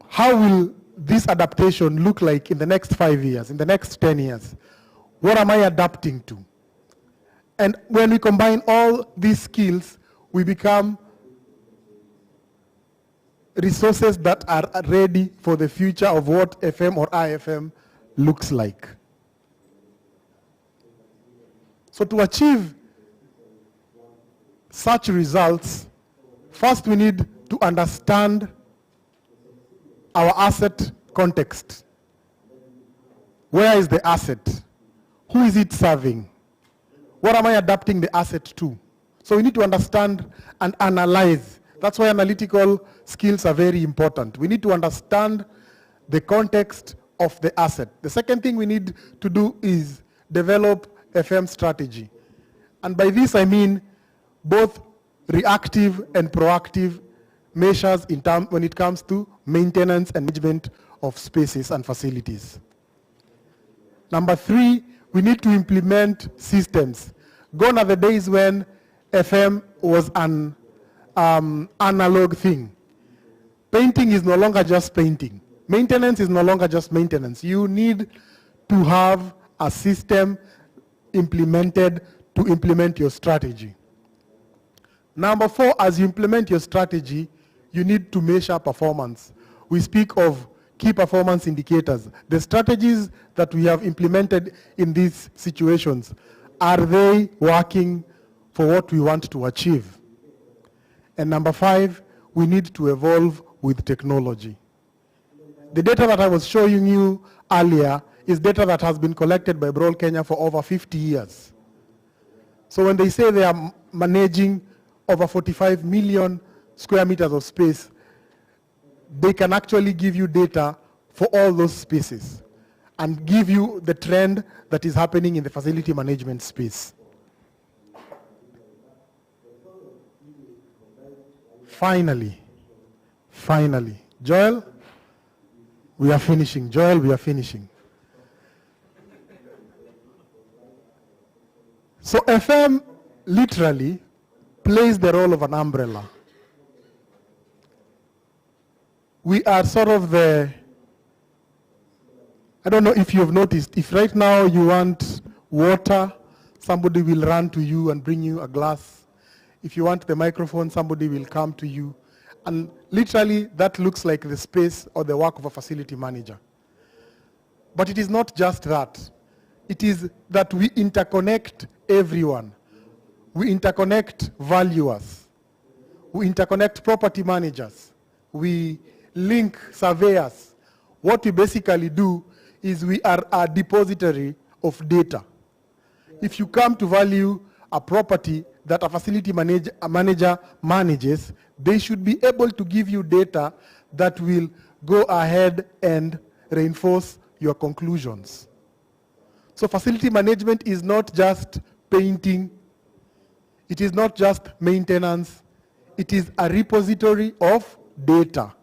how will this adaptation look like in the next 5 years, in the next 10 years? What am I adapting to? And when we combine all these skills, we become resources that are ready for the future of what FM or IFM looks like. So to achieve such results, first we need to understand our asset context. Where is the asset? Who is it serving? What am I adapting the asset to? So we need to understand and analyze. That's why analytical skills are very important. We need to understand the context of the asset. The second thing we need to do is develop FM strategy. And by this I mean both reactive and proactive measures when it comes to maintenance and management of spaces and facilities. Number three, we need to implement systems. Gone are the days when FM was an analog thing. Painting is no longer just painting. Maintenance is no longer just maintenance. You need to have a system implemented to implement your strategy. Number four, as you implement your strategy, you need to measure performance. We speak of key performance indicators. The strategies that we have implemented in these situations, are they working for what we want to achieve? And number five, we need to evolve with technology. The data that I was showing you earlier is data that has been collected by Broad Kenya for over 50 years. So when they say they are managing over 45 million square meters of space, they can actually give you data for all those spaces and give you the trend that is happening in the facility management space. Finally, Joel, we are finishing. Joel, we are finishing. So FM literally plays the role of an umbrella. We are sort of the, I don't know if you've noticed, if right now you want water, somebody will run to you and bring you a glass. If you want the microphone, somebody will come to you. And literally, that looks like the space or the work of a facility manager. But it is not just that. It is that we interconnect everyone. We interconnect valuers. We interconnect property managers. We link surveyors. What we basically do is we are a depository of data. If you come to value a property that a facility manager manages, they should be able to give you data that will go ahead and reinforce your conclusions. So facility management is not just painting, it is not just maintenance, it is a repository of data.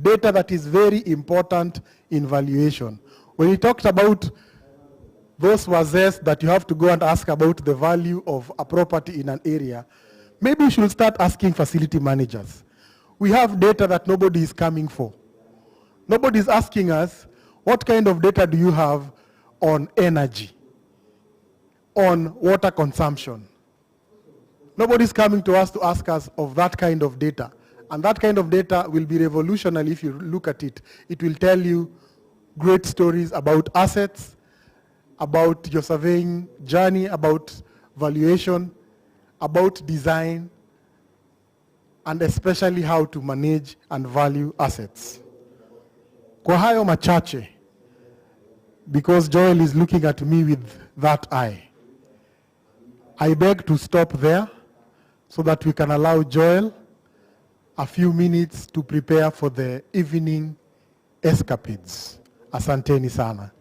Data that is very important in valuation. When we talked about those wazees that you have to go and ask about the value of a property in an area, maybe we should start asking facility managers. We have data that nobody is coming for. Nobody is asking us, what kind of data do you have on energy, on water consumption? Nobody is coming to us to ask us of that kind of data. And that kind of data will be revolutionary if you look at it. It will tell you great stories about assets, about your surveying journey, about valuation, about design, and especially how to manage and value assets. Kwa hayo machache, because Joel is looking at me with that eye, I beg to stop there so that we can allow Joel a few minutes to prepare for the evening escapades. Asanteni sana.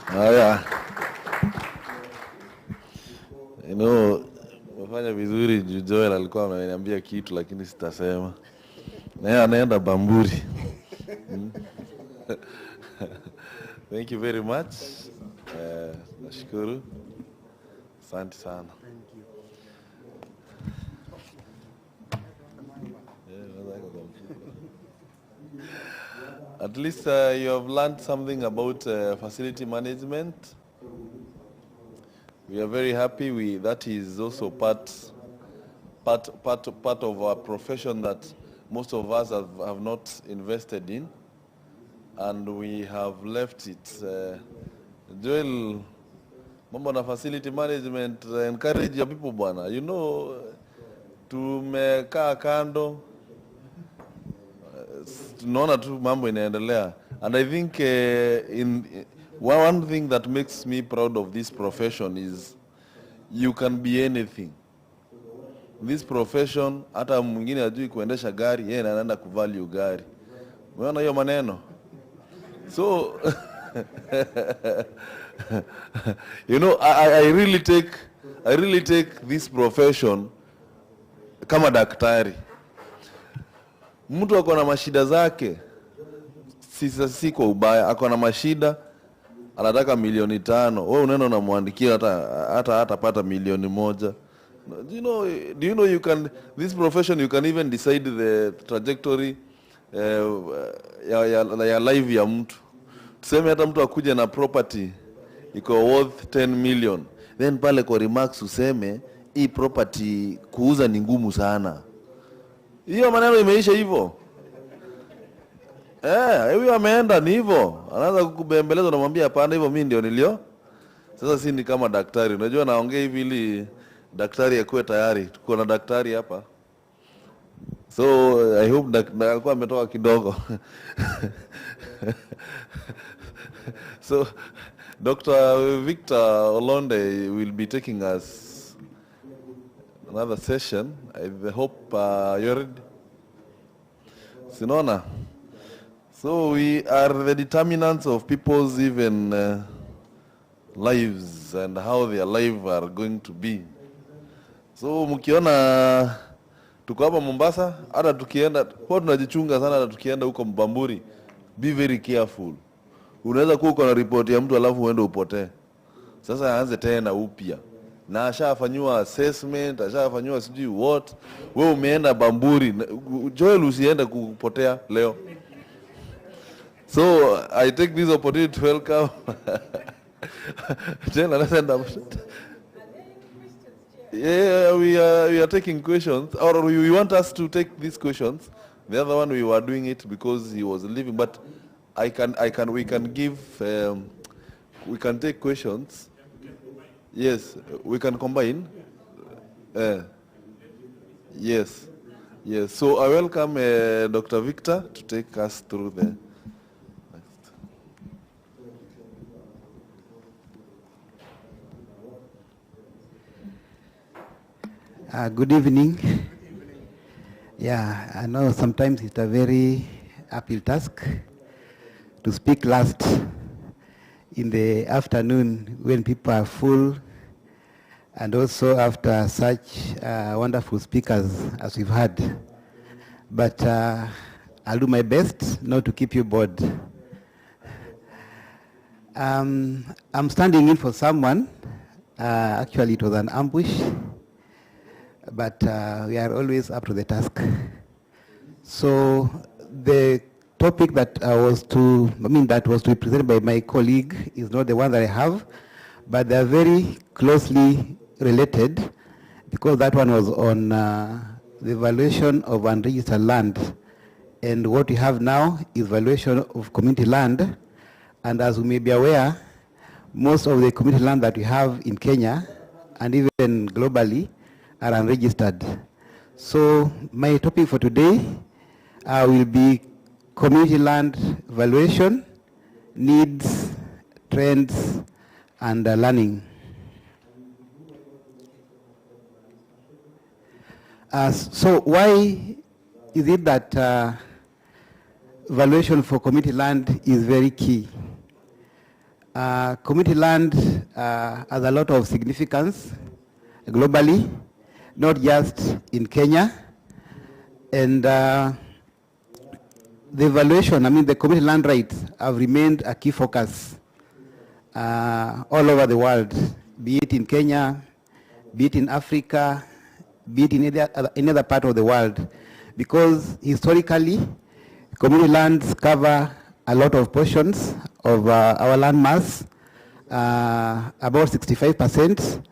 Haya. You know, umefanya vizuri. Joel alikuwa ameniambia kitu lakini sitasema. Na anaenda Bamburi. Thank you very much. Nashukuru. Asante sana. At least you have learned something about facility management. We are very happy. That is also part of our profession that most of us have not invested in, and we have left it. Joel, mambo na facility management, encourage your people bwana. You know, tumekaa kando. Tunaona tu mambo inaendelea. And I think one thing that makes me proud of this profession is you can be anything. This profession, hata mwingine ajui kuendesha gari, yeye anaenda kuvalue gari. Umeona hiyo maneno? So you know, I really take this profession kama daktari. Mtu ako na mashida zake, si kwa ubaya, ako na mashida, anataka 5,000,000, wewe unaenda unamwandikia hata pata 1,000,000. Do you know you can, this profession you can even decide the trajectory ya life ya mtu. Tuseme hata mtu akuje na property iko worth 10 million, then pale kwa remarks useme hii property kuuza ni ngumu sana. Hiyo maneno imeisha hivyo. Huyo ameenda ni hivyo. Anaanza kukubembeleza, unamwambia hapana, hivyo mimi ndio nilio. Sasa si ni kama daktari. Unajua naongea hivi ili daktari akuwe tayari. Tuko na daktari hapa. So I hope alikuwa ametoka kidogo. So Dr. Victor Olonde will be taking us another session. I hope you're ready. Sinona. So we are the determinants of people's even lives and how their lives are going to be. So mkiona tuko hapa Mombasa, hata tukienda, huwa tunajichunga sana hata tukienda huko Mbamburi. Be very careful. Unaweza kuwa uko na report ya mtu alafu uende upotee. Sasa aanze tena upya. Na ashafanywa assessment, ashafanywa sijui what. Wewe umeenda Bamburi, Joel usiende kupotea leo. So I take this opportunity to welcome. Yeah, we are taking questions, or you want us to take these questions. The other one we were doing it because he was leaving, but we can take questions. Yes, we can combine. Yes. So I welcome Dr. Victor to take us through the next. Good evening. Yeah, I know sometimes it's a very uphill task to speak last in the afternoon when people are full, and also after such wonderful speakers as we've had. But I'll do my best not to keep you bored. I'm standing in for someone. Actually, it was an ambush, but we are always up to the task. So the topic that was to be presented by my colleague is not the one that I have, but they are very closely related, because that one was on the valuation of unregistered land, and what we have now is valuation of community land. And as we may be aware, most of the community land that we have in Kenya and even globally are unregistered. So my topic for today will be community land valuation, needs, trends, and learning. So why is it that valuation for community land is very key? Community land has a lot of significance globally, not just in Kenya. And the valuation, the community land rights have remained a key focus all over the world, be it in Kenya, be it in Africa, be it in any other part of the world. Because historically, community lands cover a lot of portions of our land mass, about 65%,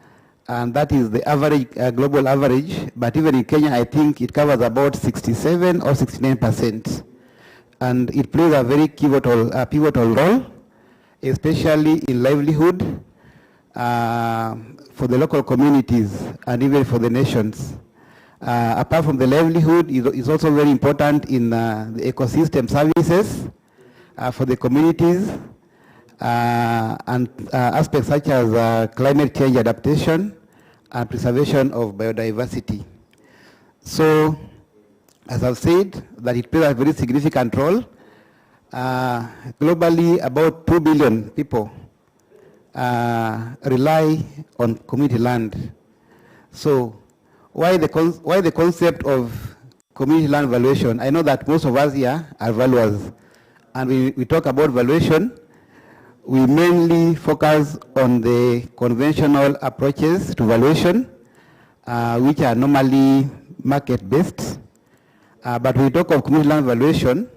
and that is the average, global average. But even in Kenya, I think it covers about 67 or 69%. And it plays a very pivotal role, especially in livelihood for the local communities and even for the nations. Apart from the livelihood, is also very important in the ecosystem services for the communities and aspects such as climate change adaptation and preservation of biodiversity. So, as I've said, that it plays a very significant role. Globally, about 2 billion people rely on community land. So, why the concept of community land valuation? I know that most of us here are valuers, and we talk about valuation. We mainly focus on the conventional approaches to valuation, which are normally market-based. But when we talk of community land valuation,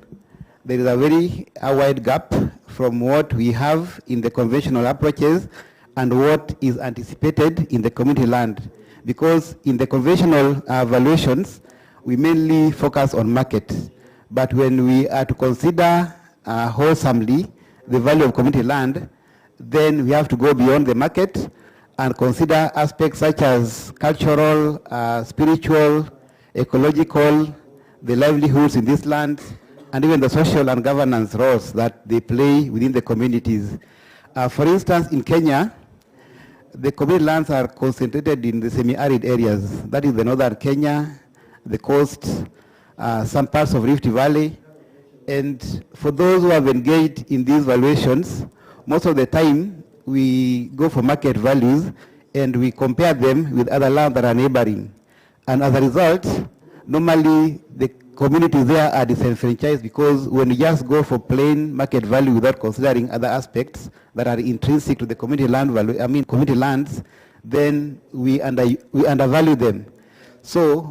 there is a very wide gap from what we have in the conventional approaches and what is anticipated in the community land. Because in the conventional valuations, we mainly focus on market. But when we are to consider wholesomely the value of community land, then we have to go beyond the market and consider aspects such as cultural, spiritual, ecological, the livelihoods in this land, and even the social and governance roles that they play within the communities. For instance, in Kenya, the community lands are concentrated in the semi-arid areas. That is the northern Kenya, the coast, some parts of Rift Valley, And for those who have engaged in these valuations, most of the time we go for market values and we compare them with other lands that are neighboring. And as a result, normally the communities there are disenfranchised, because when you just go for plain market value without considering other aspects that are intrinsic to the community land value, community lands, then we undervalue them. So